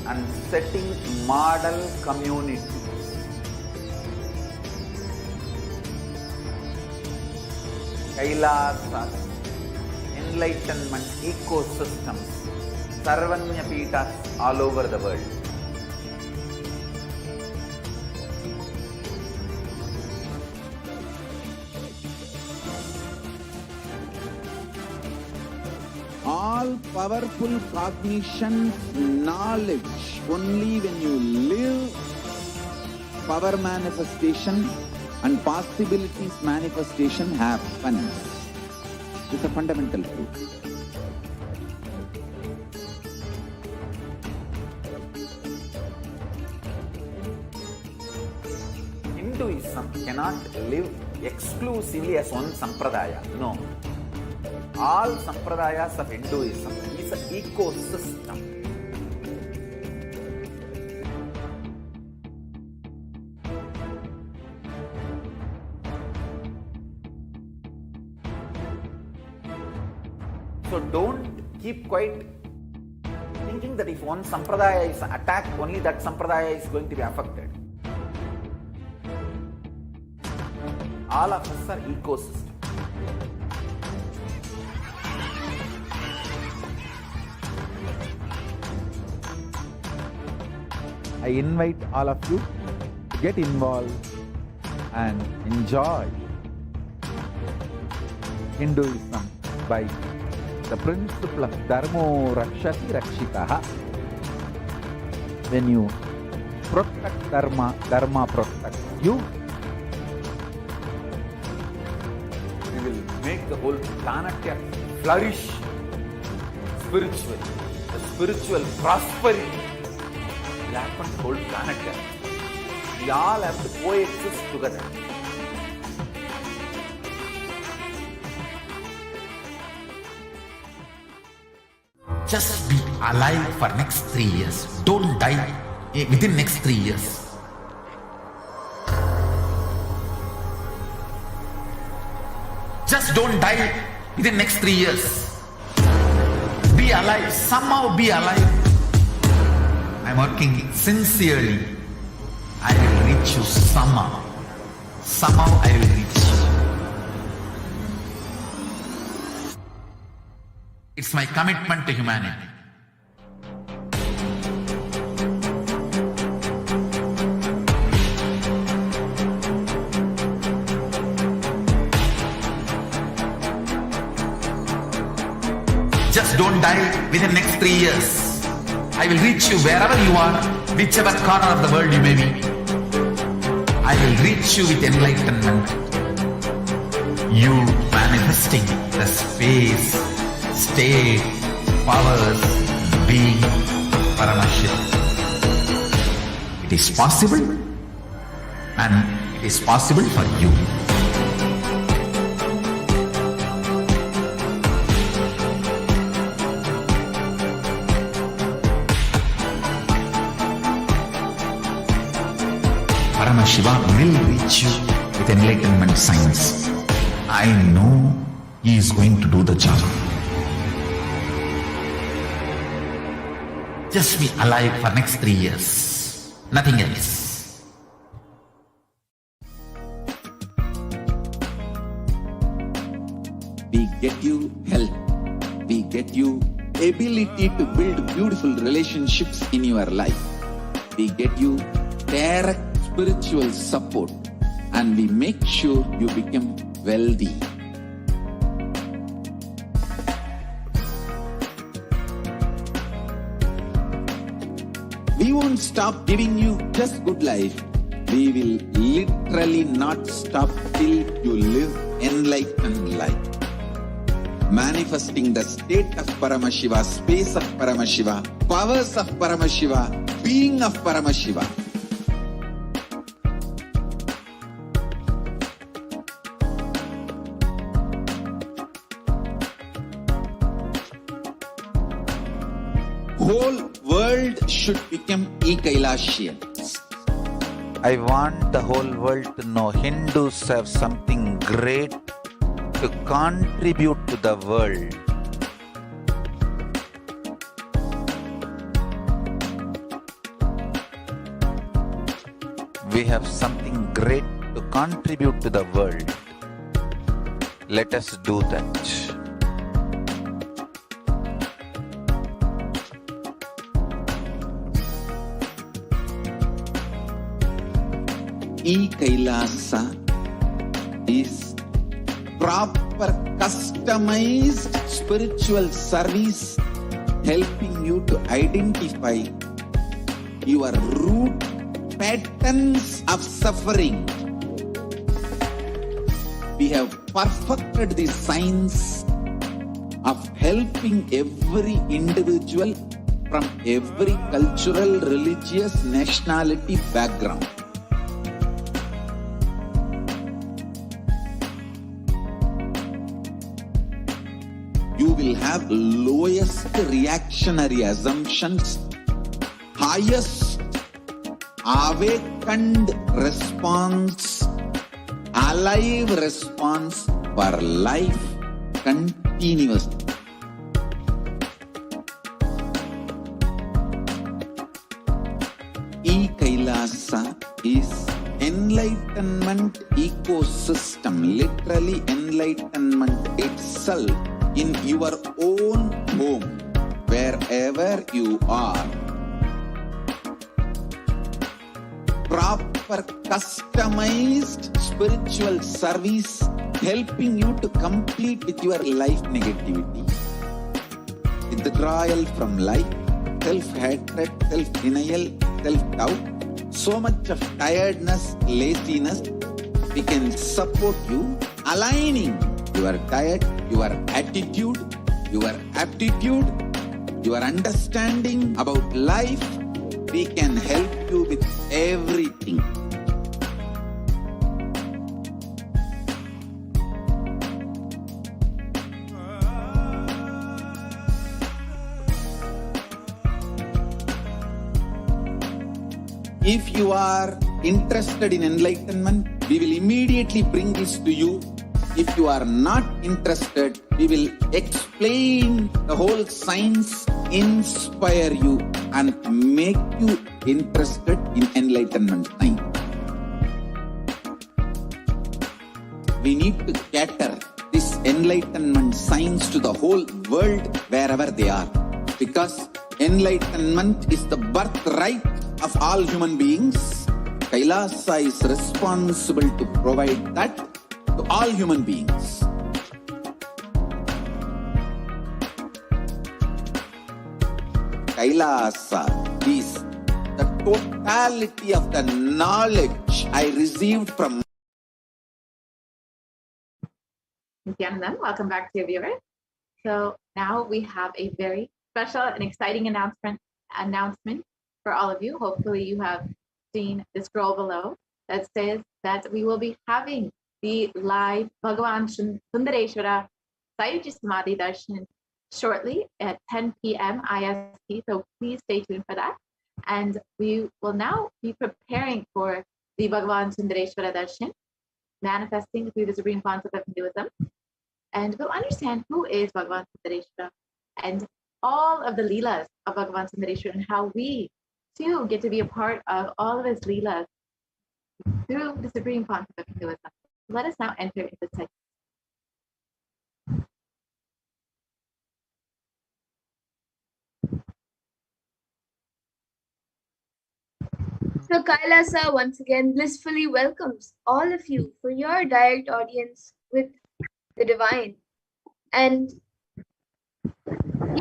And setting model community. Kailasa, enlightenment ecosystems, Sarvanya Pitas all over the world. All powerful cognition, knowledge, only when you live power manifestation and possibilities manifestation happens. It's a fundamental truth. Hinduism cannot live exclusively as one sampradaya. No. All sampradayas of Hinduism is an ecosystem. So don't keep quiet thinking that if one sampradaya is attacked, only that sampradaya is going to be affected. All of us are ecosystems. I invite all of you to get involved and enjoy Hinduism by the principle of Dharmo Rakshati Rakshitaha. When you protect Dharma, Dharma protects you. We will make the whole planet flourish spiritually. The spiritual prosperity will happen to the whole planet. We all have to coexist together. Just be alive for next 3 years. Don't die within next 3 years. Just don't die within next 3 years. Be alive. Somehow be alive. I'm working sincerely. I will reach you somehow. Somehow I will reach you. It's my commitment to humanity. Just don't die within the next 3 years. I will reach you wherever you are, whichever corner of the world you may be. I will reach you with enlightenment. You manifesting the space, state, powers, being Paramashivoham. It is possible, and it is possible for you. Paramashivoham will reach you with enlightenment science. I know he is going to do the job. Just be alive for next 3 years. Nothing else. We get you health. We get you ability to build beautiful relationships in your life. We get you direct spiritual support, and we make sure you become wealthy. We won't stop giving you just good life. We will literally not stop till you live enlightened life. Manifesting the state of Paramashiva, space of Paramashiva, powers of Paramashiva, being of Paramashiva. Whole world should become Kailasians. I want the whole world to know Hindus have something great to contribute to the world. We have something great to contribute to the world. Let us do that. Kailasa is proper customized spiritual service helping you to identify your root patterns of suffering. We have perfected the science of helping every individual from every cultural, religious, nationality background. You will have lowest reactionary assumptions, highest awakened response, alive response for life continuously. Kailasa is enlightenment ecosystem, literally enlightenment itself in your own home, wherever you are. Proper customized spiritual service helping you to complete with your life negativity, withdrawal from life, self-hatred, self-denial, self-doubt, so much of tiredness, laziness. We can support you aligning your diet, your attitude, your aptitude, your understanding about life. We can help you with everything. If you are interested in enlightenment, we will immediately bring this to you. If you are not interested, we will explain the whole science, inspire you, and make you interested in enlightenment science. We need to cater this enlightenment science to the whole world wherever they are, because enlightenment is the birthright of all human beings. Kailasa is responsible to provide that to all human beings. Kailasa is the totality of the knowledge I received from Nithyananda, welcome back to your viewers. So now we have a very special and exciting announcement for all of you. Hopefully you have seen the scroll below that says that we will be having the live Bhagavan Sundareshwara Sayuji Samadhi Darshan shortly at 10 p.m. IST. So please stay tuned for that. And we will now be preparing for the Bhagavan Sundareshwara Darshan. manifesting through the supreme concept of Hinduism. And we'll understand who is Bhagavan Sundareshwara and all of the Leelas of Bhagavan Sundareshwara and how we too get to be a part of all of his Leelas through the supreme concept of Hinduism. Let us now enter into the text. So Kailasa once again blissfully welcomes all of you for your direct audience with the divine. And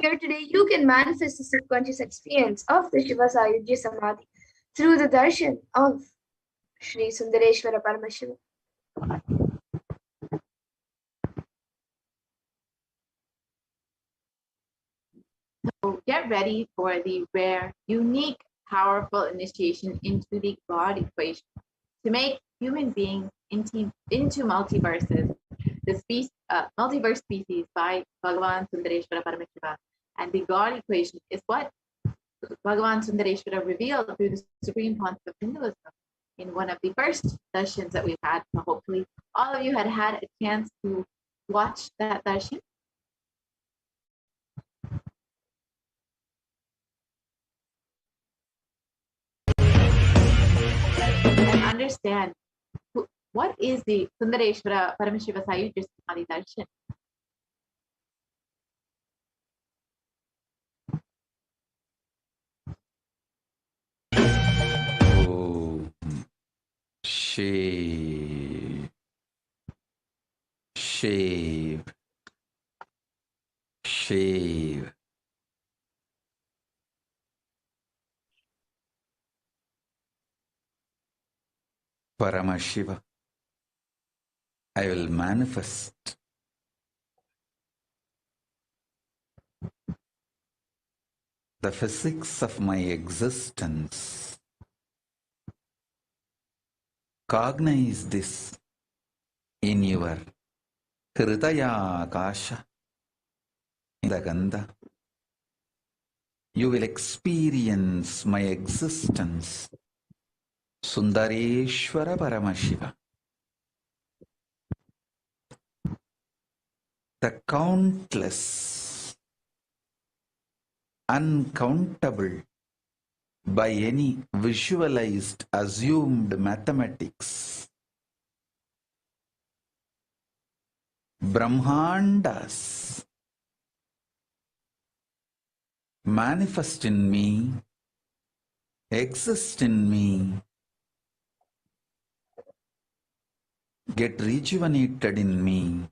here today you can manifest the subconscious experience of the Shiva Sayujya Samadhi through the darshan of Shri Sundareshwara Paramashivam. So get ready for the rare, unique, powerful initiation into the God equation to make human beings into multiverses. The multiverse species by Bhagavan Sundareshwara Paramashivam. And the God equation is what Bhagavan Sundareshwara revealed through the supreme concept of Hinduism in one of the first darshans that we've had. So hopefully all of you had a chance to watch that darshan. And understand what is the Sundareshwara Paramashiva Sayujya Samadhi darshan. Oh, shave, shave, shave. Paramashiva, I will manifest the physics of my existence. Cognize this in your Hridaya Akasha, in the Gandha. You will experience my existence. Sundareshwara Paramashiva. The countless, uncountable by any visualized, assumed mathematics, Brahmandas manifest in me, exist in me, get rejuvenated in me,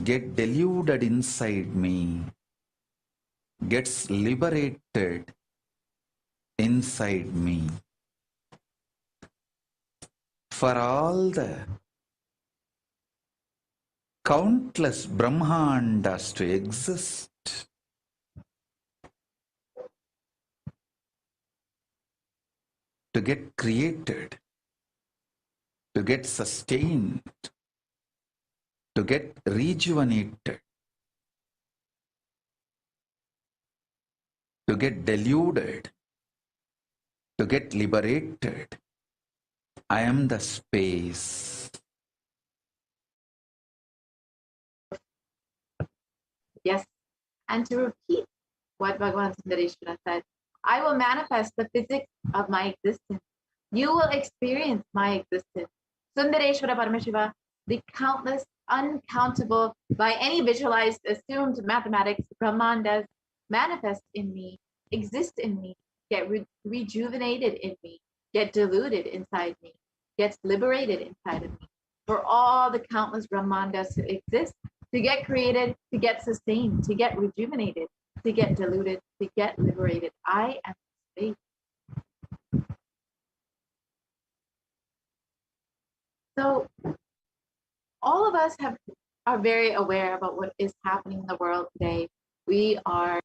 get deluded inside me, gets liberated inside me. For all the countless Brahmandas to exist, to get created, to get sustained, to get rejuvenated, to get deluded, to get liberated. I am the space. Yes, and to repeat what Bhagavan Sundareshwara said, I will manifest the physics of my existence. You will experience my existence. Sundareshwara Paramashiva, the countless, uncountable, by any visualized, assumed mathematics, Brahmandas, manifest in me, exist in me, get rejuvenated in me, get diluted inside me, gets liberated inside of me. For all the countless Brahmandas to exist, to get created, to get sustained, to get rejuvenated, to get diluted, to get liberated. I am space. So all of us are very aware about what is happening in the world today. We are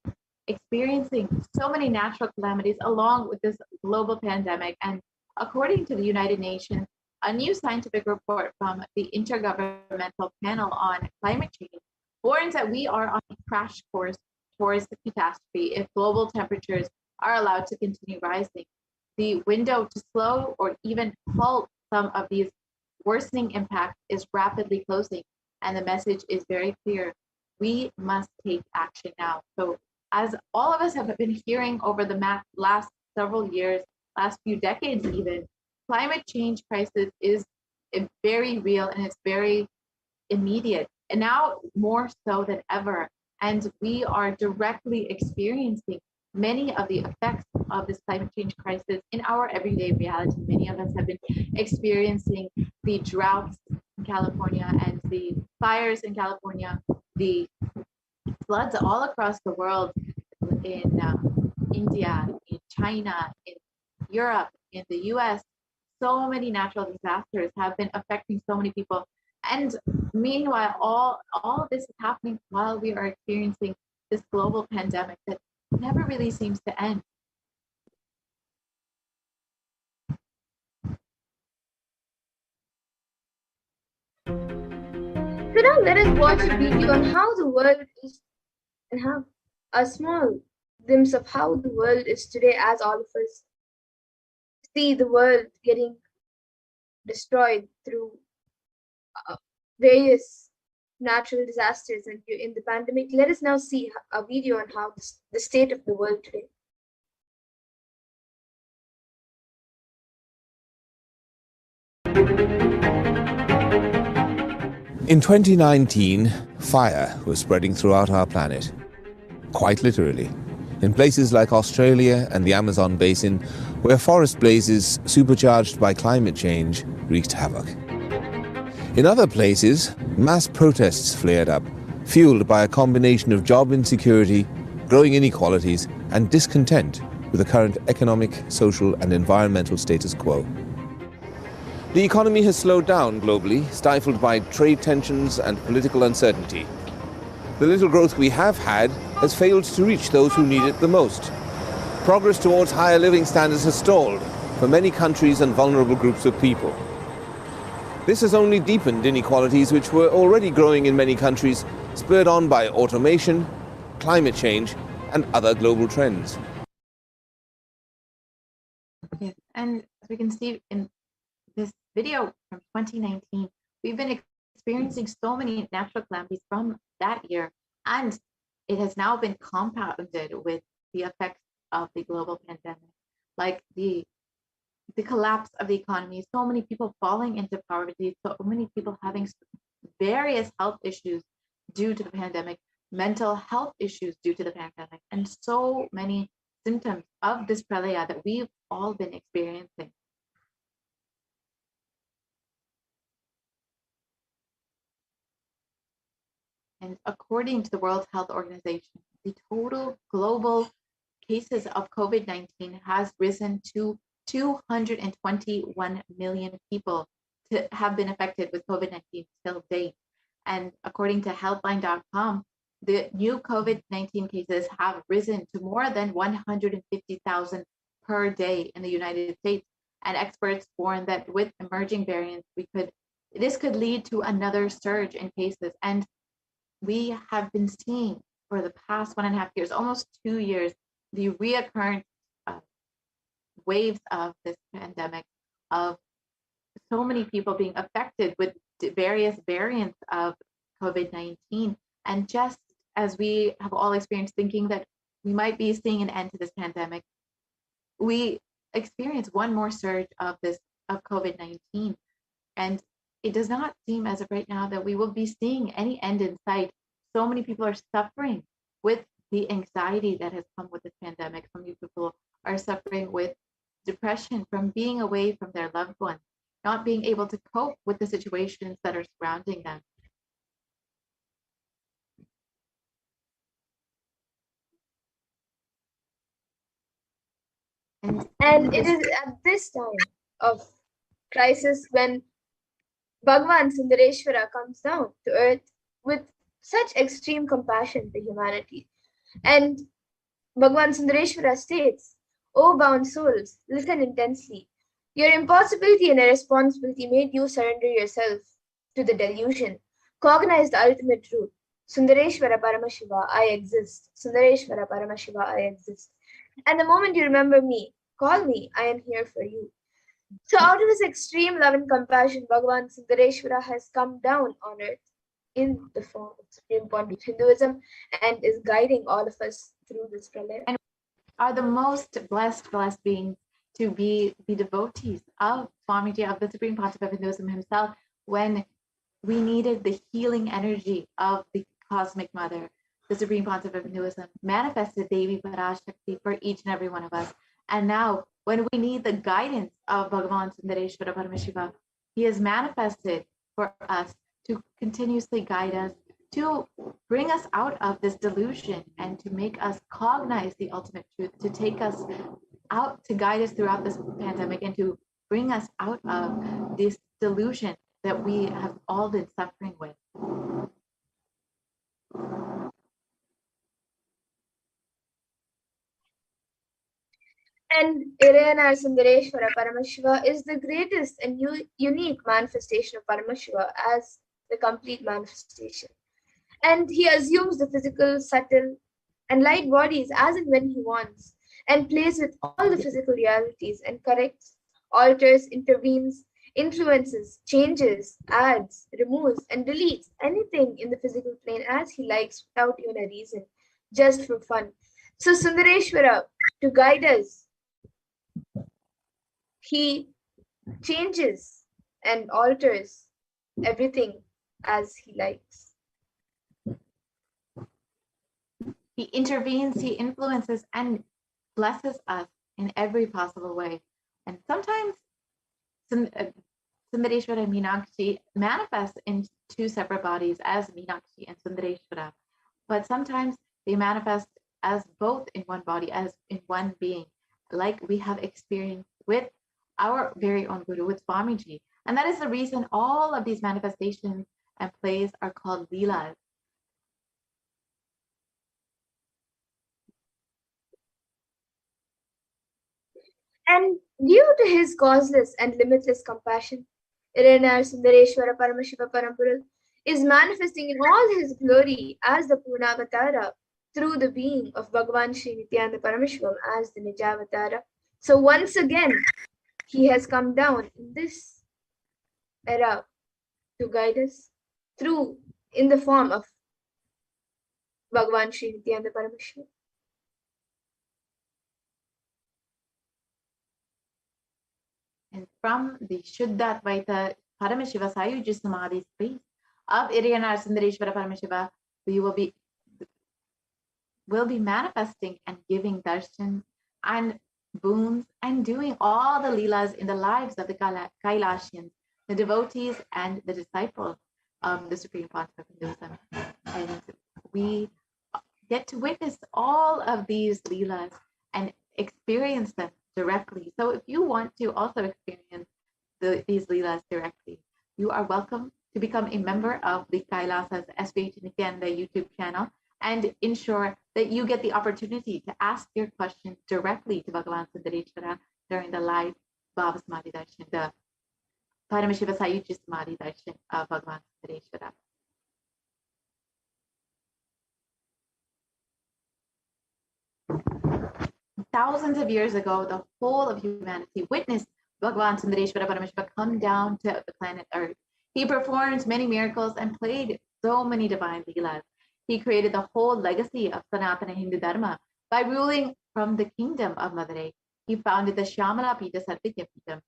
experiencing so many natural calamities along with this global pandemic. And according to the United Nations, a new scientific report from the Intergovernmental Panel on Climate Change warns that we are on a crash course towards the catastrophe if global temperatures are allowed to continue rising. The window to slow or even halt some of these worsening impact is rapidly closing, and the message is very clear. We must take action now. So as all of us have been hearing over the last several years, last few decades even, climate change crisis is very real and it's very immediate, and now more so than ever. And we are directly experiencing many of the effects of this climate change crisis in our everyday reality. Many of us have been experiencing the droughts in California and the fires in California, the floods all across the world, in India, in China, in Europe, in the US. So many natural disasters have been affecting so many people. And meanwhile, all of this is happening while we are experiencing this global pandemic that never really seems to end. So now let us watch a video on how the world is and have a small glimpse of how the world is today as all of us see the world getting destroyed through various natural disasters and in the pandemic. Let us now see a video on how the state of the world today. In 2019, fire was spreading throughout our planet, quite literally, in places like Australia and the Amazon basin, where forest blazes supercharged by climate change wreaked havoc. In other places, mass protests flared up, fueled by a combination of job insecurity, growing inequalities, and discontent with the current economic, social, and environmental status quo. The economy has slowed down globally, stifled by trade tensions and political uncertainty. The little growth we have had has failed to reach those who need it the most. Progress towards higher living standards has stalled for many countries and vulnerable groups of people. This has only deepened inequalities which were already growing in many countries, spurred on by automation, climate change, and other global trends. Yes, and as we can see in this video from 2019, we've been experiencing so many natural calamities from that year, and it has now been compounded with the effects of the global pandemic, like the collapse of the economy, so many people falling into poverty, so many people having various health issues due to the pandemic, mental health issues due to the pandemic, and so many symptoms of this pralaya that we've all been experiencing. And according to the World Health Organization, the total global cases of COVID-19 has risen to 221 million people to have been affected with COVID-19 till date. And according to healthline.com, the new COVID-19 cases have risen to more than 150,000 per day in the United States. And experts warn that with emerging variants, this could lead to another surge in cases. And we have been seeing for the past 1.5 years, almost 2 years, the reoccurrence waves of this pandemic, of so many people being affected with various variants of COVID-19. And just as we have all experienced thinking that we might be seeing an end to this pandemic, we experience one more surge of COVID-19. And it does not seem as of right now that we will be seeing any end in sight. So many people are suffering with the anxiety that has come with this pandemic. So many people are suffering with depression from being away from their loved ones, not being able to cope with the situations that are surrounding them. And it is at this time of crisis when Bhagavan Sundareshwara comes down to earth with such extreme compassion to humanity. And Bhagavan Sundareshwara states, "O bound souls, listen intensely. Your impossibility and irresponsibility made you surrender yourself to the delusion. Cognize the ultimate truth. Sundareshwara Paramashiva, I exist. Sundareshwara Paramashiva, I exist. And the moment you remember me, call me, I am here for you. So out of his extreme love and compassion, Bhagavan Sundareshwara has come down on earth in the form of supreme point of Hinduism and is guiding all of us through this pralaya. And are the most blessed beings to be the devotees of Swamiji, of the Supreme Pontiff of Hinduism himself, when we needed the healing energy of the Cosmic Mother. The Supreme Pontiff of Hinduism manifested Devi Parashakti for each and every one of us. And now, when we need the guidance of Bhagavan Sundareshwara Paramashiva, he has manifested for us to continuously guide us, to bring us out of this delusion and to make us cognize the ultimate truth, to take us out, to guide us throughout this pandemic and to bring us out of this delusion that we have all been suffering with. And Irena Sundareshwara Paramashiva is the greatest and unique manifestation of Paramashiva as the complete manifestation. And he assumes the physical, subtle, and light bodies as and when he wants, and plays with all the physical realities and corrects, alters, intervenes, influences, changes, adds, removes, and deletes anything in the physical plane as he likes without even a reason, just for fun. So Sundareshwara, to guide us, he changes and alters everything as he likes. He intervenes, he influences, and blesses us in every possible way. And sometimes Sundareshwara and Meenakshi manifest in two separate bodies as Meenakshi and Sundareshwara. But sometimes they manifest as both in one body, as in one being, like we have experienced with our very own Guru, with Swamiji. And that is the reason all of these manifestations and plays are called Leelas. And due to his causeless and limitless compassion, Irena Sundareshwara Paramashiva Parampural is manifesting in all his glory as the Purnavatara through the being of Bhagavan Sri Nithyananda Paramashivam as the Nijavatara. So once again, he has come down in this era to guide us through in the form of Bhagavan Sri Nithyananda Paramashivam. And from the Shuddha-Advaita Paramashiva Sayuji Samadhi space of Iriyana Sundareshwara Paramashiva, we will be manifesting and giving darshan and boons and doing all the leelas in the lives of the Kailasians, the devotees and the disciples of the Supreme Pontiff of Hinduism. And we get to witness all of these leelas and experience them directly. So if you want to also experience these leelas directly, you are welcome to become a member of the Kailasa's HDH Nithyananda YouTube channel and ensure that you get the opportunity to ask your questions directly to Bhagavan Sundareshwara during the live Bhava Samadhi Darshan, the Paramashiva Sayuji Samadhi Darshan of Bhagavan Sundareshwara. Thousands of years ago, the whole of humanity witnessed Bhagavan Sundareshwara Paramashiva come down to the planet Earth. He performed many miracles and played so many divine leelas. He created the whole legacy of Sanatana Hindu Dharma by ruling from the kingdom of Madurai. He founded the Shyamala Pita Sarvitya Pita.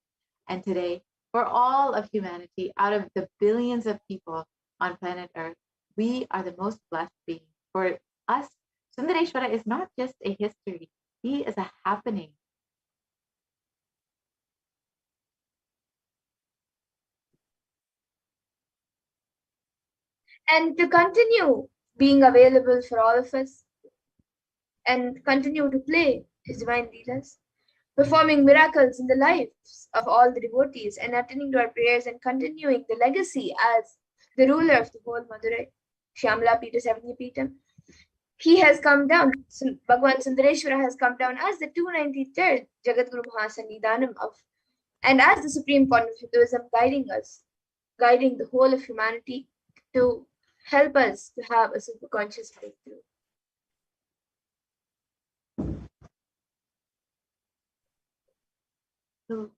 And today, for all of humanity, out of the billions of people on planet Earth, we are the most blessed beings. For us, Sundareshwara is not just a history, he is a happening. And to continue being available for all of us and continue to play his divine leelas, performing miracles in the lives of all the devotees and attending to our prayers and continuing the legacy as the ruler of the whole Madurai, Shyamala Pita Savanya Pita. He has come down, Bhagavan Sundareshwara has come down as the 293rd Jagadguru Mahasannidhanam of, and as the Supreme Pontiff of Hinduism, guiding us, guiding the whole of humanity to help us to have a super conscious breakthrough. So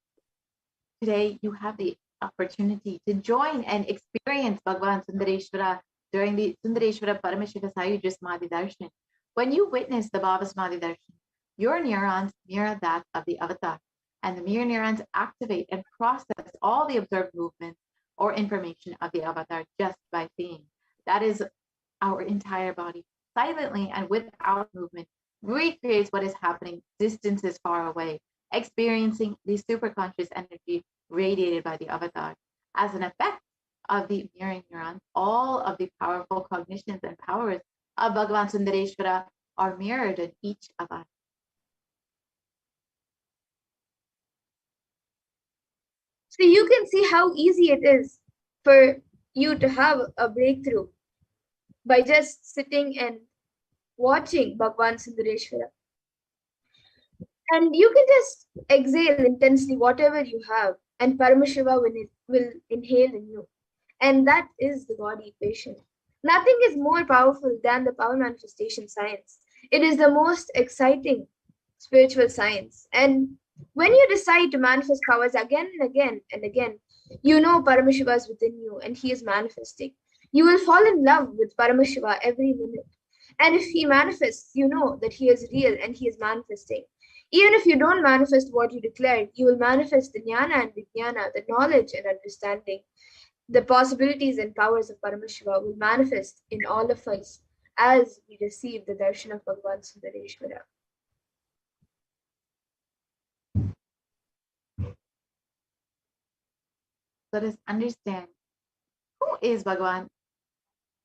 today you have the opportunity to join and experience Bhagavan Sundareshwara during the Sundareshwara Paramashiva Sayuja Samadhi Darshan. When you witness the Bhava Samadhi Darshan, your neurons mirror that of the avatar, and the mirror neurons activate and process all the observed movements or information of the avatar just by seeing. That is our entire body, silently and without movement, recreates what is happening distances far away, experiencing the superconscious energy radiated by the avatar. As an effect of the mirroring neurons, all of the powerful cognitions and powers of Bhagavan Sundareshwara are mirrored in each of us. So you can see how easy it is for you to have a breakthrough by just sitting and watching Bhagavan Sundareshwara. And you can just exhale intensely whatever you have, and Paramashiva will inhale in you. And that is the God equation. Nothing is more powerful than the power manifestation science. It is the most exciting spiritual science. And when you decide to manifest powers again and again and again, you know Paramashiva is within you and he is manifesting. You will fall in love with Paramashiva every minute. And if he manifests, you know that he is real and he is manifesting. Even if you don't manifest what you declared, you will manifest the jnana and vijnana, the knowledge and understanding. The possibilities and powers of Paramashiva will manifest in all of us as we receive the darshan of Bhagavan Sundareshwara. Let us understand who is Bhagavan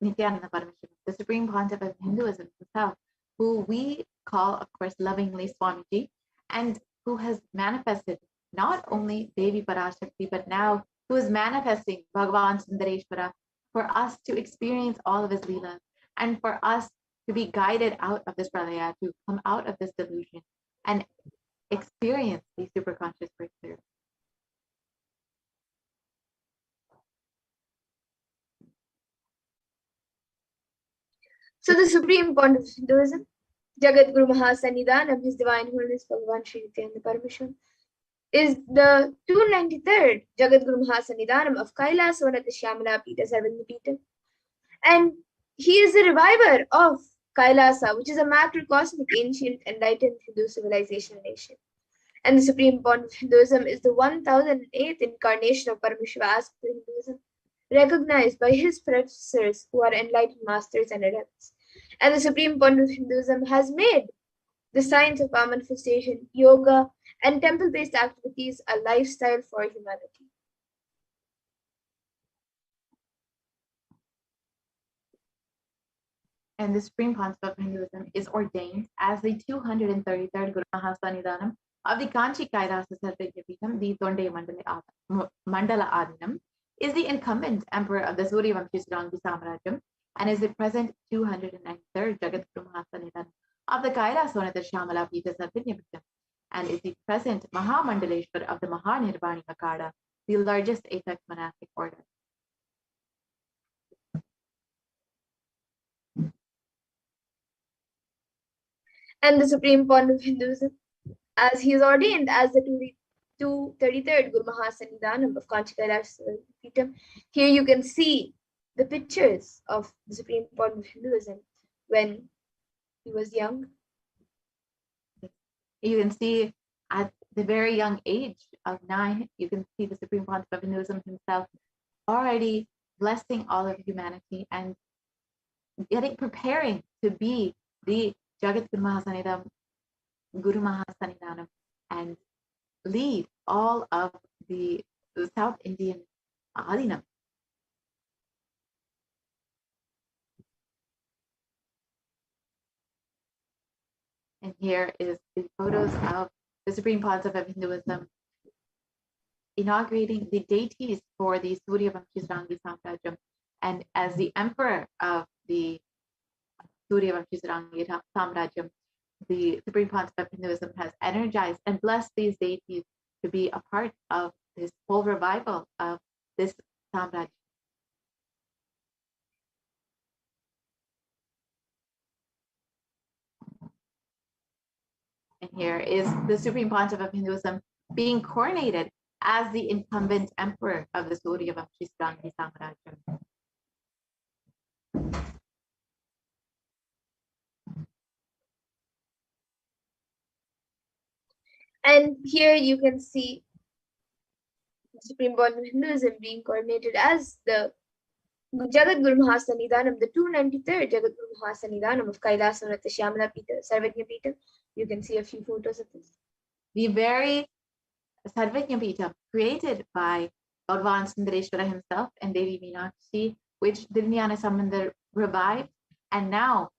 Nithyananda Paramashivam, the Supreme Pontiff of Hinduism himself, who we call, of course, lovingly Swamiji, and who has manifested not only Devi Parashakti, but now who is manifesting Bhagavan Sundareshwara for us to experience all of his leelas and for us to be guided out of this pralaya, to come out of this delusion and experience the superconscious breakthrough. So the Supreme Pontiff of Hinduism, Jagat Guru Mahasannidhanam, His Divine Holiness Bhagavan Sri Nithyananda Paramashivam, is the 293rd Jagat Guru Mahasannidhanam of Kailasa Shyamala Pita Sarvanya Pita. And he is the reviver of Kailasa, which is a macrocosmic ancient enlightened Hindu civilization nation. And the Supreme Pontiff of Hinduism is the 1008th incarnation of Paramashiva as per Hinduism, recognized by his predecessors who are enlightened masters and adepts. And the Supreme Pontiff of Hinduism has made the science of power manifestation, yoga, and temple-based activities a lifestyle for humanity. And the Supreme Pontiff of Hinduism is ordained as the 233rd Guru Mahasannidhanam of the Kanchi Kailasa Sarvanya Peetham, the Tonde Mandala Adinam, is the incumbent emperor of the Suryavamshi Srangi Samrajyam and is the present 293rd Jagat Guru Mahasannidhanam of the Kailasa Shyamala Pita Sarvanya Peetham, and is the present Mahamandaleshwar of the Mahanirvani Akada, the largest apex monastic order. And the Supreme Pontiff of Hinduism, as he is ordained as the 233rd Guru Mahasannidhanam of Kanchi Kailasa Peetham. Here you can see the pictures of the Supreme Pontiff of Hinduism when he was young. You can see at the very young age of 9, you can see the Supreme Pontiff of Hinduism himself already blessing all of humanity and preparing to be the Jagat Guru Mahasannidhanam and lead all of the South Indian Adinam. And here is the photos of the Supreme Pontiff of Hinduism inaugurating the deities for the Suryavamshi Srangi Samrajyam. And as the emperor of the Suryavamshi Srangi Samrajyam, the Supreme Pontiff of Hinduism has energized and blessed these deities to be a part of this whole revival of this Samrajyam. And here is the Supreme Pontiff of Hinduism being coronated as the incumbent emperor of the Suryavamshi Sanghi Samrajyam. And here you can see the Supreme Bond of Hinduism being coordinated as the Jagat Guru Mahasannidhanam, the 293rd Jagat Guru Mahasannidhanam of Kailasa Shyamala Pita, Sarvajna Pita. You can see a few photos of this. The very Sarvajna Pita created by Bhagavan Sundareshwara himself and Devi Meenakshi, which Dhyana Sambandar revived, and now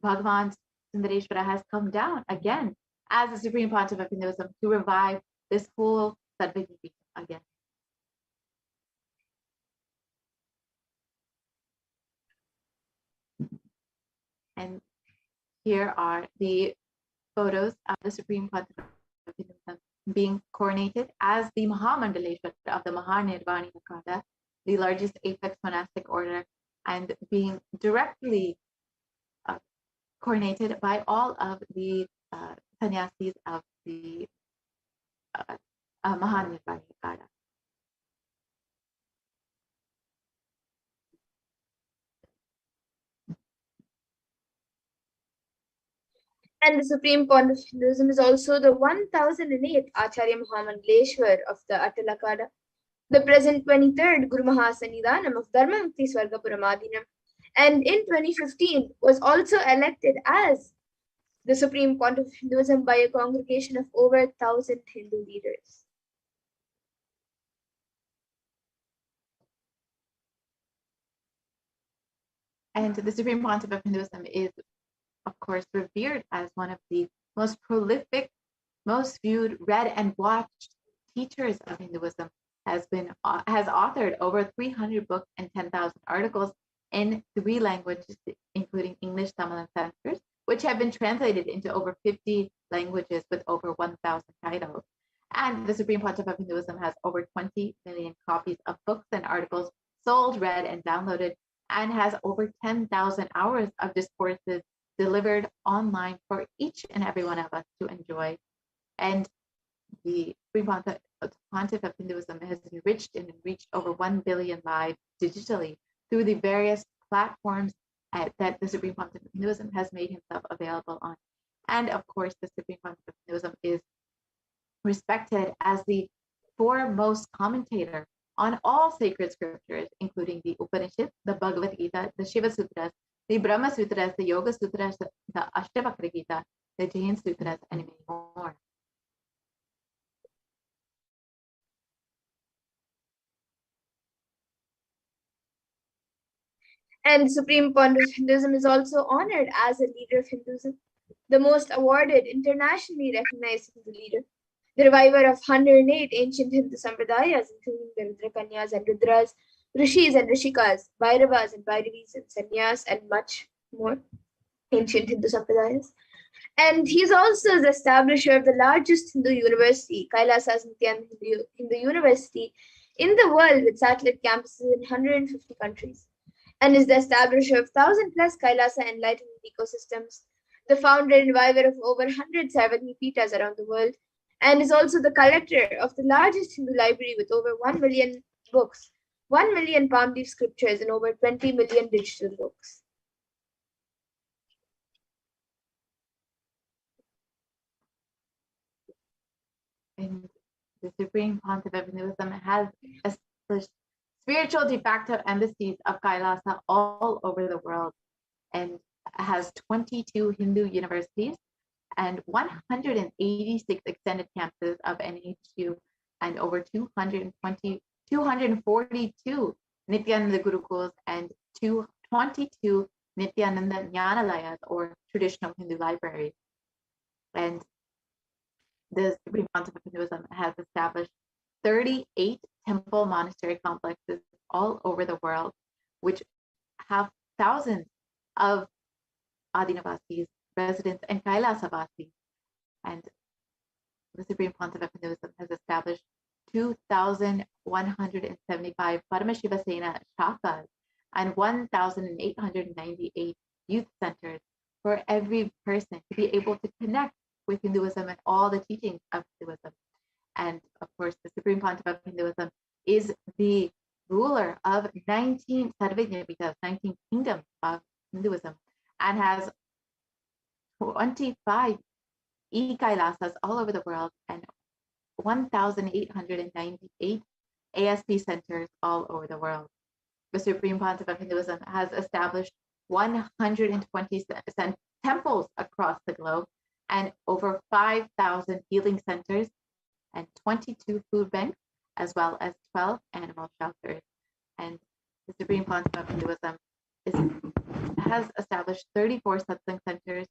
Bhagavan Sundareshwara has come down again as the Supreme Pontiff of Hinduism to revive this whole Sarvajna Pita again. And here are the photos of the Supreme Pontiff of Hinduism being coronated as the Mahamandaleshwar of the Mahanirvani Akada, the largest apex monastic order, and being directly coronated by all of the sannyasis of the Mahanirvani Akada. And the Supreme Pontiff of Hinduism is also the 1008th Acharya Mahamandaleshwar of the Atalakada, the present 23rd Guru Mahasannidhanam of Dharmamukti Swargapuramadinam, and in 2015 was also elected as the Supreme Pontiff of Hinduism by a congregation of over 1,000 Hindu leaders. And the Supreme Pontiff of Hinduism is, of course, revered as one of the most prolific, most viewed, read, and watched teachers of Hinduism. Has authored over 300 books and 10,000 articles in 3 languages, including English, Tamil, and Sanskrit, which have been translated into over 50 languages with over 1,000 titles. And the Supreme Pontiff of Hinduism has over 20 million copies of books and articles sold, read, and downloaded, and has over 10,000 hours of discourses delivered online for each and every one of us to enjoy. And the Supreme Pontiff of Hinduism has enriched and reached over 1 billion lives digitally through the various platforms that the Supreme Pontiff of Hinduism has made himself available on. And of course, the Supreme Pontiff of Hinduism is respected as the foremost commentator on all sacred scriptures, including the Upanishads, the Bhagavad Gita, the Shiva Sutras, the Brahma Sutras, the Yoga Sutras, the Ashtavakra Gita, the Jain Sutras, and many more. And the Supreme Pontiff of Hinduism is also honored as a leader of Hinduism, the most awarded, internationally recognized Hindu leader, the reviver of 108 ancient Hindu sampradayas, including the Rudrakanyas and Rudras, Rishis and Rishikas, Bhairavas and Bhairavis, and Sannyas, and much more ancient Hindu sampradayas. And he is also the establisher of the largest Hindu university, Kailasa Nithyananda Hindu University, in the world with satellite campuses in 150 countries, and is the establisher of 1,000+ Kailasa enlightenment ecosystems, the founder and reviver of over 100 Sarvajna Pitas around the world, and is also the collector of the largest Hindu library with over 1 million books, 1 million palm leaf scriptures, and over 20 million digital books. And the Supreme Pontiff of Hinduism has established spiritual de facto embassies of Kailasa all over the world, and has 22 Hindu universities and 186 extended campuses of NHU, and over 242 Nithyananda Gurukuls and 22 Nithyananda Jnanalayas, or traditional Hindu libraries. And the Supreme Pontiff of Hinduism has established 38 temple monastery complexes all over the world, which have thousands of Adinavasis, residents, and Kailasavasis. And the Supreme Pontiff of Hinduism has established 2,175 Paramashivasena shakas and 1,898 youth centers for every person to be able to connect with Hinduism and all the teachings of Hinduism. And of course, the Supreme Pontiff of Hinduism is the ruler of 19 Sarvijnapitas, 19 kingdoms of Hinduism, and has 25 Kailasas all over the world and 1,898 ASP centers all over the world. The Supreme Pontiff of Hinduism has established 120 temples across the globe and over 5,000 healing centers and 22 food banks, as well as 12 animal shelters. And the Supreme Pontiff of Hinduism has established 34 satsang centers,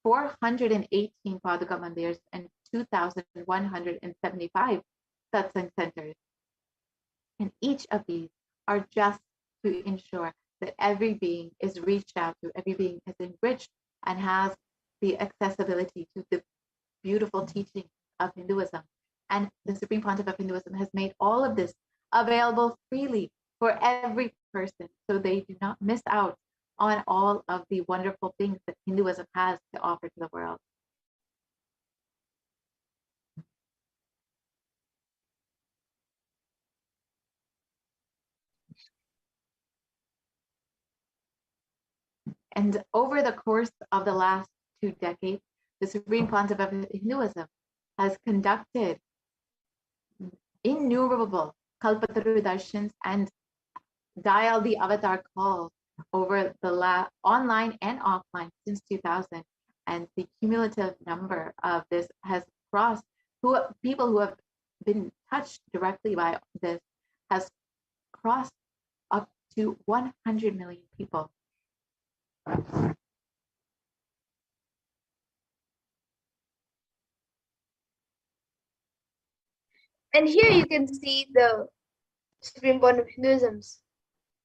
418 Paduka Mandirs, and 2,175 satsang centers. And each of these are just to ensure that every being is reached out to, every being is enriched and has the accessibility to the beautiful teaching of Hinduism. And the Supreme Pontiff of Hinduism has made all of this available freely for every person, so they do not miss out on all of the wonderful things that Hinduism has to offer to the world. And over the course of the last 2 decades, the Supreme Pontiff of Hinduism has conducted innumerable Kalpataru darshans and dialed the avatar calls over the online and offline since 2000. And the cumulative number of this has crossed, people who have been touched directly by this has crossed up to 100 million people. And here you can see the Supreme Pontiff of Hinduism's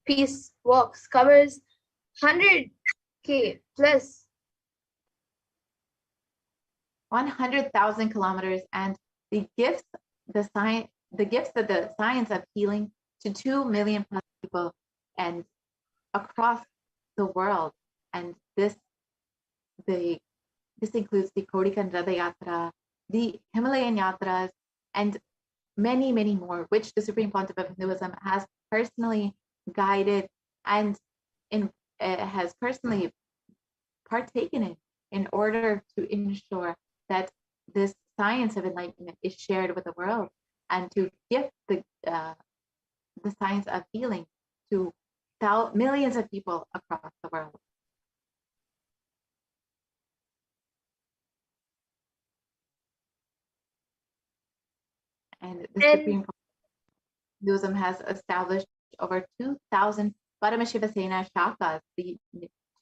peace walks covers 100K plus 100,000 kilometers, and the gifts that the science of healing to 2 million plus people and across the world. And this includes the Kodikan Radha Yatra, the Himalayan Yatras, and many, many more, which the Supreme Pontiff of Hinduism has personally guided and has personally partaken in order to ensure that this science of enlightenment is shared with the world and to gift the science of healing to millions of people across the world. And the Supreme Pontiff of Hinduism has established over 2,000 Paramashivoham shakas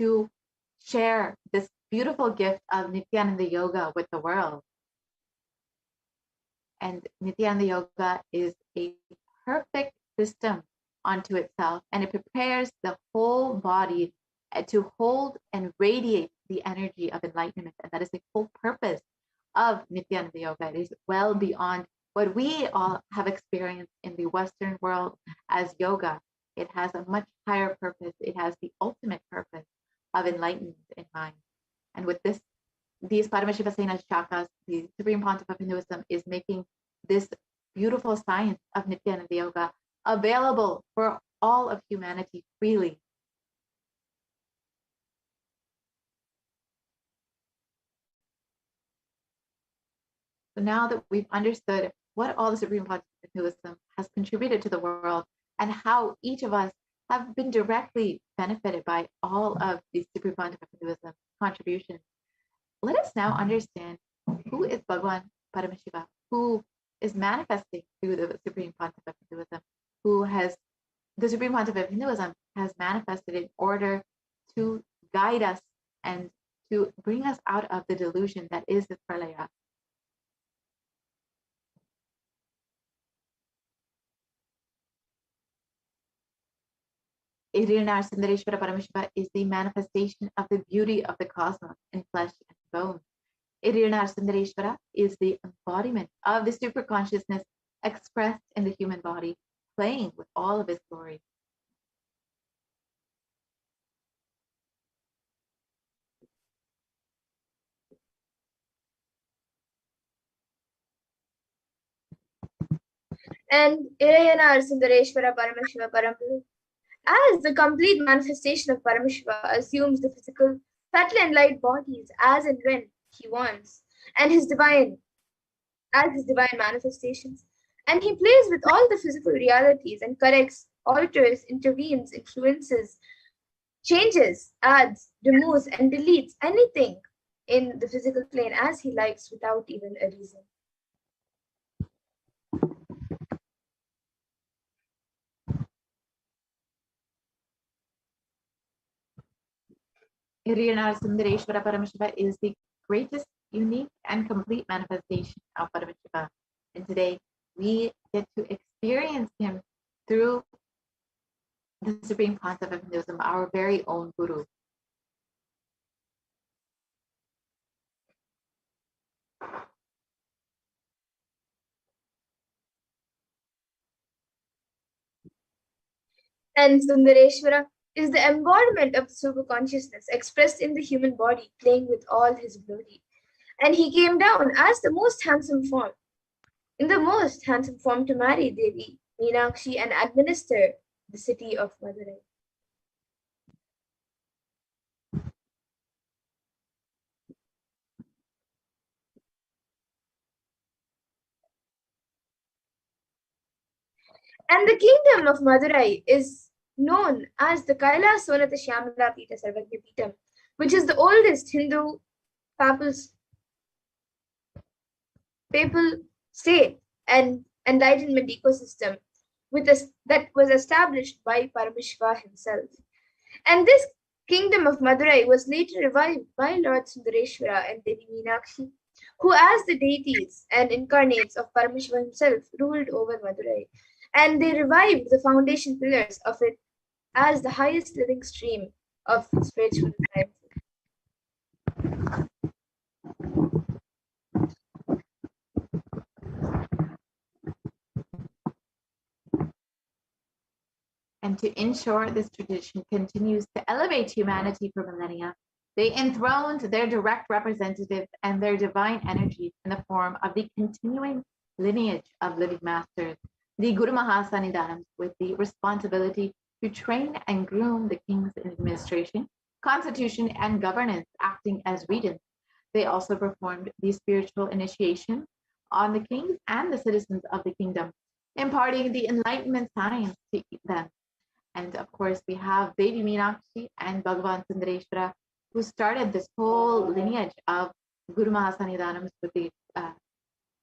to share this beautiful gift of Nithyananda Yoga with the world. And Nithyananda Yoga is a perfect system unto itself, and it prepares the whole body to hold and radiate the energy of enlightenment. And that is the whole purpose of Nithyananda Yoga. It is well beyond what we all have experienced in the Western world as yoga. It has a much higher purpose. It has the ultimate purpose of enlightenment in mind. And with these Paramashivoham shakas, the Supreme Pontiff of Hinduism is making this beautiful science of Nithyananda Yoga available for all of humanity freely. So now that we've understood what all the Supreme Pontiff of Hinduism has contributed to the world and how each of us have been directly benefited by all of the Supreme Pontiff of Hinduism contributions, let us now understand who is Bhagwan Paramashiva, who is manifesting through the Supreme Pontiff of Hinduism, the Supreme Pontiff of Hinduism has manifested in order to guide us and to bring us out of the delusion that is the pralaya. Irina Sundareshwara Paramashiva is the manifestation of the beauty of the cosmos in flesh and bone. Irina Sundareshwara is the embodiment of the super consciousness expressed in the human body, playing with all of its glory. and Irayanar Sundareshwara Paramashiva Paramguru. As the complete manifestation of Paramashiva assumes the physical, subtle and light bodies as and when he wants, and his divine manifestations. And he plays with all the physical realities and corrects, alters, intervenes, influences, changes, adds, removes, and deletes anything in the physical plane as he likes without even a reason. Iriyanar Sundareshwara Paramashiva is the greatest, unique, and complete manifestation of Paramashiva. And today we get to experience him through the supreme concept of Hinduism, our very own Guru. And Sundareshwara is the embodiment of the super consciousness expressed in the human body, playing with all his glory. And he came down as the most handsome form, in the most handsome form to marry Devi Meenakshi and administer the city of Madurai. And the kingdom of Madurai is known as the Kailasa Shyamala Pita Sarvagya Pitam, which is the oldest Hindu papal state and enlightenment ecosystem that was established by Paramashiva himself. And this kingdom of Madurai was later revived by Lord Sundareshwara and Devi Meenakshi, who as the deities and incarnates of Paramashiva himself ruled over Madurai. And they revived the foundation pillars of it as the highest living stream of spiritual life. And to ensure this tradition continues to elevate humanity for millennia, they enthroned their direct representatives and their divine energies in the form of the continuing lineage of living masters, the Guru Mahasannidhanams, with the responsibility to train and groom the kings in administration, constitution, and governance, acting as regents. They also performed the spiritual initiation on the kings and the citizens of the kingdom, imparting the enlightenment science to them. And of course, we have Devi Meenakshi and Bhagavan Sundareshwara, who started this whole lineage of Guru Mahasannidhanams with the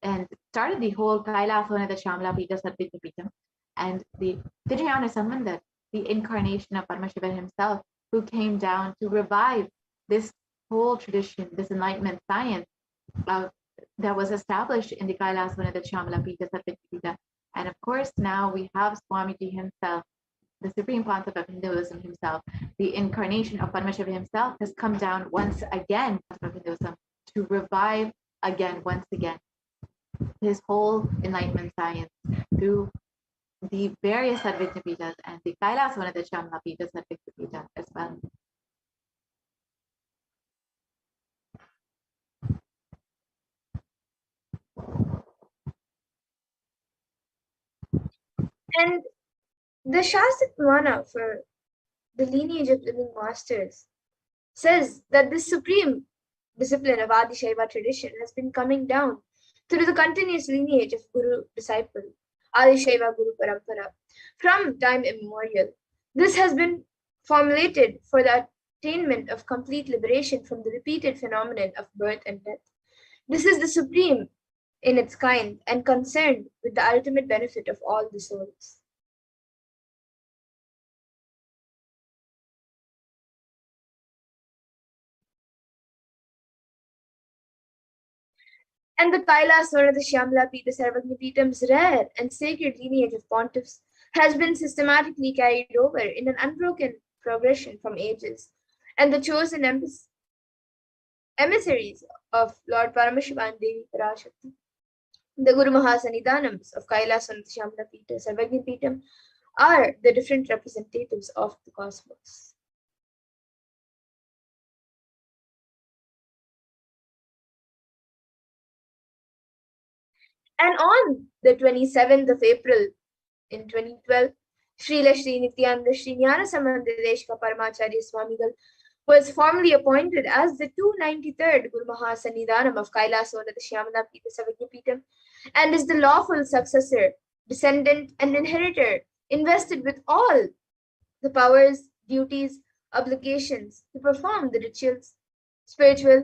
and started the whole Kailasa Shyamala Pita Sarvagya Pitam, and the Vijayana Sambandar, the incarnation of Paramashiva himself, who came down to revive this whole tradition, this enlightenment science that was established in the Kailasa Shyamala Pita Sarvagya Pita. And of course, now we have Swamiji himself, the supreme concept of Hinduism himself, the incarnation of Paramashiva himself, has come down once again of Hinduism to revive once again, his whole enlightenment science through the various Sarvagya Pitas and the Kailasa Shyamala Pita Sarvagya Pita as well. And the Shastra Purana for the lineage of living masters says that this supreme discipline of Adi Shaiva tradition has been coming down through the continuous lineage of Guru disciple, Adi Shaiva Guru Parampara, from time immemorial. This has been formulated for the attainment of complete liberation from the repeated phenomenon of birth and death. This is the supreme in its kind and concerned with the ultimate benefit of all the souls. And the Kailasa Shyamala Pita Sarvagya Pitam's rare and sacred lineage of pontiffs has been systematically carried over in an unbroken progression from ages, and the chosen emissaries of Lord Paramashiva and Devi Parashakti, the Guru Mahasannidhanams of Kailasa Shyamala Pita Sarvagya Pitam, are the different representatives of the cosmos. And on the 27th of April in 2012, Srila Shri Nithyananda Paramashivoham was formally appointed as the 293rd Guru Mahasannidhanam of Kailasa under the Shyamala Pita Savagyapitam and is the lawful successor, descendant and inheritor, invested with all the powers, duties, obligations to perform the rituals, spiritual,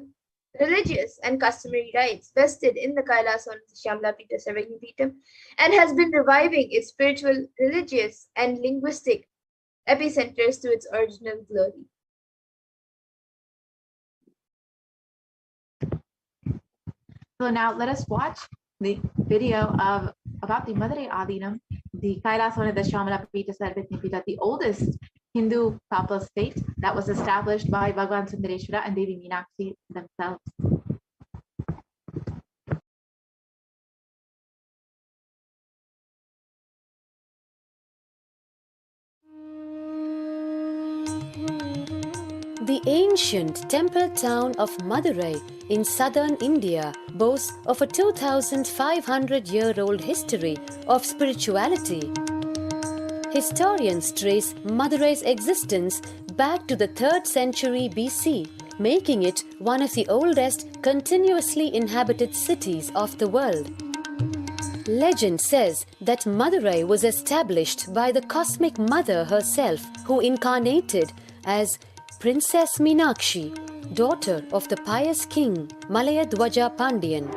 religious and customary rites vested in the Kailasa under the Shyamala Pita Savagyapitam and has been reviving its spiritual, religious and linguistic epicenters to its original glory. So now let us watch the video about the Madurai Adinam, the Kailasa under the Shyamala Pita Sarvagyapitam, the oldest Hindu papal state that was established by Bhagavan Sundareshwara and Devi Meenakshi themselves. The ancient temple town of Madurai in southern India boasts of a 2,500-year-old history of spirituality. Historians trace Madurai's existence back to the 3rd century BC, making it one of the oldest continuously inhabited cities of the world. Legend says that Madurai was established by the cosmic mother herself, who incarnated as Princess Meenakshi, daughter of the pious king Malayadwaja Pandian.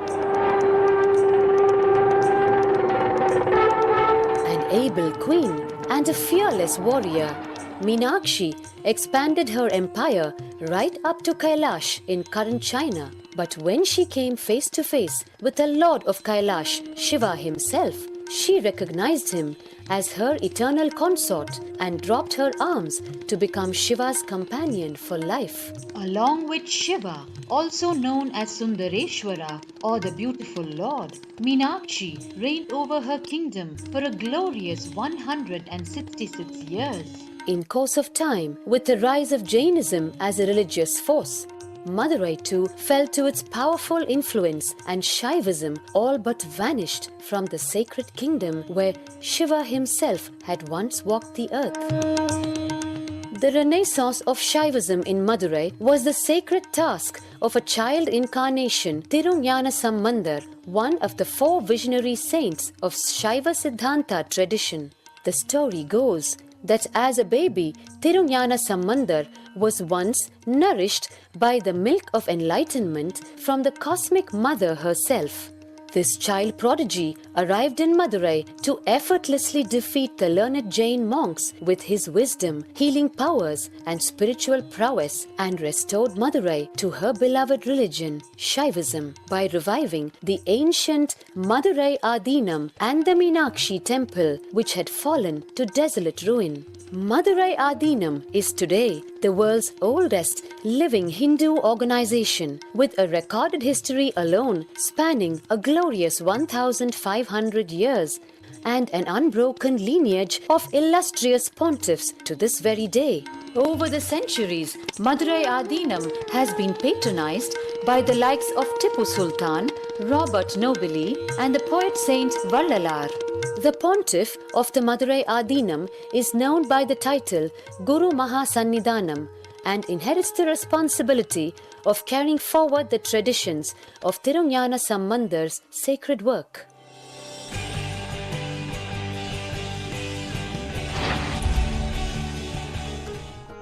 An able queen and a fearless warrior, Meenakshi expanded her empire right up to Kailash in current China. But when she came face to face with the Lord of Kailash, Shiva himself, she recognized him as her eternal consort and dropped her arms to become Shiva's companion for life. Along with Shiva, also known as Sundareshwara or the beautiful Lord, Meenakshi reigned over her kingdom for a glorious 166 years. In course of time, with the rise of Jainism as a religious force, Madurai too fell to its powerful influence and Shaivism all but vanished from the sacred kingdom where Shiva himself had once walked the earth. The renaissance of Shaivism in Madurai was the sacred task of a child incarnation, Tirunjana Sambandar, one of the 4 visionary saints of Shaiva Siddhanta tradition. The story goes that as a baby, Tirunjana Sambandar was once nourished by the milk of enlightenment from the cosmic mother herself. This child prodigy arrived in Madurai to effortlessly defeat the learned Jain monks with his wisdom, healing powers, and spiritual prowess, and restored Madurai to her beloved religion, Shaivism, by reviving the ancient Madurai Adinam and the Meenakshi temple, which had fallen to desolate ruin. Madurai Adinam is today the world's oldest living Hindu organization, with a recorded history alone spanning a glorious 1,500 years and an unbroken lineage of illustrious pontiffs to this very day. Over the centuries, Madurai Adinam has been patronized by the likes of Tipu Sultan, Robert Nobili, and the poet saint Vallalar. The pontiff of the Madurai Adinam is known by the title Guru Mahasannidhanam and inherits the responsibility of carrying forward the traditions of Tirunjana Sambandar's sacred work.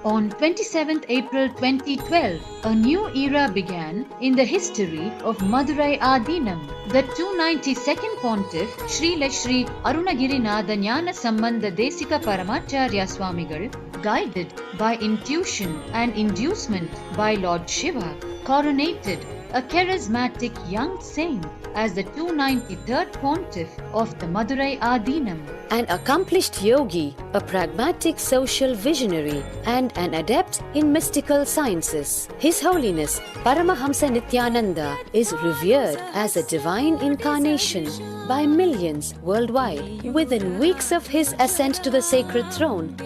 On 27th April 2012, a new era began in the history of Madurai Adinam. The 292nd Pontiff, Srila Shri Arunagirinatha Jnana Sambandha Desika Paramacharya Swamigal, guided by intuition and inducement by Lord Shiva, coronated a charismatic young saint as the 293rd Pontiff of the Madurai Adinam. An accomplished yogi, a pragmatic social visionary, and an adept in mystical sciences, His Holiness Paramahamsa Nithyananda is revered as a divine incarnation by millions worldwide. Within weeks of his ascent to the sacred throne,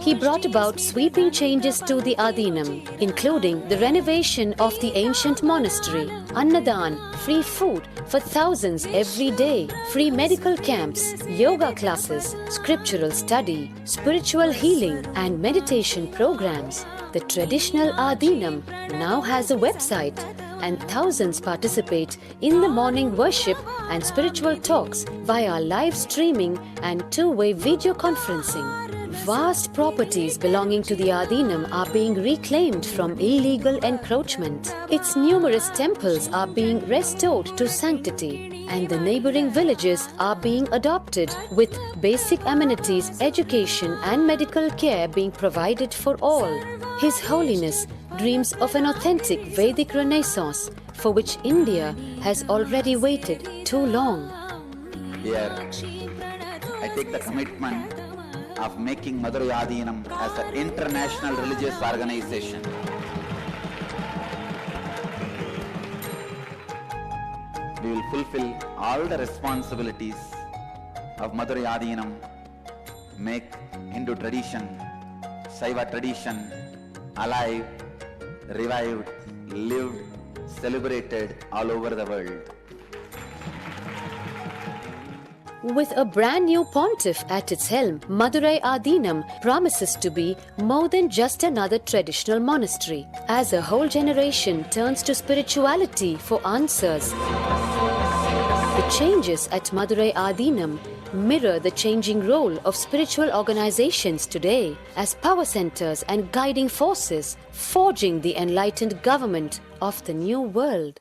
he brought about sweeping changes to the Adinam, including the renovation of the ancient monastery, Annadan, free food for thousands every day, free medical camps, yoga classes, scriptural study, spiritual healing, and meditation programs. The traditional Adinam now has a website, and thousands participate in the morning worship and spiritual talks via live streaming and two-way video conferencing. Vast properties belonging to the Adinam are being reclaimed from illegal encroachment. Its numerous temples are being restored to sanctity, and the neighboring villages are being adopted, with basic amenities, education, and medical care being provided for all. His Holiness dreams of an authentic Vedic Renaissance for which India has already waited too long. Here, I take the commitment of making Madurai Adinam as an international religious organization. We will fulfill all the responsibilities of Madurai Adinam, make Hindu tradition, Saiva tradition alive, revived, lived, celebrated all over the world. With a brand new pontiff at its helm, Madurai Adinam promises to be more than just another traditional monastery, as a whole generation turns to spirituality for answers. The changes at Madurai Adinam mirror the changing role of spiritual organizations today as power centers and guiding forces, forging the enlightened government of the new world.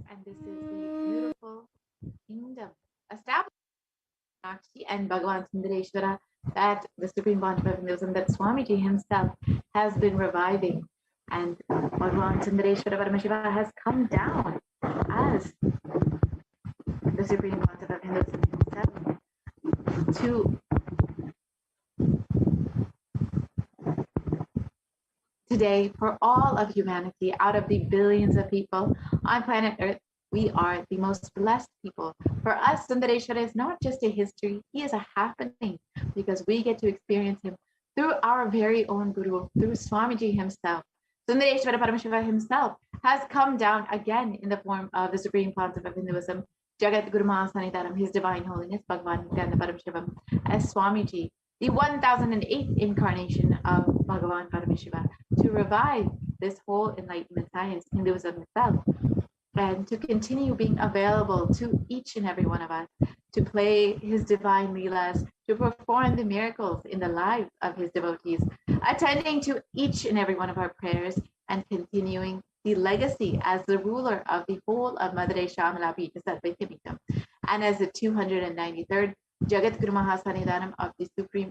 And this is the beautiful kingdom established Sakshi and Bhagavan Sundareshwara that the Supreme Pontiff of Hinduism, that Swamiji himself has been reviving. And Bhagavan Sundareshwara Paramashiva has come down as the Supreme Pontiff of Hinduism himself to today, for all of humanity, out of the billions of people on planet Earth, we are the most blessed people. For us, Sundareshwara is not just a history, he is a happening, because we get to experience him through our very own Guru, through Swamiji himself. Sundareshwara Paramashiva himself has come down again in the form of the Supreme Pontiff of Hinduism, Jagat Guru Mahasanidaram, His Divine Holiness, Bhagavan Nithyananda Paramashivam, as Swamiji, the 1008th incarnation of Bhagavan Paramashiva, to revive this whole enlightenment science, Hinduism itself, and to continue being available to each and every one of us, to play his divine leelas, to perform the miracles in the lives of his devotees, attending to each and every one of our prayers, and continuing the legacy as the ruler of the whole of Madurai Shamala Pita Sadvaitya Peetham, and as the 293rd Jagat Guru Mahasanidanam of the Supreme,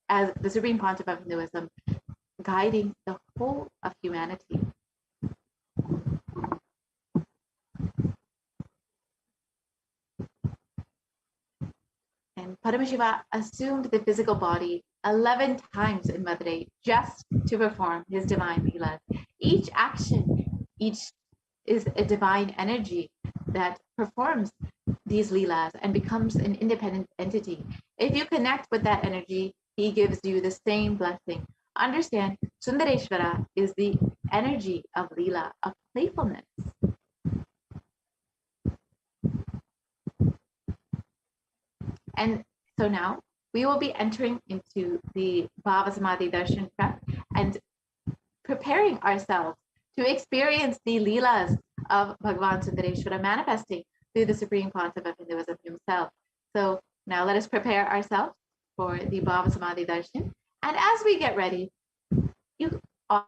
as the Supreme Pontiff of Hinduism, guiding the whole of humanity. And Paramashiva assumed the physical body 11 times in Madurai just to perform his divine leelas. Each action, each is a divine energy that performs these leelas and becomes an independent entity. If you connect with that energy, he gives you the same blessing. Understand, Sundareshwara is the energy of leela, of playfulness. And so now we will be entering into the Bhava Samadhi Darshan prep and preparing ourselves to experience the Leelas of Bhagavan Sundareshwara manifesting through the Supreme Pontiff of Hinduism himself. So now let us prepare ourselves for the Bhava Samadhi Darshan. And as we get ready, you all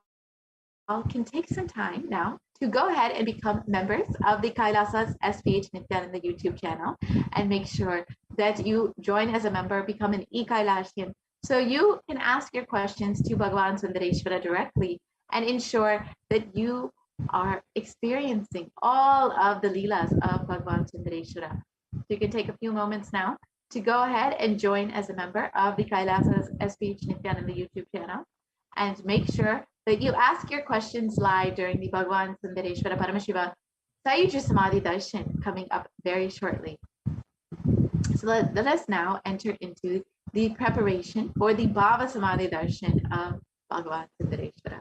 can take some time now to go ahead and become members of the Kailasa's HDH Nithyananda YouTube channel, and make sure that you join as a member, become an e-Kailashian, so you can ask your questions to Bhagavan Sundareshwara directly and ensure that you are experiencing all of the Leelas of Bhagavan Sundareshwara. So you can take a few moments now to go ahead and join as a member of the Kailasa's HDH Nithyananda YouTube channel, and make sure that you ask your questions live during the Bhagavan Sundareshwara Paramashiva Sayuja Samadhi Darshan coming up very shortly. So let us now enter into the preparation for the Bhava Samadhi Darshan of Bhagavan Sundareshwara.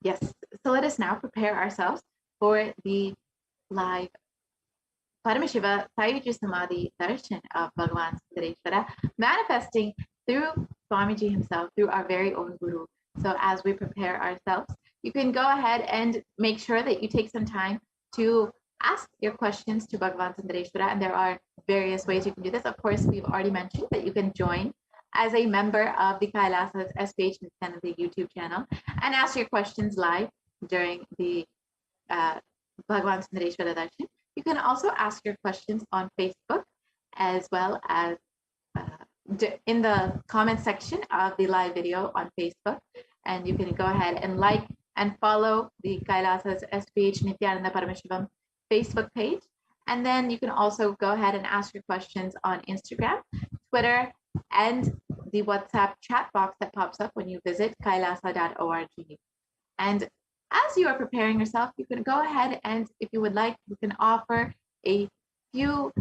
Yes, so let us now prepare ourselves for the live Paramashiva Sayuja Samadhi Darshan of Bhagavan Sundareshwara manifesting through Swamiji himself, through our very own Guru. So as we prepare ourselves, you can go ahead and make sure that you take some time to ask your questions to Bhagavan Sundareshwara, and there are various ways you can do this. Of course, we've already mentioned that you can join as a member of the Kailasa's HDH Nithyananda YouTube channel and ask your questions live during the Bhagavan Sundareshwara Darshan. You can also ask your questions on Facebook, as well as in the comment section of the live video on Facebook. And you can go ahead and like and follow the Kailasa's HDH Nithyananda Paramashivam Facebook page. And then you can also go ahead and ask your questions on Instagram, Twitter, and the WhatsApp chat box that pops up when you visit kailasa.org. And as you are preparing yourself, you can go ahead and, if you would like, you can offer a few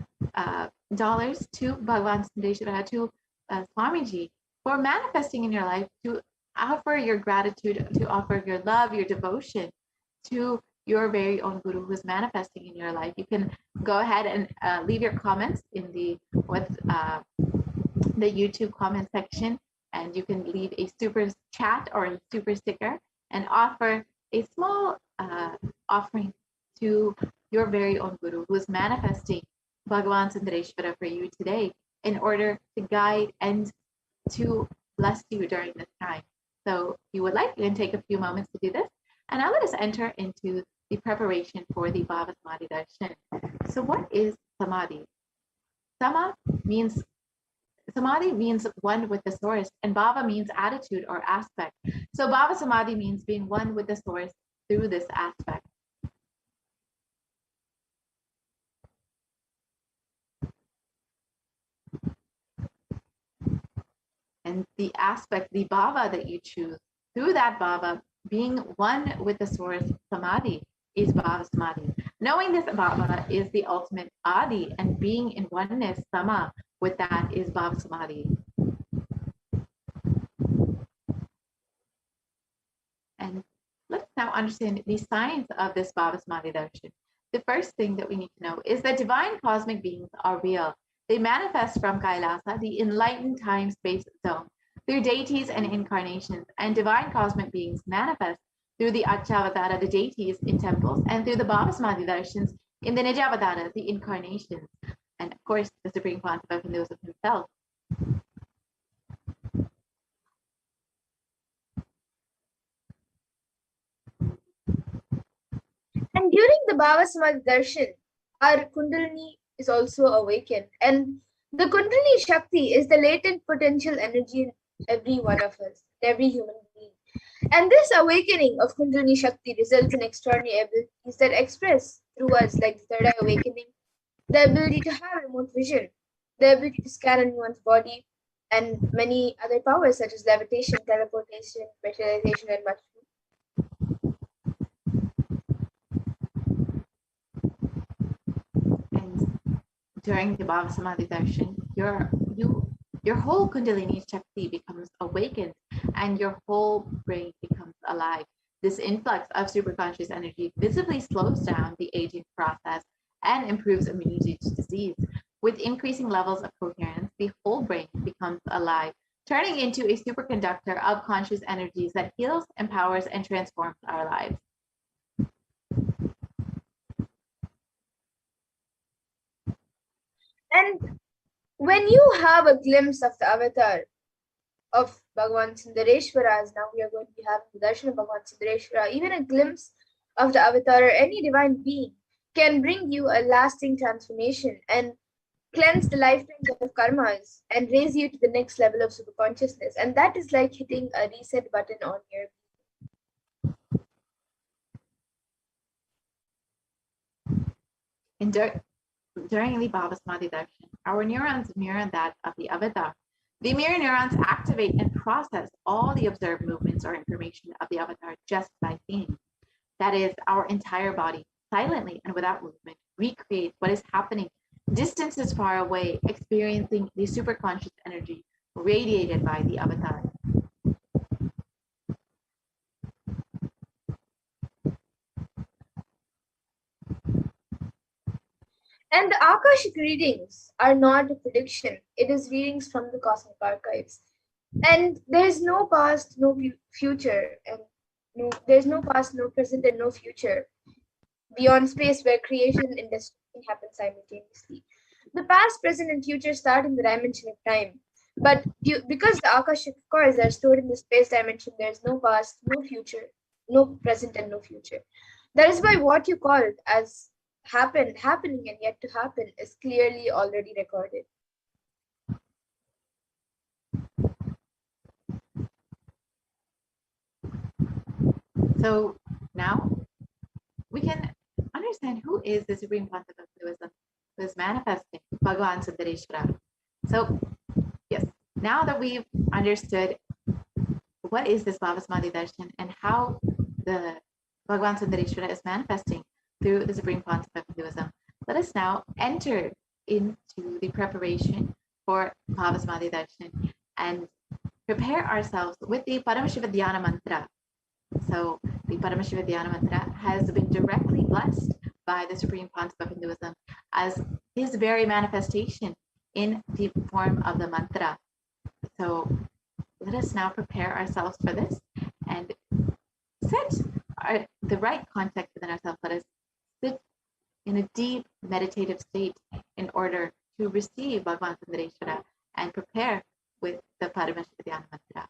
dollars to Bhagavan Sundareshwara, to Swamiji, for manifesting in your life, to offer your gratitude, to offer your love, your devotion to your very own Guru who is manifesting in your life. You can go ahead and leave your comments in the YouTube comment section, and you can leave a super chat or a super sticker and offer a small offering to your very own Guru who is manifesting Bhagavan Sundareshwara for you today, in order to guide and to bless you during this time. So if you would like, you can take a few moments to do this. And now let us enter into the preparation for the Bhava Samadhi Darshan. So what is Samadhi? Samadhi means one with the source, and Bhava means attitude or aspect. So Bhava Samadhi means being one with the source through this aspect. And the aspect, the Bhava that you choose, through that Bhava, being one with the source, Samadhi, is Bhava Samadhi. Knowing this Bhava is the ultimate Adi, and being in oneness, Sama, with that is Bhava Samadhi. And let's now understand the science of this Bhava Samadhi Darshan. The first thing that we need to know is that divine cosmic beings are real. They manifest from Kailasa, the enlightened time-space zone, through deities and incarnations, and divine cosmic beings manifest through the Acchavatara, the deities in temples, and through the Bhava Samadhi Darshans in the Nijavatara, the incarnations, and of course the Supreme Pontiff of Hinduism himself. And during the Bhava Samadhi Darshan, our Kundalini is also awakened, and The Kundalini Shakti is the latent potential energy in every one of us, every human being. And this awakening of Kundalini Shakti results in extraordinary abilities that express through us, like the third eye awakening, the ability to have remote vision, the ability to scan anyone's body, and many other powers such as levitation, teleportation, materialization, and much more. And during the Bhava Samadhi darshan, your whole Kundalini Shakti becomes awakened and your whole brain becomes alive. This influx of superconscious energy visibly slows down the aging process and improves immunity to disease. With increasing levels of coherence, the whole brain becomes alive, turning into a superconductor of conscious energies that heals, empowers, and transforms our lives. And when you have a glimpse of the avatar of Bhagavan Sundareshwara, as now we are going to be having the darshan of Bhagavan Sundareshwara, even a glimpse of the avatar or any divine being can bring you a lasting transformation and cleanse the lifetimes of karmas and raise you to the next level of super consciousness. And that is like hitting a reset button on your During the Bhava Samadhi darshan, our neurons mirror that of the avatar. The mirror neurons activate and process all the observed movements or information of the avatar just by seeing. That is, our entire body, silently and without movement, recreates what is happening distances far away, experiencing the superconscious energy radiated by the avatar. And the Akashic readings are not a prediction, it is readings from the cosmic archives. And there's no past, no future, and there's no past, no present, and no future beyond space where creation and destruction happen simultaneously. The past, present, and future start in the dimension of time. But because the Akashic cores are stored in the space dimension, there's no past, no future, no present, and no future. That is why what you called as happening, and yet to happen is clearly already recorded. So now we can understand who is the Supreme Pontiff of Hinduism who is manifesting Bhagavan Sundareshwara. So yes, now that we've understood what is this Bhava Samadhi darshan and how the Bhagavan Sundareshwara is manifesting through the Supreme Pontiff of Hinduism, let us now enter into the preparation for Bhava Samadhi darshan and prepare ourselves with the Paramashiva Dhyana mantra. So the Paramashiva Dhyana mantra has been directly blessed by the Supreme Pontiff of Hinduism as his very manifestation in the form of the mantra. So let us now prepare ourselves for this and set the right context within ourselves. Let us sit in a deep meditative state in order to receive Bhagavan Sundareshwara and prepare with the Paramashiva Dhyana mantra.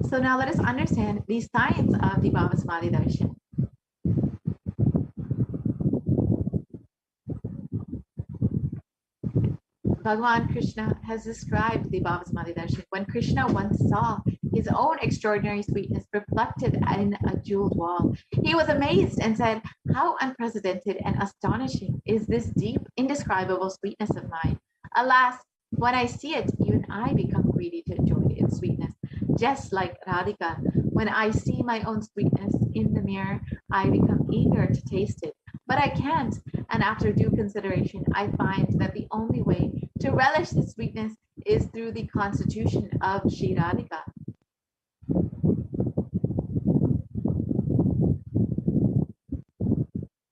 So now let us understand the science of the Bhava Samadhi Darshan. Bhagavan Krishna has described the Bhava Samadhi Darshan when Krishna once saw his own extraordinary sweetness reflected in a jeweled wall. He was amazed and said, "How unprecedented and astonishing is this deep, indescribable sweetness of mine. Alas, when I see it, even I become greedy to enjoy its sweetness. Just like Radhika, when I see my own sweetness in the mirror, I become eager to taste it. But I can't, and after due consideration, I find that the only way to relish this sweetness is through the constitution of Shri Radhika."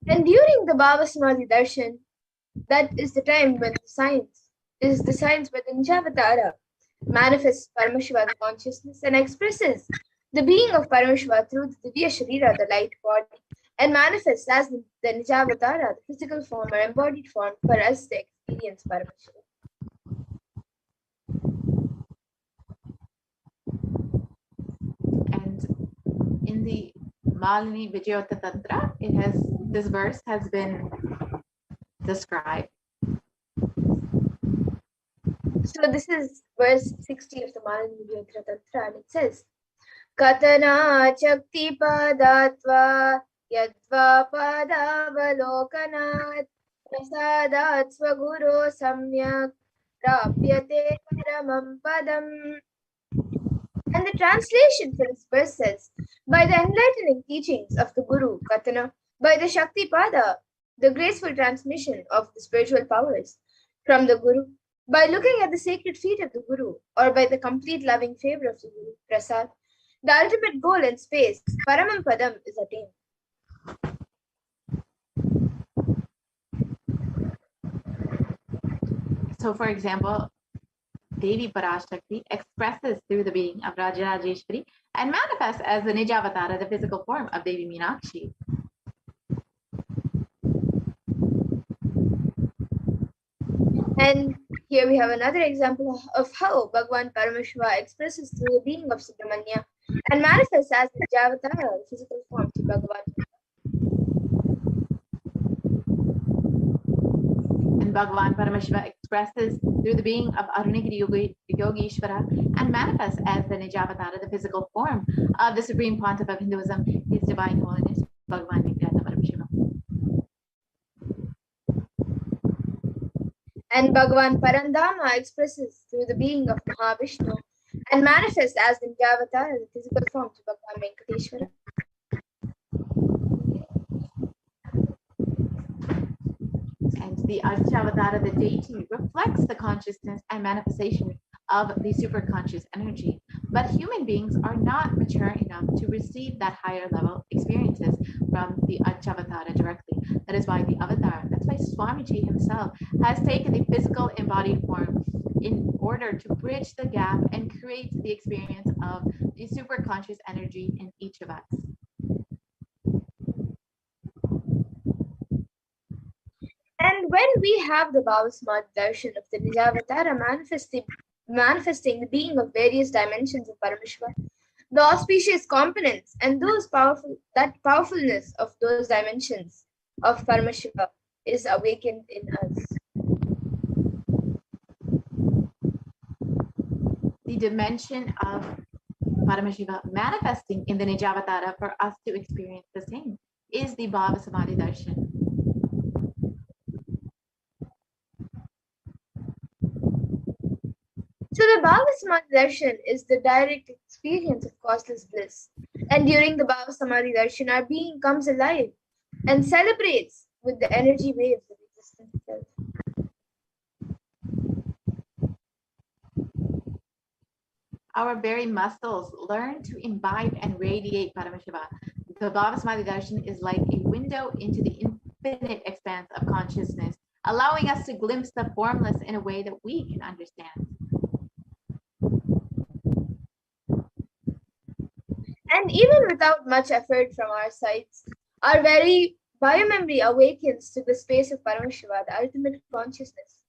And during the Bhava Samadhi Darshan, that is the time when the science where the Nijavatara manifests Paramashiva's consciousness and expresses the being of Paramashiva through the Divya Sharira, the light body, and manifests as the Nijavatara, the physical form or embodied form for us to experience Paramashiva. And in the Malini Vijayota Tantra, this verse has been described. So this is verse 60 of the Malini Vijayota Tantra, and it says, Katana Chakti Padatva Yadva Padavalokanat Prasadat Swaguru Samyak Prapyate Paramam Padam. And the translation for this verse says, by the enlightening teachings of the Guru, Katana, by the Shakti Pada, the graceful transmission of the spiritual powers from the Guru, by looking at the sacred feet of the Guru, or by the complete loving favor of the Guru, Prasad, the ultimate goal in space, Paramam Padam, is attained. So, for example, Devi Parashakti expresses through the being of Rajarajeshwari and manifests as the Nijavatara, the physical form of Devi Meenakshi. And here we have another example of how Bhagavan Paramashiva expresses through the being of Subramanya and manifests as the Nijavatara, the physical form to Bhagavan. And Bhagavan Paramashiva expresses through the being of Arunagiri Yogeshwara and manifests as the Nijavatara, the physical form of the Supreme Pontiff of Hinduism, His Divine Holiness, Bhagavan Nithyananda Paramashivam. And Bhagavan Parandama expresses through the being of Mahavishnu and manifests as the Nijavatara, the physical form to Bhagavan Venkateshwara. And the Archavatara, the deity, reflects the consciousness and manifestation of the superconscious energy. But human beings are not mature enough to receive that higher level experiences from the Archavatara directly. That is why the avatar, that's why Swamiji himself has taken the physical embodied form in order to bridge the gap and create the experience of the superconscious energy in each of us. And when we have the Bhava Samadhi Darshan of the Nijavatara manifesting the being of various dimensions of Paramashiva, the auspicious components and that powerfulness of those dimensions of Paramashiva is awakened in us. The dimension of Paramashiva manifesting in the Nijavatara for us to experience the same is the Bhava Samadhi Darshan. So the Bhava Samadhi Darshan is the direct experience of causeless bliss. And during the Bhava Samadhi Darshan, our being comes alive and celebrates with the energy waves of existence itself. Our very muscles learn to imbibe and radiate Paramashiva. The Bhava Samadhi Darshan is like a window into the infinite expanse of consciousness, allowing us to glimpse the formless in a way that we can understand. And even without much effort from our sides, our very biomemory awakens to the space of Paramashiva, the ultimate consciousness,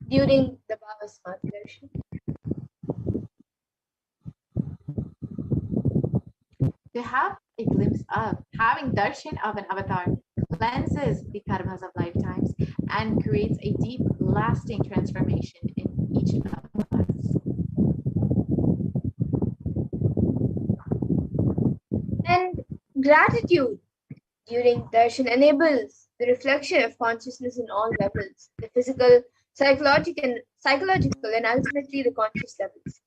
during the Bhava Samadhi Darshan. to have a glimpse of, having darshan of an avatar cleanses the karmas of lifetimes and creates a deep, lasting transformation in each of us. And gratitude during darshan enables the reflection of consciousness in all levels, the physical, psychological, and ultimately the conscious levels.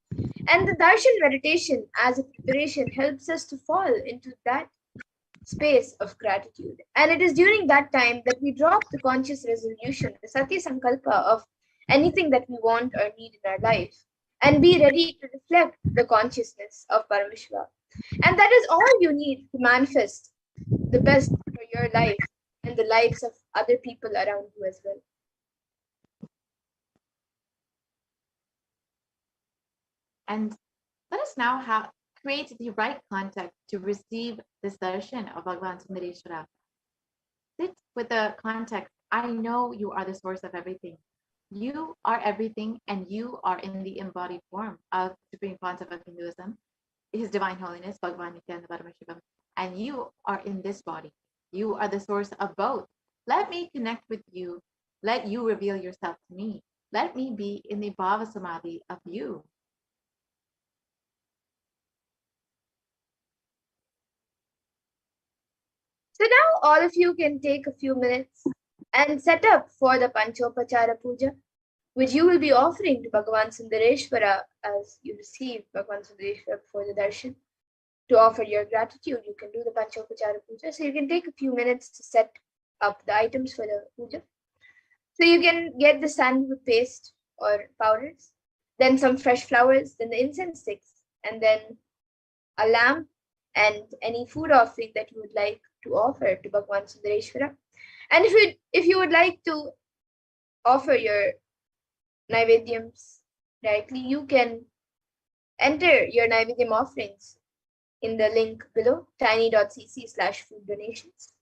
And the darshan meditation as a preparation helps us to fall into that space of gratitude. And it is during that time that we drop the conscious resolution, the Satya Sankalpa of anything that we want or need in our life, and be ready to reflect the consciousness of Paramashiva. And that is all you need to manifest the best for your life and the lives of other people around you as well. And let us now create the right context to receive this darshan of Bhagavan Sundareshwara. Sit with the context. I know you are the source of everything. You are everything, and you are in the embodied form of Supreme Pontiff of Hinduism, His Divine Holiness, Bhagavan Nithyananda Paramashivam. And you are in this body. You are the source of both. Let me connect with you. Let you reveal yourself to me. Let me be in the Bhava Samadhi of you. So now all of you can take a few minutes and set up for the Panchopachara Puja, which you will be offering to Bhagavan Sundareshwara as you receive Bhagavan Sundareshwara before the darshan. To offer your gratitude, you can do the Panchopachara Puja. So you can take a few minutes to set up the items for the puja. So you can get the sandalwood paste or powders, then some fresh flowers, then the incense sticks, and then a lamp and any food offering that you would like to offer to Bhagavan Sundareshwara. And if you would like to offer your Naivedyams directly, you can enter your Naivedyam offerings in the link below, tiny.cc/food donations.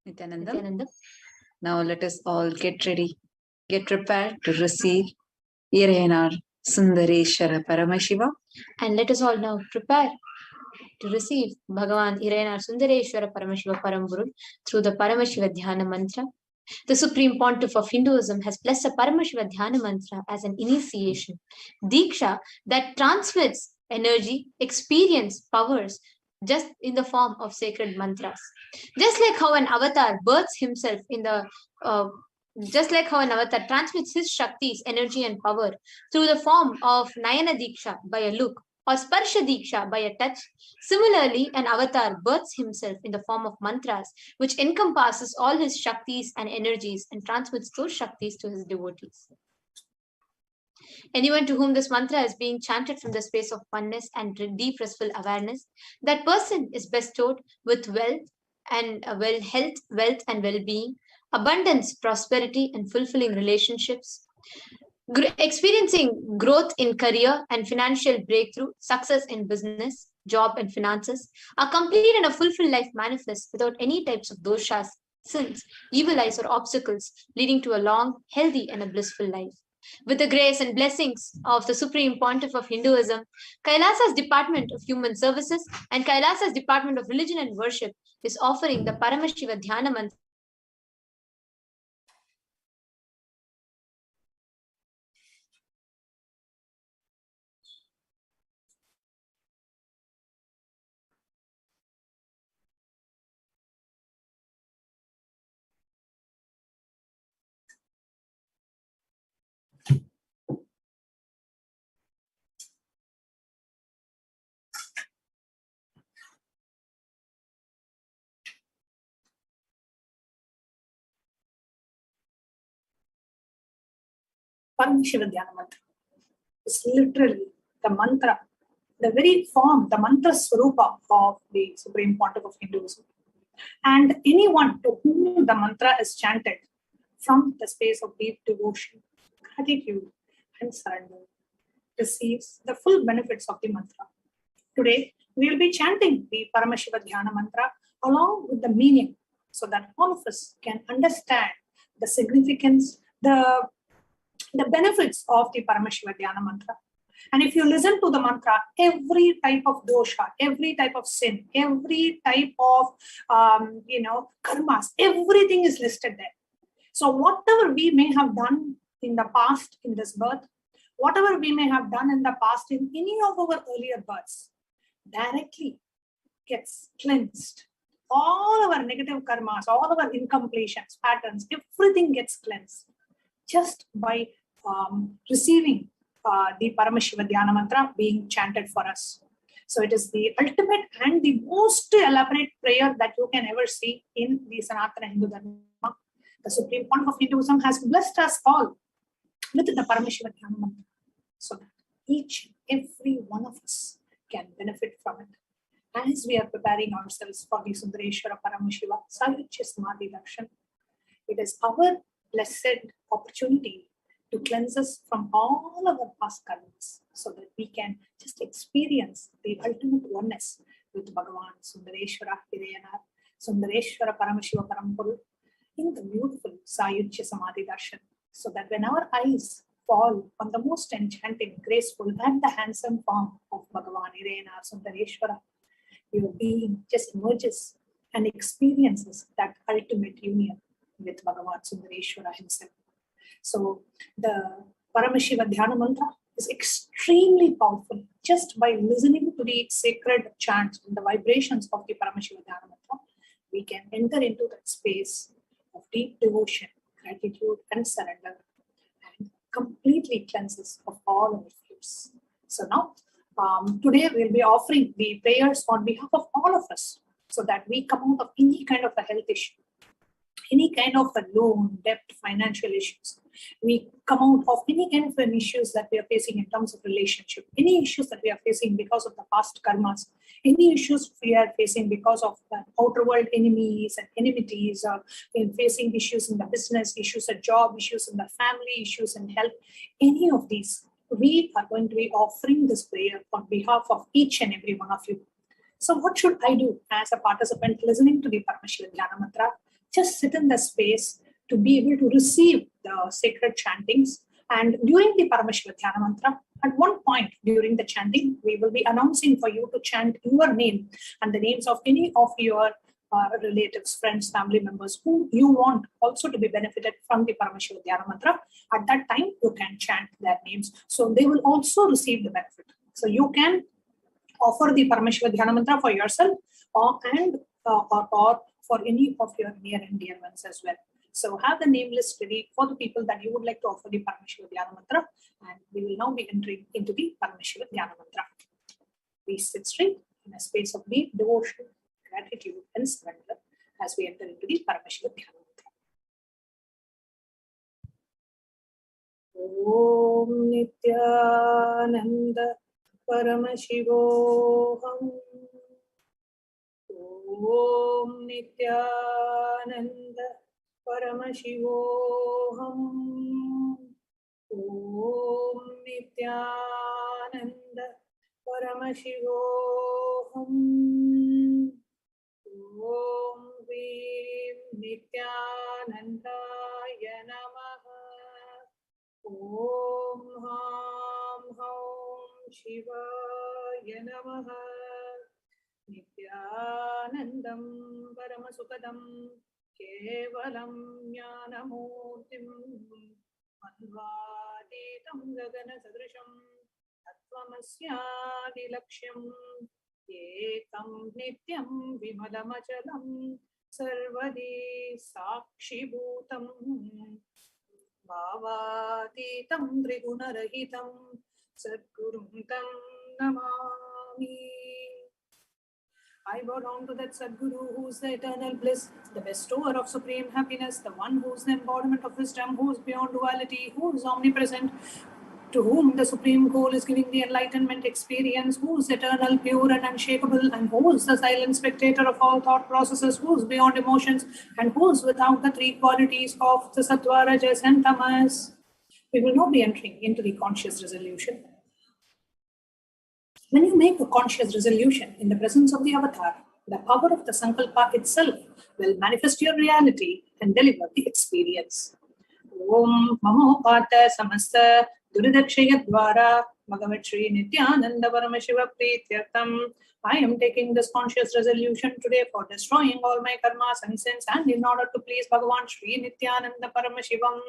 Nithyananda. Now let us all get ready, get prepared to receive Irayanar Sundareshwara Paramashiva. And let us all now prepare to receive Bhagavan Irayanar Sundareshwara Paramashiva Paramburu through the Paramashiva Dhyana Mantra. The Supreme Pontiff of Hinduism has blessed the Paramashiva Dhyana Mantra as an initiation, Diksha, that transmits energy, experience, powers, just in the form of sacred mantras. Just like how an avatar births himself in the just like how an avatar transmits his Shakti's energy and power through the form of Nayana Diksha by a look, or Sparsha Diksha by a touch, similarly, an avatar births himself in the form of mantras, which encompasses all his Shaktis and energies and transmits those Shaktis to his devotees. Anyone to whom this mantra is being chanted from the space of oneness and deep restful awareness, that person is bestowed with wealth and health, wealth and well-being, abundance, prosperity, and fulfilling relationships, experiencing growth in career and financial breakthrough, success in business, job, and finances. A complete and a fulfilled life manifests without any types of doshas, sins, evil eyes, or obstacles, leading to a long, healthy, and a blissful life. With the grace and blessings of the Supreme Pontiff of Hinduism, Kailasa's Department of Human Services and Kailasa's Department of Religion and Worship is offering the Paramashiva Dhyana Mantra. Paramashiva Dhyana Mantra is literally the mantra, the very form, the mantra swarupa of the Supreme Pontiff of Hinduism. And anyone to whom the mantra is chanted from the space of deep devotion, gratitude, and surrender receives the full benefits of the mantra. Today, we will be chanting the Paramashiva Dhyana Mantra along with the meaning so that all of us can understand the significance, the benefits of the Paramashiva Dhyana Mantra. And if you listen to the mantra, every type of dosha, every type of sin, every type of karmas, everything is listed there. So whatever we may have done in the past in this birth, whatever we may have done in the past in any of our earlier births, directly gets cleansed. All our negative karmas, all our incompletions, patterns, everything gets cleansed just by receiving the Paramashiva Dhyana Mantra being chanted for us. So it is the ultimate and the most elaborate prayer that you can ever see in the Sanatana Hindu Dharma. The Supreme Pontiff of Hinduism has blessed us all with the Paramashiva Dhyana Mantra so that each and every one of us can benefit from it. As we are preparing ourselves for the Sundareshwara Paramashiva Sayuchya Samadhi Darshan, it is our blessed opportunity to cleanse us from all our past karmas so that we can just experience the ultimate oneness with Bhagavan Sundareshwara Hirayanar, Sundareshwara Paramashiva Parampuru in the beautiful Sayuchya Samadhi Darshan, so that when our eyes fall on the most enchanting, graceful, and the handsome form of Bhagavan Hirayanar Sundareshwara, your being just emerges and experiences that ultimate union with Bhagavan Sundareshwara himself. So the Paramashiva Dhyana Mantra is extremely powerful. Just by listening to the sacred chants and the vibrations of the Paramashiva Dhyana Mantra, we can enter into that space of deep devotion, gratitude, and surrender, and completely cleanses of all our fears. So now, today we'll be offering the prayers on behalf of all of us so that we come out of any kind of a health issue, any kind of a loan, debt, financial issues. We come out of any kind of an issues that we are facing in terms of relationship, any issues that we are facing because of the past karmas, any issues we are facing because of the outer world enemies and enmities, or in facing issues in the business, issues at job, issues in the family, issues in health, any of these, we are going to be offering this prayer on behalf of each and every one of you. So what should I do as a participant listening to the Paramashiva Dhyana Mantra? Just sit in the space to be able to receive the sacred chantings. And during the Paramashiva Dhyana Mantra, at one point during the chanting, we will be announcing for you to chant your name and the names of any of your relatives, friends, family members who you want also to be benefited from the Paramashiva Dhyana Mantra. At that time, you can chant their names. So they will also receive the benefit. So you can offer the Paramashiva Dhyana Mantra for yourself or for any of your near and dear ones as well. So have the name list ready for the people that you would like to offer the Paramashiva Dhyana Mantra, and we will now be entering into the Paramashiva Dhyana Mantra. Please sit straight in a space of deep devotion, gratitude, and surrender as we enter into the Paramashiva Dhyana Mantra. Om Nithyananda Paramashivoham. Om Nithyananda Paramashivoham. Om Nithyananda Paramashivoham. Paramashivoham. Om Vim Nithyanandaya Namaha. Om Ham Haum Shivaya Namaha. Nithyanandam Paramasukadam Kevalam Jnanamurtim Manvaditam Gagana Sadrisham Tattvamasyaadilaksham Ekam Nityam Vimalamachalam Sarvadi Sakshibhutam Bhavatitam Trigunarahitam Sadgurum Tam Namami. I bow down to that Sadguru who is the eternal bliss, the bestower of supreme happiness, the one who is the embodiment of wisdom, who is beyond duality, who is omnipresent, to whom the supreme goal is giving the enlightenment experience, who is eternal, pure and unshakable, and who is the silent spectator of all thought processes, who is beyond emotions, and who is without the three qualities of the Sattva, Rajas and Tamas. We will now be entering into the conscious resolution. When you make a conscious resolution in the presence of the avatar, the power of the Sankalpa itself will manifest your reality and deliver the experience. Om Mamopata Samasta Duridakshaya Dvara Bhagavat Shri Nithyananda Paramashiva Prityartham. I am taking this conscious resolution today for destroying all my karmas and sins, and in order to please Bhagavan Shri Nithyananda Paramashivam.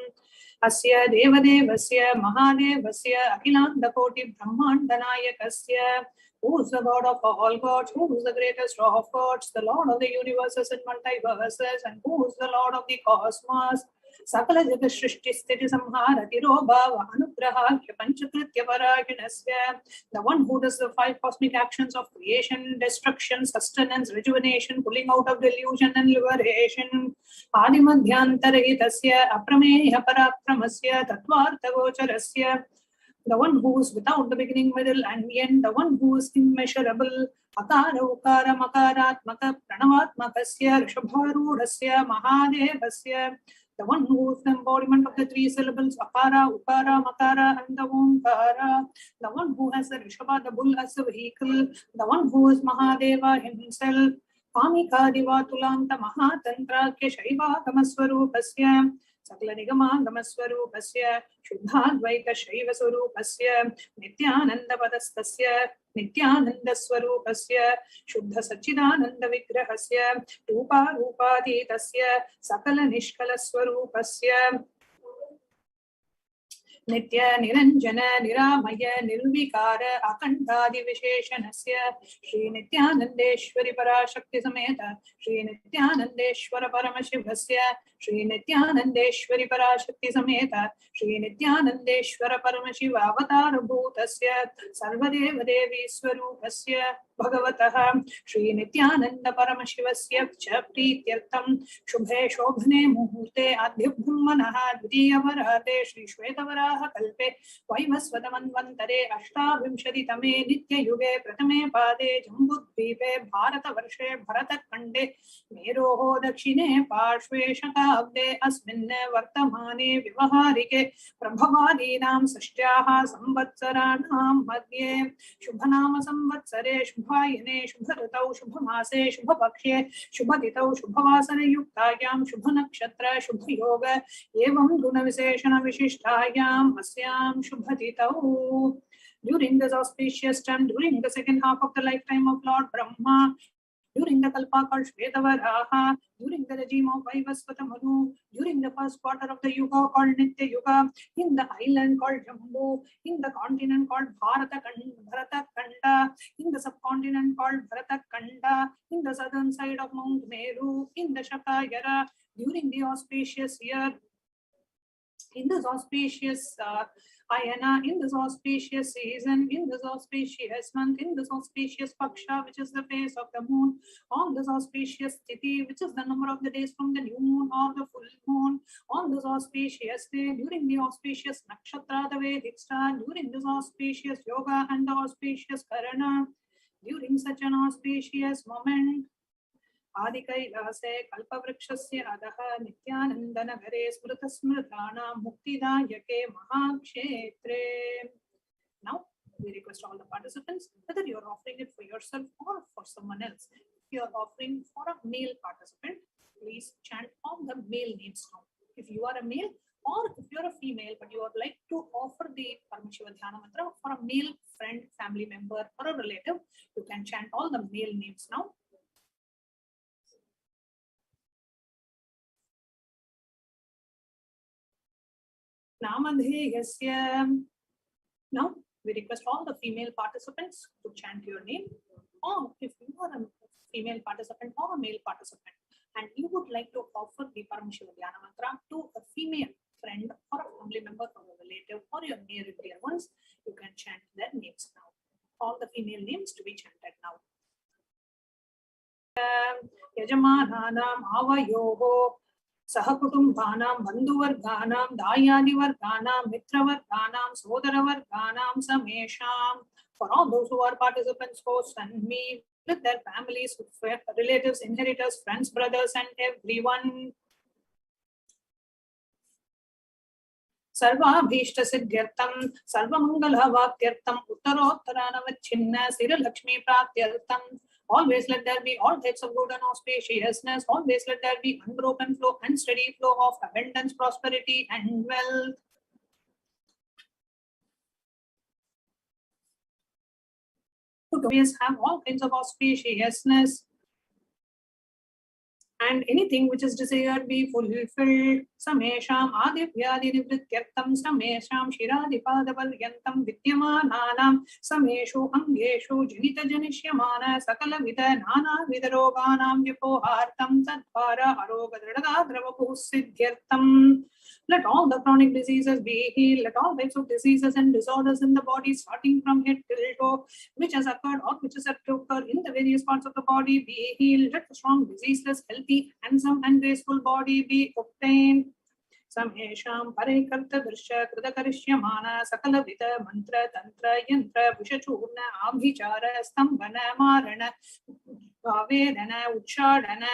Asya Devadevasya Mahadevasya Akhilanda Koti Brahmandanayakasya. Who is the God of all gods? Who is the greatest of gods? The Lord of the universes and multiverses, and who is the Lord of the cosmos? Sakala Jagat Shrishti Sthiti Samhara Tirobhava Anugrahakya Panchakritya Paraginasya. The one who does the five cosmic actions of creation, destruction, sustenance, rejuvenation, pulling out of delusion and liberation. Adimadhyantarahitasya Aprameya Parakramasya Tattvartha Gocharasya. The one who is without the beginning, middle, and end, the one who is immeasurable. Akara, Ukara, Makaratmaka, Pranavatmakasya, Rishabharurasya, Mahadevasya. The one who is the embodiment of the three syllables, Akara, Ukara, Makara, and the Omkara. The one who has the Rishabha, the bull, as a vehicle. The one who is Mahadeva himself. Kamika Divatulanta Mahatantra Keshaiva Kamaswarupasya. Sakla Nigama Gamaswarupasya. Shuddhadvaita Shaiva Swarupasya. Nithyananda Padastasya. Nithyananda Swarupasya. Shuddha Sachidananda Vigrahasya. Rupa Rupaditasya. Sakala Nishkala Swarupasya. Nitya Niranjana Niramaya Nirvikara Akantadi Visheshanasya. Shri Nithyanandeshwari Parashakti Sameta. Shri Nithyanandeshwara Paramashivasya. Shri Nithyanandeshwari Parashakti Sameta. Shri Nithyanandeshwara Paramashiva Avatar Bhutasya. Sarvadeva Devi Swarupasya. Bhagavataha Shri Nithyananda Paramashivasya Cha Prityartham Shubhe Shobhane Muhurte Adhyabhumanaha Dvidiyavarate Shri Shvetavaraha Kalpe Vaivasvatamanvantare Ashtabhimshati Tame Nitya Yuge Pratame Pade Jambudvipe Bharata Varshe Bharata Kande Meroho Dakshine Parshve Shakabde Asminne Vartamane Vivaharike Prabhavadinam Sashtyaha Samvatsaranam Madhye Shubhanama Samvatsare Shubhayane Shubharatau Shubhamase Shubhapakshe Shubhatitau Shubhavasana Yuktayam Shubhanakshatra Shubhayoga Evam Guna Viseshana Vishishtayam Asyam Shubhatitau. During this auspicious time, during the second half of the lifetime of Lord Brahma, during the Kalpa called Shvetavaraha, during the regime of Vaivasvata Manu, during the first quarter of the Yuga called Nitya Yuga, in the island called Jambu, in the continent called Bharata Kanda, in the subcontinent called Bharata Kanda, in the southern side of Mount Meru, in the Shakayara, during the auspicious year, in this auspicious Ayana, in this auspicious season, in this auspicious month, in this auspicious Paksha, which is the phase of the moon, on this auspicious Tithi, which is the number of the days from the new moon or the full moon, on this auspicious day, during the auspicious Nakshatra, the Vedic star, during this auspicious Yoga and the auspicious Karana, during such an auspicious moment, Adi Kailase Kalpavrikshasya Adaha Nithyanandanagare Smrita Smritana Muktidayake Mahakshetre. Now we request all the participants, whether you are offering it for yourself or for someone else. If you are offering for a male participant, please chant all the male names now. If you are a male, or if you're a female, but you would like to offer the Paramashiva Dhyana Mantra for a male friend, family member, or a relative, you can chant all the male names now. Namadheyasya. Now, we request all the female participants to chant your name. Or if you are a female participant or a male participant, and you would like to offer the Paramashiva Dhyana Mantra to a female friend or a family member or a relative or your near and dear ones, you can chant their names now. All the female names to be chanted now. Yajamananam avayoho Sahakutumbanam Bandhuvarganam Dayadivarganam Mitravarganam Sodaravarganam Samesham. For all those who are participants, hosts and me, with their families, with relatives, inheritors, friends, brothers, and everyone. Sarvabhishta Siddhyartham, Sarvamangala Vakyartham, Uttarottaranavachinna, Sira Lakshmi Pratyartham. Always let there be all types of good and auspiciousness. Always let there be unbroken flow and steady flow of abundance, prosperity, and wealth. To always have all kinds of auspiciousness. And anything which is desired be fulfilled. Samesham adivyadi nivrityartham samesham shiradipadaparyantam vidyamananam sameshu angeshu janita janishyamana sakala vida nana vidaroganam vyapohartam tadvara arogadradagadravapuh siddhyartham. Let all the chronic diseases be healed. Let all types of diseases and disorders in the body, starting from head till toe, which has occurred or which is set to occur in the various parts of the body, be healed. Let the strong, diseaseless, healthy, handsome, and graceful body be obtained. Samesham Parekarta Drisha Kritakarishya Sakala Vita Mantra Tantra Yantra Vishachurna Abhichara Stambhana Marana Vedana Uchadana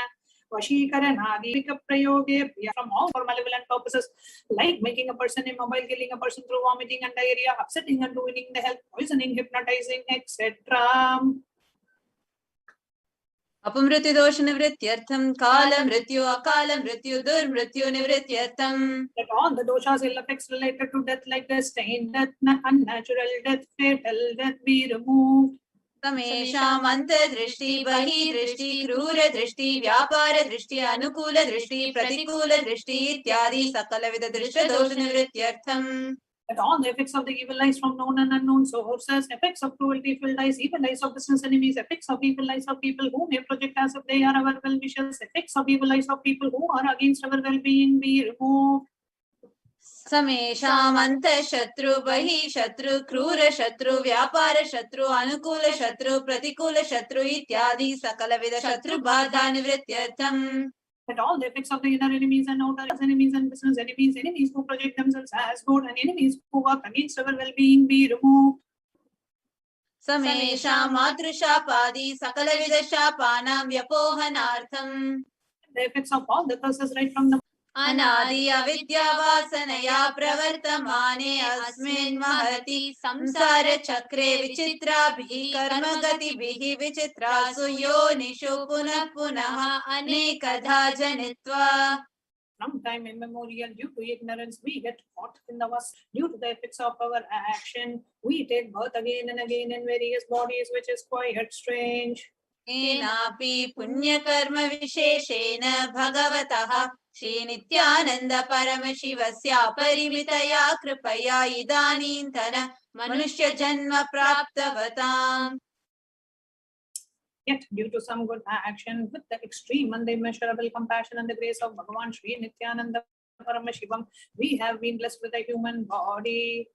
Vashikaranadi Prayoge from all for malevolent purposes, like making a person immobile, killing a person through vomiting and diarrhea, upsetting and ruining the health, poisoning, hypnotizing, etc. Apamrityu dosha nivrityartham kala mrityu akala mrityu dur mrityu nivrityartham. Let all the doshas, ill effects related to death, like the stain death, unnatural death, fatal death, be removed. Samesham antardrishti, bahidrishti, krura drishti, vyapara drishti, anukula drishti, pratikula drishti, ityadi sakala vida drishta dosha nivrityartham. Let all the effects of the evil eyes from known and unknown sources, effects of cruelty filled eyes, evil eyes of business enemies, effects of evil eyes of people who may project as if they are our well-wishers, effects of evil eyes of people who are against our well-being be removed. Samesham anta shatru, bahi shatru, krura shatru, vyapara shatru, anukula shatru, pratikula shatru, ityadi sakala vida shatru badha nivrityartham. Let all the effects of the inner enemies and outer enemies and business enemies, enemies who project themselves as good and enemies who work against our well-being be removed. Samesham matrishapadi sakala vida shapanam vyapohanartham. The effects of all the curses right from the Anadi avidya vasanaya pravartamane asmin mahati samsara chakre vichitra bhi karma gati bhi vichitrasu yonishu punah punah anekadha janitva. From time immemorial, due to ignorance, we get caught in the was. Due to the effects of our action, we take birth again and again in various bodies, which is quite strange. Enapi punya karma visheshena bhagavatah Shri Nithyananda Paramashivasya Parimitaya Kripaya Idanintana Manushya Janma Praptavatam. Yet, due to some good action, with the extreme and the immeasurable compassion and the grace of Bhagavan Shri Nithyananda Paramashivam, we have been blessed with a human body.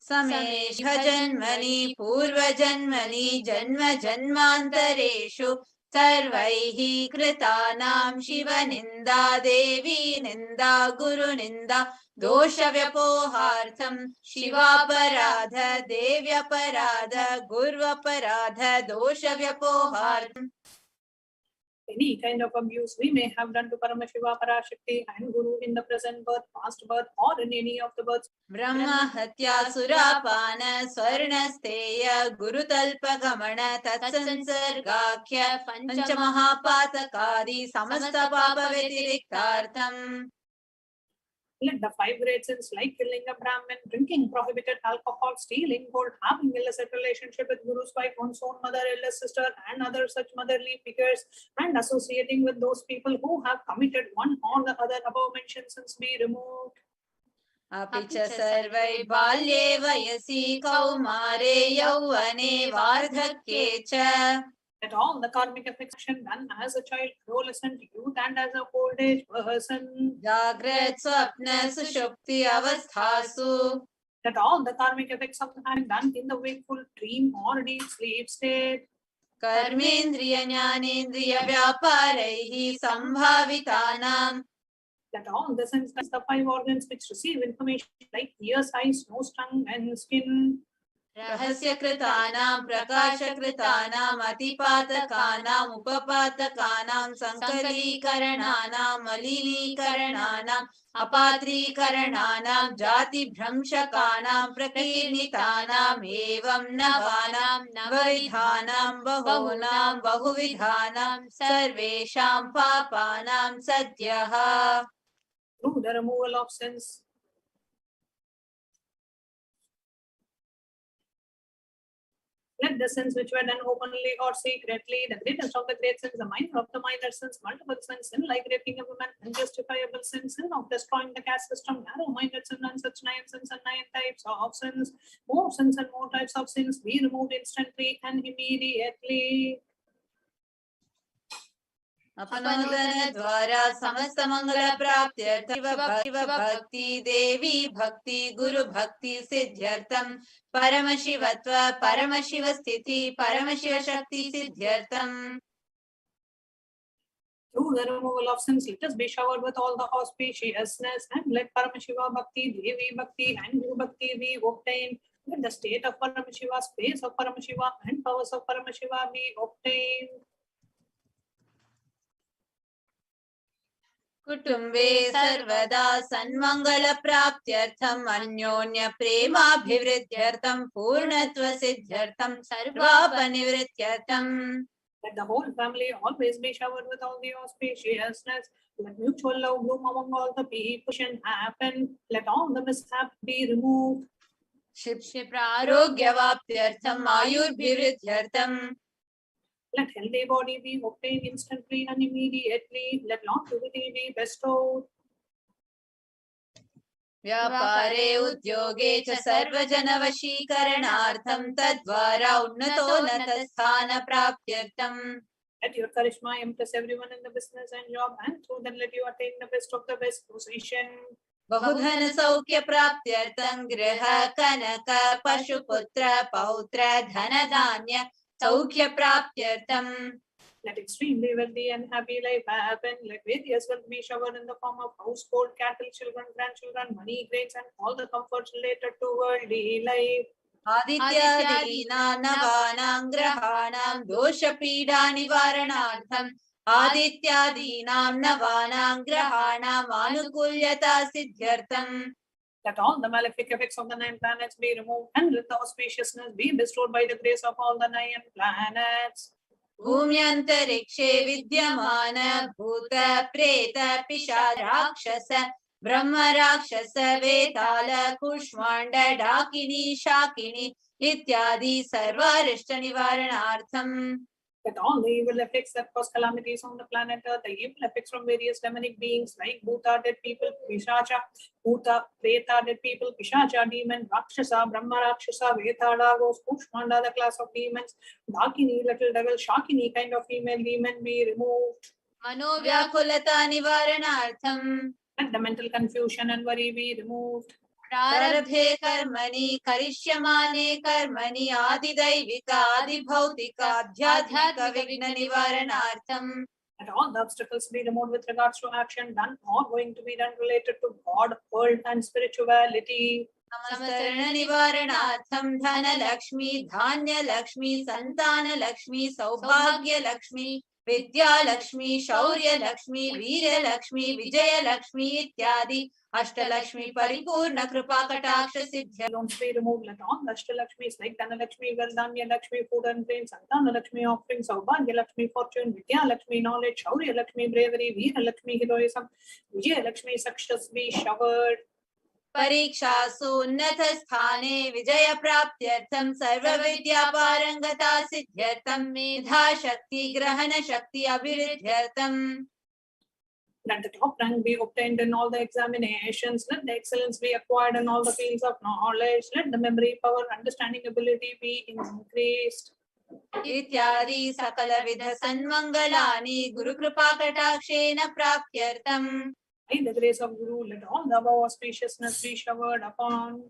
Samesha Janmani Purva Janmani Janma Janmantareshu Sarvaihi Kritanam Shiva Ninda Devi Ninda Guru Ninda Dosha Vyapohartham Shiva Paradha Devya Paradha Gurva Paradha Dosha Vyapohartham. any kind of abuse we may have done to Paramashiva, Parashakti and Guru in the present birth, past birth or in any of the births. Brahma Hatya Surapana Swarnasteya Gurutalpa Gamana Tatsansargakya Panchamahapatakadi Samasta Papa Vetiriktartham. Let the 5 great sins like killing a Brahmin, drinking prohibited alcohol, stealing gold, having illicit relationship with Guru's wife, one's own mother, eldest sister, and other such motherly figures, and associating with those people who have committed one or the other above mentioned sins be removed. Apicha sarvai balye vayasi kaumare yauvane vardhakye cha. That all the karmic effects done as a child, adolescent, youth, and as a old age person. Jagrat swapna sushupti avasthasu. That all the karmic effects of having done in the wakeful, dream, or deep sleep state. Karmendriya jnanendriya vyaparaihi sambhavitanam. That all the senses, the 5 organs which receive information like ears, eyes, nose, tongue, and skin. Rahasya kritanam, prakasha kritanam, atipatakanam, upapatakanam, sankali karananam, malini karananam, apatri karananam, jati bhramshakanam, prakirnitanam, evam navanam, navavidhanam, bahunam, bahuvidhanam, sarvesham papanam sadyaha. Through the removal of sins, let the sins which were done openly or secretly, the greatest of the great sins, the minor of the minor sins, multiple sins, sin like raping a woman, unjustifiable sins, sin of destroying the caste system, narrow-minded sin, and such 9 sins and 9 types of sins, more sins and more types of sins be removed instantly and immediately. अपनोदन द्वारा समस्त मंगल प्राप्त्यर्थं भक्ति देवी भक्ति गुरु भक्ति सिद्ध्यर्थं परमशिवत्व परमशिव स्थिति परमशिव शक्ति सिद्ध्यर्थं. Through the removal of sins, let us be showered with all the auspiciousness, and let Paramashiva Bhakti, Devi Bhakti, and Guru Bhakti be obtained. Let the state of Paramashiva, space of Paramashiva, and powers of Paramashiva be obtained. कुटुंबे सर्वदा सन्मंगल प्राप्त्यर्थम अन्योन्य प्रेमाभिवृद्ध्यर्थम पूर्णत्व सिद्ध्यर्थम सर्वापनिवृत्त्यर्थम. Let the whole family always be showered with all the auspiciousness. Let mutual love bloom among all the people and happen. Let all the mishap be removed. क्षिप्रारोग्यवाप्त्यर्थम आयुर्भिवृद्ध्यर्थम. Let healthy body be obtained instantly and immediately. Let longevity be bestowed. व्यापारे उद्योगे च सर्वजनवशीकरणार्थं तद्वारा उन्नतोन्नतस्थान प्राप्त्यर्थं. Let your charisma impress everyone in the business and job, and through that let you attain the best of the best position. बहुधन सौख्य प्राप्त्यर्थं गृह कनक पशुपुत्र पौत्र धन धान्य सौख्य प्राप्त्यर्थं. Let extremely wealthy and happy life happen. Let various wealth be showered in the form of household, cattle, children, grandchildren, money, grains, and all the comforts related to worldly life. आदित्यादीनां नवानां ग्रहाणां दोषपीडा निवारणार्थं आदित्यादीनां नवानां ग्रहाणां आनुकूल्यता सिद्ध्यर्थं. Let all the malefic effects of the 9 planets be removed, and let the auspiciousness be bestowed by the grace of all the 9 planets. भूम्यन्तरिक्षे विद्यमान भूत प्रेत पिशाच राक्षस ब्रह्म राक्षस वेताल कुष्माण्ड डाकिनी शाकिनी इत्यादि सर्वारिष्ट निवारणार्थं. Let all the evil effects that cause calamities on the planet Earth, the evil effects from various demonic beings like Bhuta, dead people, Pishacha, Bhuta, Preta, dead people, Pishacha, demon, Rakshasa, Brahma Rakshasa, Vetala, ghost, Kushmanda, the class of demons, Dakini, little devil, Shakini, kind of female demon be removed. मनोव्याकुलता निवारणार्थं. Let the mental confusion and worry be removed. प्रारब्धे कर्मणि करिष्यमाणे कर्मणि आदिदैविक आदिभौतिक आध्यात्मिक विघ्न निवारणार्थं. Let all the obstacles be removed with regards to action done or going to be done related to God, world, and spirituality. समस्तरण निवारणार्थं धन लक्ष्मी धान्य लक्ष्मी संतान लक्ष्मी सौभाग्य लक्ष्मी विद्यालक्ष्मी शौर्यलक्ष्मी वीरलक्ष्मी विजयलक्ष्मी इत्यादि अष्टलक्ष्मी परिपूर्ण कृपा कटाक्ष सिद्ध्य Don't be removed. Let all Ashtalakshmis like Dhanalakshmi, Vardhanya Lakshmi, food and grain, Santana Lakshmi, offering, Saubhagya Lakshmi, fortune, Vidya Lakshmi, knowledge, Shaurya Lakshmi, bravery, Veera Lakshmi, heroism, Vijaya Lakshmi, success be showered. परीक्षासु उन्नत स्थाने विजय प्राप्त्यर्थं सर्व विद्या पारंगता सिद्ध्यर्थं मेधा शक्ति ग्रहण शक्ति अभिवृद्ध्यर्थं Let the top rank be obtained in all the examinations. Let the excellence be acquired in all the fields of knowledge. Let the memory, power, understanding ability be increased. इत्यादि सकल विध सन्मंगलानि गुरु कृपा कटाक्षेन प्राप्त्यर्थं By the grace of Guru, let all the above auspiciousness be showered upon.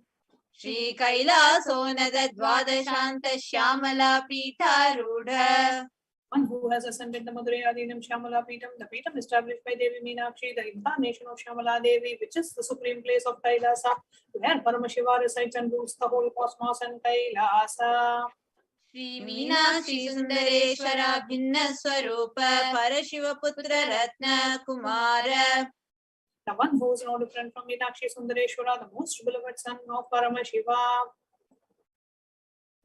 Shri कैलासोनद द्वादशांत Shyamala पीठारूढ़ One who has ascended the Madurai Adinam Shyamala Peetam, the Peetam established by Devi Meenakshi, the incarnation of Shyamala Devi, which is the supreme place of Kailasa, where Paramashiva resides and rules the whole cosmos and Kailasa. Shri Meenakshi सुंदरेश्वरा भिन्न स्वरूप परशिव पुत्र रत्न Kumar The one who is no different from Meenakshi Sundareshwara, the most beloved son of Paramashiva.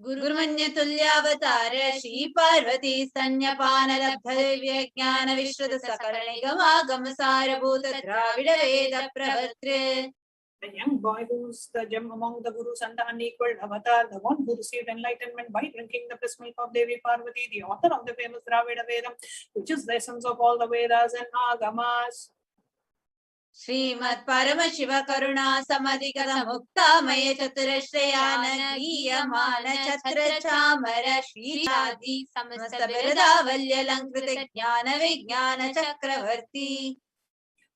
गुरुमन्य तुल्यावतार Shri Parvati स्तन्यपान लब्ध दिव्य ज्ञान विश्रुत सकल निगमागम सारभूत द्राविड वेद प्रवर्तृ The young boy who's the gem among the Gurus and the unequaled avatar, the one who received enlightenment by drinking the piss milk of Devi Parvati, the author of the famous Dravida Vedam, which is the essence of all the Vedas and Agamas. श्रीमत् Paramshiva करुणा समधिगत मुक्तामय चतुरश्रयान गीयमान छत्र चामर श्रीरादि समस्त बिरदावल्य अलंकृत ज्ञान विज्ञान चक्रवर्ती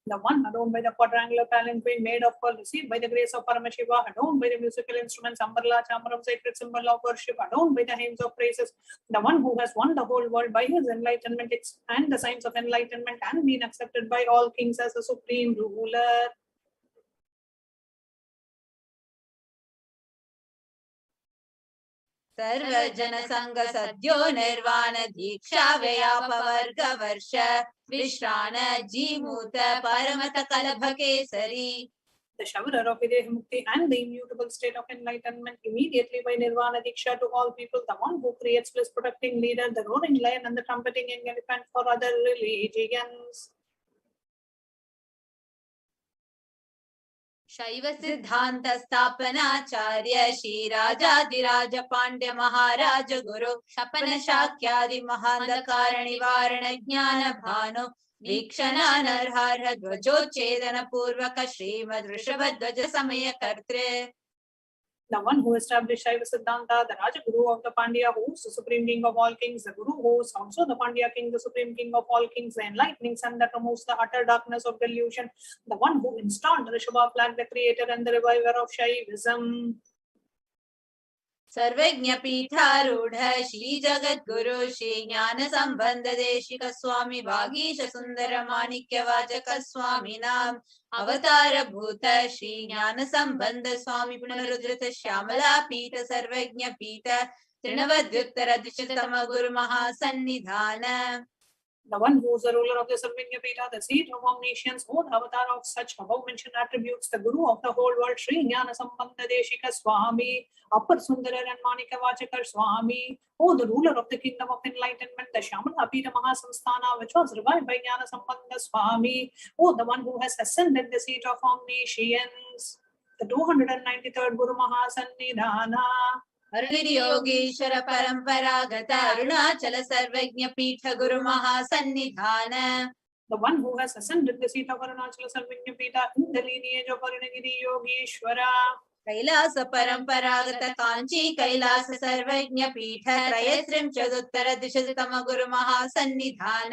The one adorned by the quadrangular palanquin made of pearl, received by the grace of Paramashiva, adorned by the musical instruments, Ambarla, Chamaram, sacred symbol of worship, adorned by the hymns of praises, the one who has won the whole world by his enlightenment and the signs of enlightenment and been accepted by all kings as a supreme ruler. सर्व जन संग सद्यो निर्वाण दीक्षा व्यापवर्ग वर्ष विश्राण Jimuta परमत कलभ Kesari The showerer of Videha Mukti and the immutable state of enlightenment immediately by Nirvana Diksha to all people, the one who creates bliss protecting leader, the roaring lion and the trumpeting elephant for other religions. शैव सिद्धांत स्थापनाचार्य श्री राजाधिराज पांड्य महाराज गुरु शपन शाक्यादि महांधकार निवारण ज्ञान भानु वीक्षणानर्हार्ह ध्वजोच्छेदन पूर्वक श्रीमद् वृषभध्वज समय कर्तृ The one who established Shaiva Siddhanta, the Raja Guru of the Pandya, who is the supreme king of all kings, the Guru who is also the Pandya king, the supreme king of all kings, the enlightening sun that removes the utter darkness of delusion, the one who installed Rishabha flag, the creator and the reviver of Shaivism. सर्वज्ञ पीठारूढ़ श्री जगत गुरु श्री ज्ञान संबंध देशिक स्वामी वागीश सुंदर माणिक्य वाचक स्वामी नाम अवतार भूत श्री ज्ञान संबंध स्वामी पुनरुद्धृत श्यामला पीठ सर्वज्ञ पीठ तृणवद्युत्तर द्विशतम गुरु महासन्निधान The one who is the ruler of the Sarvagnya Pita, the seat of omniscience, O the avatar of such above-mentioned attributes, the Guru of the whole world, Sri Jnana Sambandha Deshika Swami, Upper Sundara and Manika Vachakar Swami, O the ruler of the kingdom of enlightenment, the Shamala Pita Mahasamsthana, which was revived by Jnana Sambandha Swami, O the one who has ascended the seat of omniscience, the 293rd Guru Mahasannidhana. Yogeshwar परंपरागत अरुणाचल सर्वज्ञ पीठ गुरु महासन्निधान The one who has ascended the seat of Arunachala Sarvagnya Pita in the lineage of Arunagiri Yogeshwara. Kailash परंपरागत कांची कैलास सर्वज्ञ पीठ त्रयस्त्रिंशदुत्तर द्विशतम गुरु महासन्निधान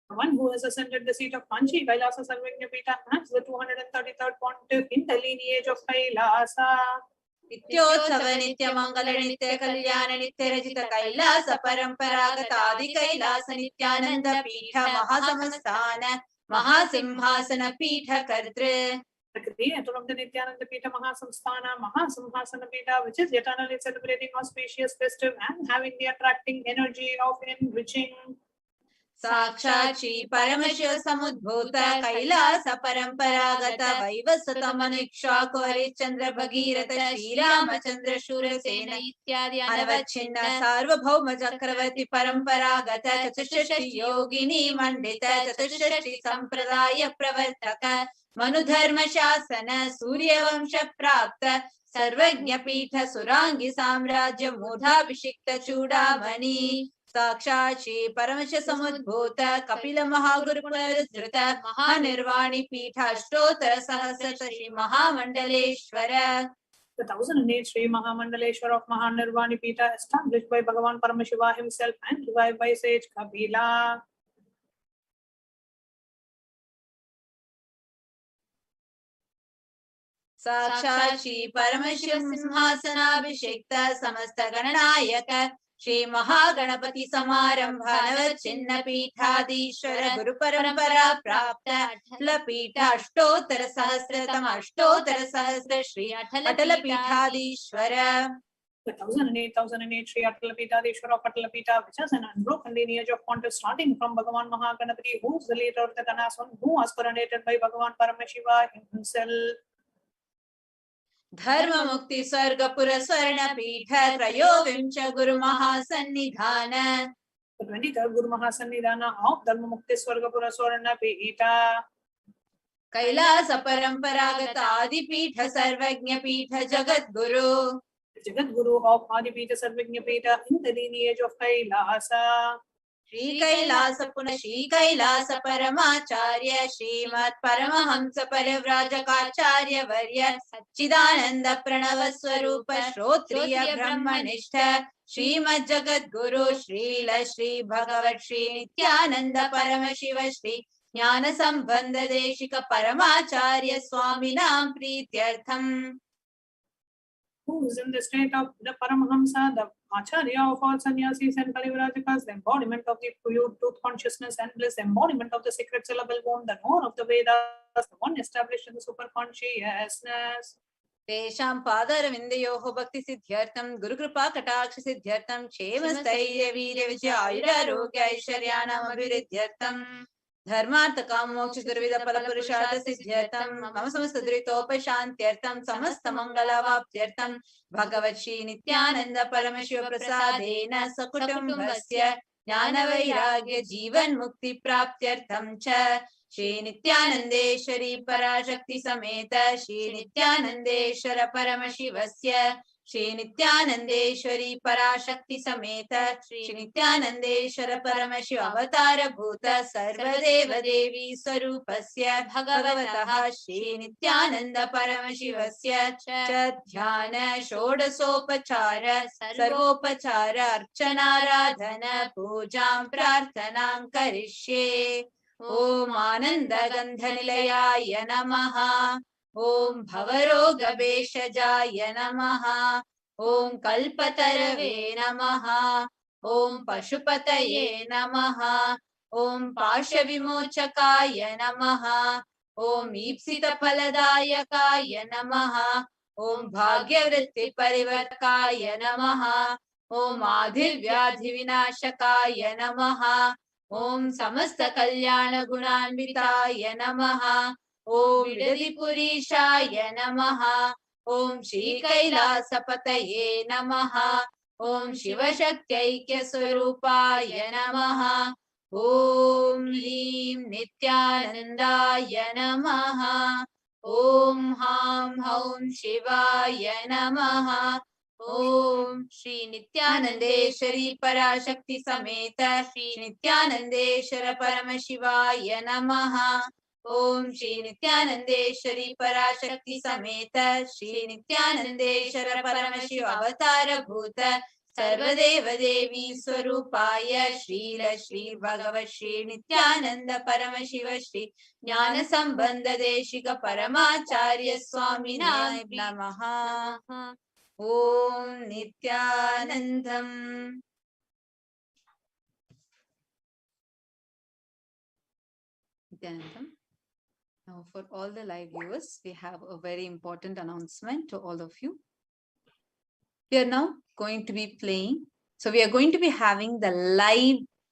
The one who has ascended the seat of Kanchi, Kailasa Sarvagnya Pita, as the 233rd pontiff in the lineage of Kailasa. नित्योत्सव नित्य मंगल नित्य कल्याण नित्य रचित कैलास परंपरागत आदि कैलास नित्यानंद पीठ महासमस्थान महासिंहासन पीठ कर्तृ The creator of the Nithyananda Pita Mahasamsthana, Mahasimhasana Pita, which is eternally celebrating auspicious, festive, and having the attracting energy of enriching. साक्षाक्षी Paramshiva समुद्भूत Kailash परंपरागत वैवस्वत मनुष्याको हरिश्चंद्र भगीरथ श्रीरामचंद्र शूरसेन इत्यादि अनवच्छिन्न सार्वभौम चक्रवर्ती परंपरागत चतुष्षष्टि योगिनी मंडित चतुष्षष्टि संप्रदाय प्रवर्तक मनुधर्म शासन सूर्यवंश प्राप्त सर्वज्ञ पीठ सुरांगी साम्राज्य मूढ़ाभिषिक्त चूड़ामणि साक्षात् श्री परमश समुद्भूत कपिल महागुरु पुनरुद्धृत महानिर्वाणी पीठ अष्टोत्तर सहस्र श्री महामंडलेश्वर. The 1008 Sri Mahamandaleshwar of Mahanirvani Pita, established by Bhagavan Paramashiva himself and revived by sage Kapila. साक्षात् श्री परमशिव सिंहासनाभिषिक्त समस्त गणनायक श्री महागणपति समारंभ नवच्छिन्न पीठाधीश्वर गुरु परंपरा प्राप्त अटल पीठ अष्टोत्तर सहस्र श्री अटल पीठाधीश्वर. The 1008 Sri Atalapitadeshwar of Atalapita, which has an unbroken lineage of pontiffs starting from Bhagavan Mahaganapati, who is the leader of the Ganas, who was coronated by Bhagavan Paramashiva himself. धर्म मुक्ति स्वर्गपुर स्वर्ण पीठ त्रयोविंश गुरु महासन्निधान. The 23rd Guru Mahasannidhana of Dharma Mukti Swargapura Swarna Pita. Kailash परंपरागत आदि पीठ सर्वज्ञ पीठ Jagat Guru. Jagat Guru of Adipita Sarvagnya Pita in the lineage of Kailasa. Shri Kailash पुनः श्री कैलास परमाचार्य श्रीमत् परमहंस परिव्राजकाचार्य वर्य सच्चिदानंद प्रणव स्वरूप श्रोत्रिय ब्रह्मनिष्ठ श्रीमत् जगत गुरु श्रील श्री भगवत श्री नित्यानंद परमशिव श्री ज्ञान संबंध Desika परमाचार्य स्वामिनां प्रीत्यर्थम. Who is in the state of the Paramahamsa, the Acharya of all sannyasis and Parivrajakas, the embodiment of the pure truth consciousness and bliss, the embodiment of the sacred syllable womb, the knower of the Vedas, the one established in the superconsciousness. तेषां पादारविन्दयोः भक्ति सिद्ध्यर्थं गुरुकृपा कटाक्ष सिद्ध्यर्थं क्षेम स्थैर्य वीर्य विजय आयुरारोग्य ऐश्वर्याणाम् अभिवृद्ध्यर्थं धर्मार्थ काम मोक्ष चतुर्विध फल पुरुषार्थ सिद्ध्यर्थं मम समस्त दुरितोपशान्त्यर्थं समस्त मंगलावाप्त्यर्थं भगवत् श्री नित्यानंद परमशिव प्रसादेन सकुटुम्बस्य ज्ञान वैराग्य जीवन मुक्ति प्राप्त्यर्थं च श्री नित्यानंदेश्वरी पराशक्ति समेत श्री नित्यानंदेश्वर परमशिवस्य श्री नित्यानंदेश्वरी पराशक्ति समेत श्री नित्यानंदेश्वर परमशिव अवतार भूत सर्वदेव देवी स्वरूपस्य भगवतः श्री नित्यानंद परमशिवस्य च ध्यान षोडशोपचार सर्वोपचार अर्चनाराधन पूजां प्रार्थनां करिष्ये. ओम आनंद गंध निलयाय नमः. ओम भवरोग भेषजाय नमः. ओम कल्पतरवे नमः. ओम पशुपतये नमः. ओम पाशविमोचकाय नमः. ओम ईप्सित फलदायकाय नमः. ओम भाग्यवृत्ति परिवर्तकाय नमः. ओम आधिर्व्याधि विनाशकाय नमः. ओम समस्त कल्याण गुणान्विताय नमः. ओम विडलिपुरीशाय नमः. ओम श्री कैलासपतये नमः. ओम शिवशक्त्यैक्य स्वरूपाय नमः. ओम ह्रीं नित्यानंदाय नमः. ओम हां हौं शिवाय नमः. ओम श्री नित्यानंदेश्वरी पराशक्ति समेत श्री नित्यानंदेश्वर परमशिवाय नमः. ओम श्री नित्यानंदेश्वरी पराशक्ति समेत श्री नित्यानंदेश्वर परमशिव अवतार भूत सर्वदेव देवी स्वरूपाय श्रील श्री भगवत श्री नित्यानंद परमशिव श्री ज्ञान संबंध देशिक परमाचार्य स्वामिनां नमः. ओम Nityanandam. Nithyanandam. Now for all the live viewers, we have a very important announcement to all of you. We are now going to be playing. So we are going to be having the live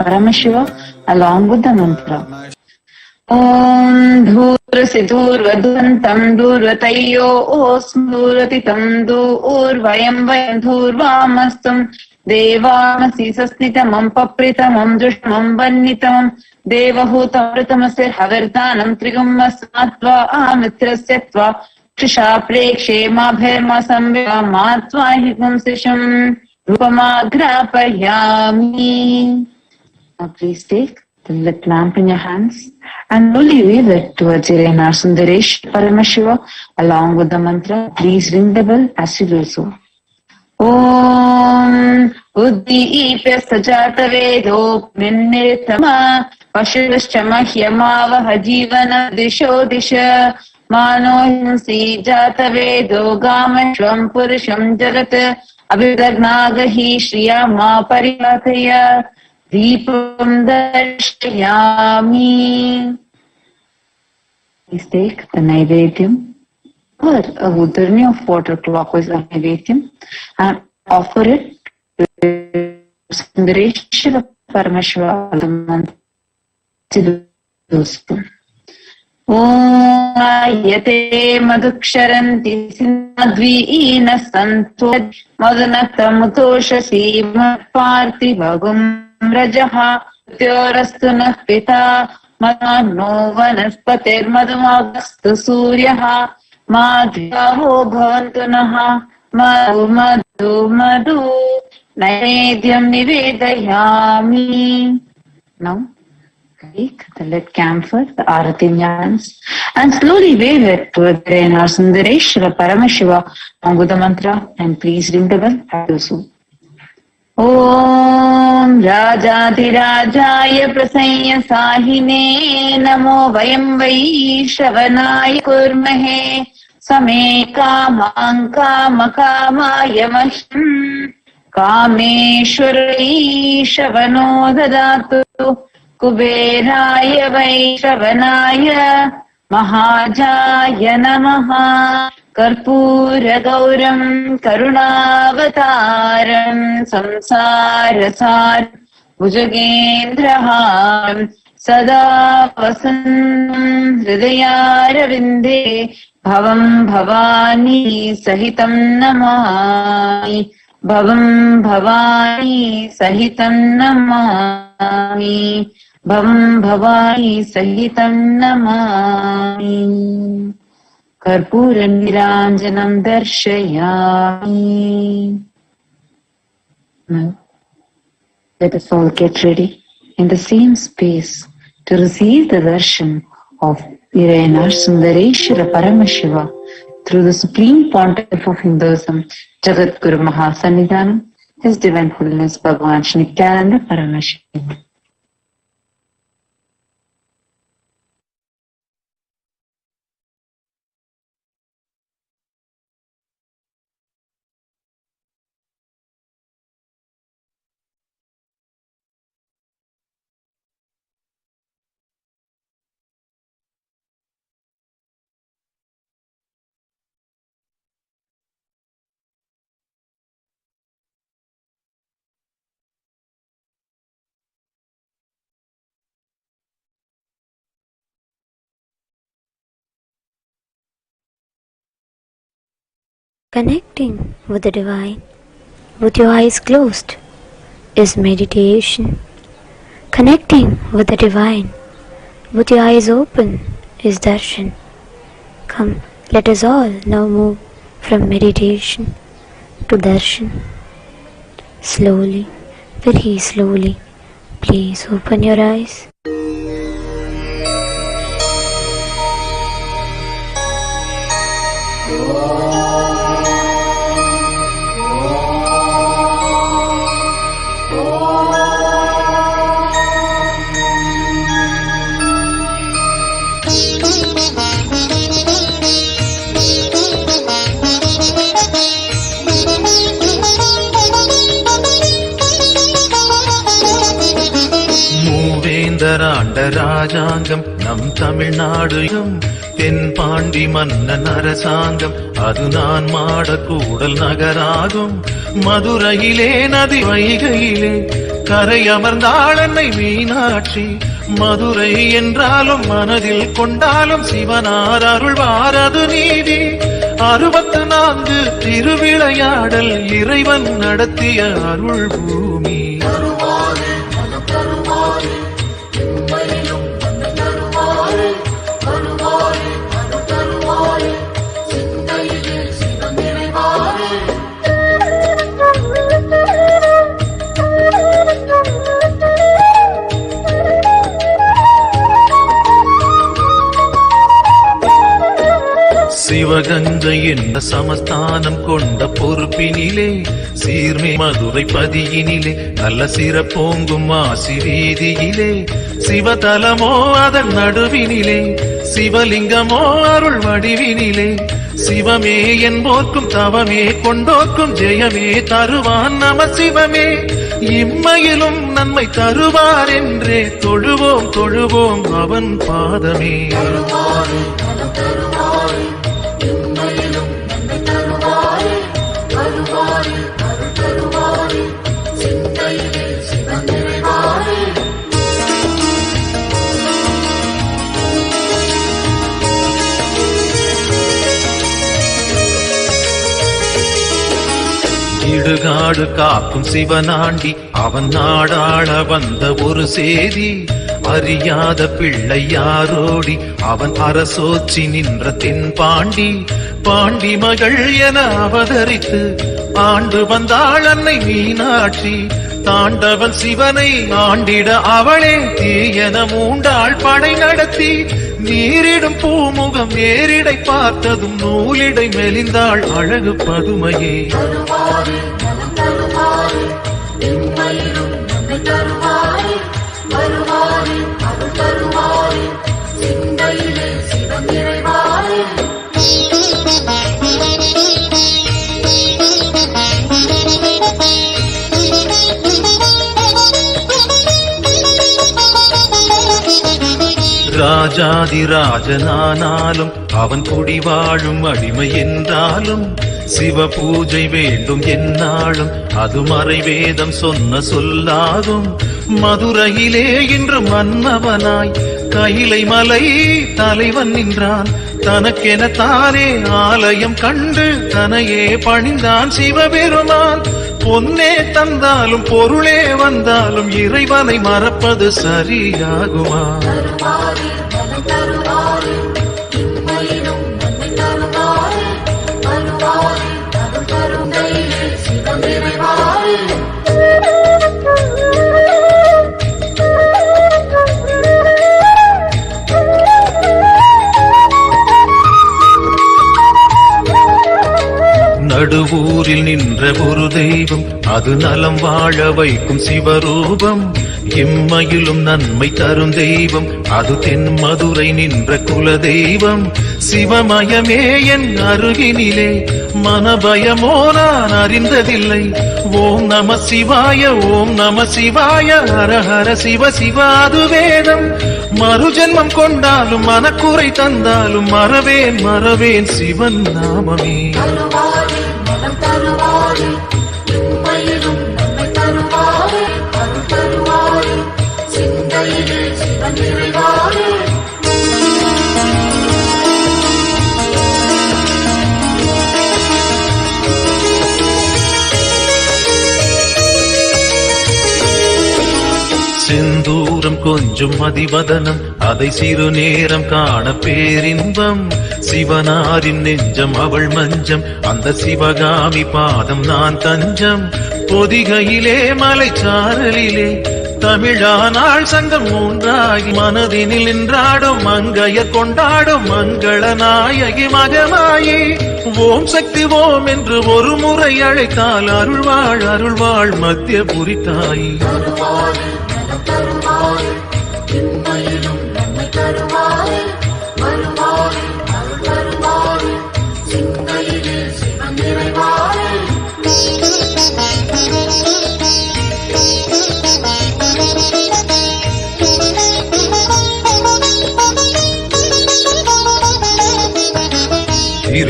Paramashiva along with the mantra. Om Dhurasi Dhurvadhantam Dhurvatayyo Osmuratitam Dhurvayam Vayam Dhurvamastam Devamasi Sasnitamam Papritamam Drushmam Vannitamam Devahutavritamasir Havirtanam Trigumasmatva Amitrasyatva Krisha Prekshe Mabherma Samvya Matva Higumsisham Rupamagrapayami. Now please take the lit lamp in your hands and slowly wave it towards your inner Sundaresh Paramashiva along with the mantra. Please ring the bell as you do so. Om Uddipya Sajata Vedo Minniritama Pashurashcha Mahyamavaha Jivana Disho Disha Mano Hinsi Jata Vedo Gamashvam Purusham Jagat Abhidagnagahi Shriya Ma Parivataya Deepam Darshayami. Please take the Naivedyam or a Udharni of water clockwise of Naivedyam and offer it to Sundareshwara Paramashiva. Om Ayate Madhuksharanti Sinadviina Santu Madanatamutosha Simatparthi Bhagum Rajaha Tyorastuna Pita Madano Vanaspatir Madhumagastu Suryaha Madhyavo Bhavantunaha Madhu Madhu Madhu Naivedyam Nivedayami. Now take the lit camphor, the arati in your hands, and slowly wave it towards the inner Sundareshwara Paramashiva along with the mantra, and please ring the bell as you do so. Om Rajadirajaya Prasanya Sahine Namo Vayam Vaishravanaya Kurmahe Same Kamang Kamakama Mahim Kameshwarai Shavano Dadatu Kuberaya Vaishravanaya Mahajaya Namaha Karpura Gauram Karunavataram Samsarasar Bhujagendraham Sada Vasanam Hridayaravinде Bhavam Bhavani Sahitam Namami Bhavam Bhavani Sahitam Namami Bhavam Bhavani Sahitam Namami Karpura Niranjanam Darshayami. Now, let us all get ready in the same space to receive the darshan of Irainar Sundareshwara Paramashiva through the Supreme Pontiff of Hinduism, Jagat Guru Mahasannidhanam, His Divine Holiness Bhagavan Shri Nithyananda Paramashivam. Connecting with the divine with your eyes closed is meditation. Connecting with the divine with your eyes open is darshan. Come, let us all now move from meditation to darshan. Slowly, very slowly, please open your eyes. ராஜாங்கம் நம் தமிழ்நாடும் தென் பாண்டி மன்னன் அரசாங்கம் அது நான் மாட கூடல் நகராகும் மதுரையிலே நதி வைகையிலே கரை அமர்ந்தாள் அன்னை மீனாட்சி. மதுரை என்றாலும் மனதில் கொண்டாலும் சிவனார் அருள்வாரது நீதி. 64 திருவிளையாடல் இறைவன் நடத்திய அருள் பூமி. சிவகங்கை என்ற சமஸ்தானம் கொண்ட பொறுப்பினிலே சீர்மை மதுரை பதியினிலே நல்ல சிறப்போங்கும் மாசி வீதியிலே சிவதலமோ அதன் நடுவினிலே சிவலிங்கமோ அருள் வடிவினிலே சிவமே என்போர்க்கும் தவமே கொண்டோர்க்கும் ஜெயமே தருவான் நம சிவமே. இம்மையிலும் நன்மை தருவார் என்றே தொழுவோம் தொழுவோம் அவன் பாதமே. இடுகாடு காக்கும் சிவனாண்டி அவன் நாடாள வந்த ஒரு சேதி. அறியாத பிள்ளை யாரோடி அவன் அரசோச்சி நின்ற தென்பாண்டி. பாண்டி மகள் என அவதரித்து ஆண்டு வந்தாள் அன்னை மீனாட்சி. தாண்டவன் சிவனை ஆண்டிட அவளே தீயன மூண்டாள் படை நடத்தி. நீரிடும் பூமுகம் நேரிடை பார்த்ததும் நூலிடை மெலிந்தாள் அழகு பதுமையே. ராஜாதிராஜனானாலும் அவன் குடி வாழும் அடிமை என்றாலும் சிவ பூஜை வேண்டும் என்னாலும் அது மறைவேதம் சொன்ன சொல்லாகும். மதுரையிலே இன்று மன்னவனாய் கைலை மலை தலைவன் நின்றான். தனக்கென தானே ஆலயம் கண்டு தனையே பணிந்தான் சிவபெருமான். பொன்னே தந்தாலும் பொருளே வந்தாலும் இறைவனை மறப்பது சரியாகுமா? நடுவூரில் நின்ற ஒரு தெய்வம் அது நலம் வாழ வைக்கும் சிவரூபம். இம்மையிலும் நன்மை தரும் தெய்வம் அது தென் மதுரை நின்ற குல தெய்வம். சிவமயமே என் அருகினிலே மனபயமோ நான் அறிந்ததில்லை. ஓம் நம சிவாய ஓம் நம சிவாய ஹர ஹர சிவ சிவாது வேதம். மறுஜென்மம் கொண்டாலும் மனக்குறை தந்தாலும் மறவேன் மறவேன் சிவன் நாமமே. செந்தூரம் கொஞ்சம் மதிவதனம் அதை சிறு நேரம் காண பேரின்பம். சிவனாரின் நெஞ்சம் அவள் மஞ்சம் அந்த சிவகாமி பாதம் நான் தஞ்சம். பொதிகையிலே மலைச்சாரலிலே தமிழானாள் சங்கம் மூன்றாகி மனதினில் நின்றாடும் மங்கையர் கொண்டாடும் மங்கள நாயகி மகமாயி. ஓம் சக்தி ஓம் என்று ஒரு முறை அழைத்தால் அருள்வாள் அருள்வாள் மத்திய புரித்தாயி.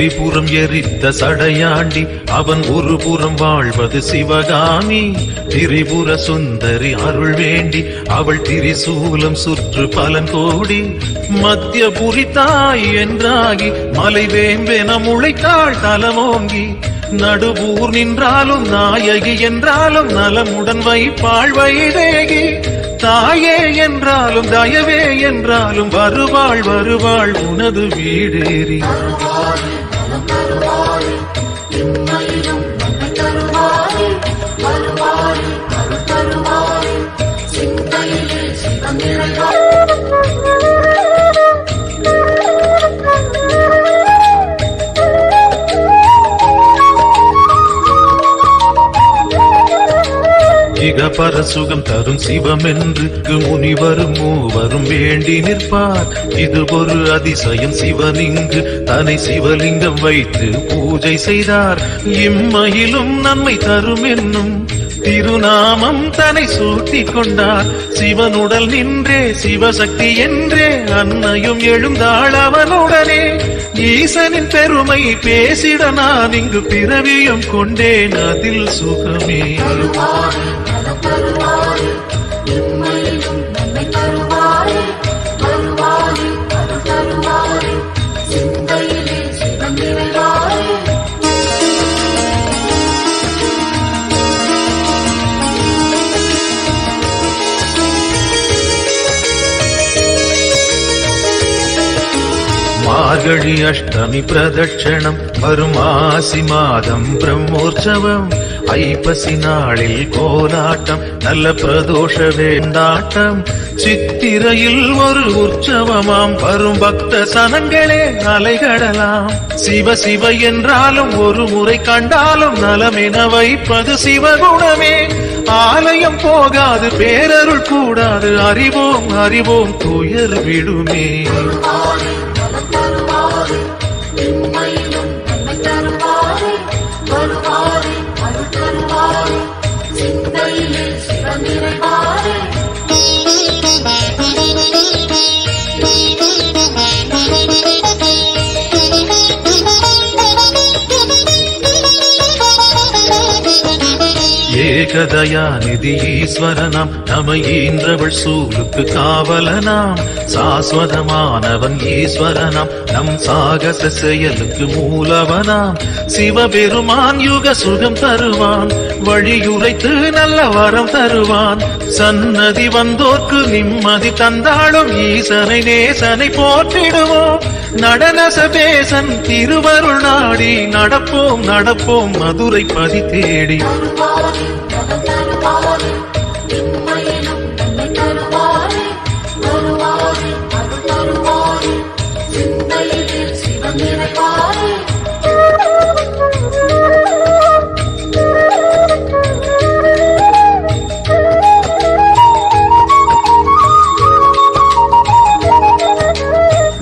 திரிபுரம் எரித்த சடையாண்டி அவன் ஒரு புறம் வாழ்வது சிவகாமி. திரிபுர சுந்தரி அருள் வேண்டி அவள் திரிசூலம் சுற்று பலன் கோடி. மத்தியபுரி தாய் என்றாகி மலை வேம்பென முளைத்தாள் தலமோங்கி. நடுவூர் நின்றாலும் நாயகி என்றாலும் நலமுடன் வைப்பாள் வைதேகி. தாயே என்றாலும் தயவே என்றாலும் வருவாள் வருவாள் உனது வீடேறி. இகபர சுகம் தரும் சிவம் என்று முனிவரும் மூவரும் வேண்டி நிற்பார். இது ஒரு அதிசயம், சிவன் இங்கு தன்னை சிவலிங்கம் வைத்து பூஜை செய்தார். இம்மையிலும் நன்மை தரும் என்னும் திருநாமம் தன்னை சூட்டிக் கொண்டார். சிவனுடல் நின்றே சிவசக்தி என்றே அன்னையும் எழுந்தாள் அவனுடனே. ஈசனின் பெருமை பேசிட நான் இங்கு பிறவியும் கொண்டேன், அதில் சுகமே. மார்கழி அஷ்டமி பிரதட்சணம் வரும் ஆசி மாதம் பிரம்மோற்சவம். ஐப்பசி நாளில் கோலாட்டம் நல்ல பிரதோஷ வேண்டாட்டம். சித்திரையில் ஒரு உற்சவமாம் வரும் பக்த சனங்களே அலைகடலாம். சிவ சிவ என்றாலும் ஒரு முறை கண்டாலும் நலமென வைப்பது சிவகுணமே. ஆலயம் போகாது பேரருள் கூடாது, அறிவோம் அறிவோம் துயர் விடுமே. ஏகதயாநிதி ஈஸ்வரனாம் நம ஈன்றவள் சூலுக்கு காவலனாம். சாஸ்வதமானவன் ஈஸ்வரனாம் நம் சாகச செயலுக்கு மூலவனாம். சிவபெருமான் யுக சுகம் தருவான், வழியுரைத்து நல்ல வரம் தருவான். சன்னதி வந்தோர்க்கு நிம்மதி தந்தாலும் ஈசனை நேசனை போற்றிடுவோம். நடனசபேசன் திருவருள் நாடி நடப்போம் நடப்போம் மதுரை பதி தேடி.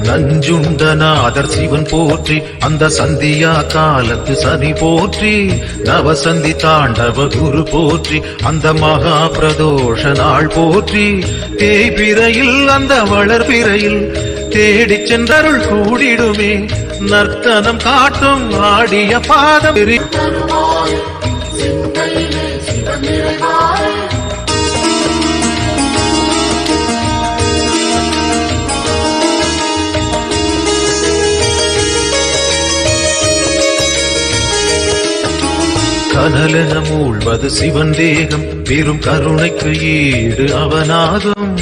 நஞ்சுண்டநாதர் சிவன் போற்றி, அந்த சந்தியா காலத்து சனி போற்றி. நவசந்தி தாண்டவ குரு போற்றி, அந்த மகா பிரதோஷ நாள் போற்றி. தேய்பிரையில் அந்த வளர்பிரையில் தேடிச் சென்றருள் கூடிடுமே. நர்த்தனம் காட்டும் ஆடிய பாதம் கனலென மூழ்வது சிவன் தேகம், பெரும் கருணைக்கு ஈடு அவனாகும்.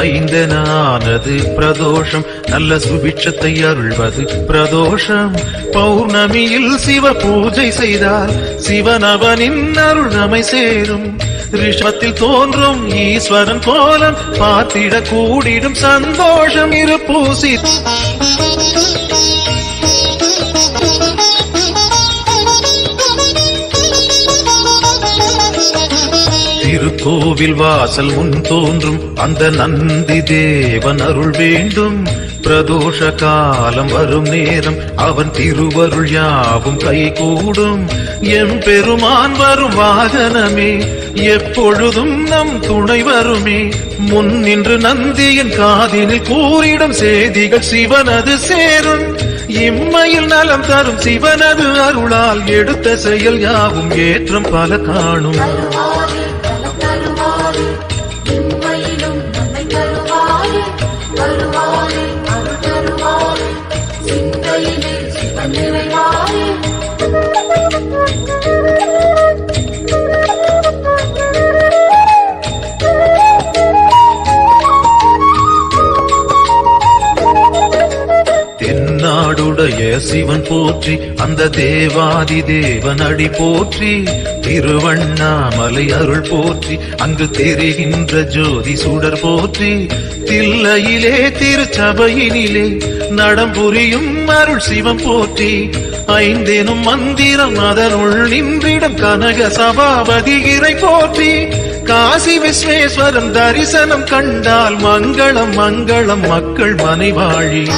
ஐந்தனானது பிரதோஷம், நல்ல சுபிட்சத்தை அருள்வது பிரதோஷம். பௌர்ணமியில் சிவ பூஜை செய்தால் சிவனவனின் அருள் நம்மை சேரும். ரிஷத்தில் தோன்றும் ஈஸ்வரன் கோலம் பார்த்திட கூடிடும் சந்தோஷம். இரு பூசி திருக்கோவில் வாசல் முன் தோன்றும் அந்த நந்தி தேவன் அருள் வேண்டும். பிரதோஷ காலம் வரும் நேரம் அவன் திருவருள் யாவும் கை கூடும். எம் பெருமான் வரும் வாகனமே, எப்பொழுதும் நம் துணை வருமே. முன் நின்று நந்தியின் காதினில் கூறிடும் செய்திகள் சிவனது சேரும். இம்மையில் நலம் தரும் சிவனது அருளால் எடுத்த செயல் யாவும் ஏற்றம் பல காணும். தென்னாடுடைய சிவன் போற்றி, அந்த தேவாதி தேவன் அடி போற்றி, திருவண்ணாமலை அருள் போற்றி, அங்கு தெரிகின்ற ஜோதி சுடர் போற்றி, தில்லையிலே திருச்சபையினிலே நடம்புரியும் அருள் சிவம் போற்றி, ஐந்தேனும் மந்திரம் அதனுள் நின்றிடம் கனக சபாபதி இறை போற்றி, காசி விஸ்வேஸ்வரன் தரிசனம் கண்டால் மங்களம் மங்களம் மக்கள் மனைவாழி.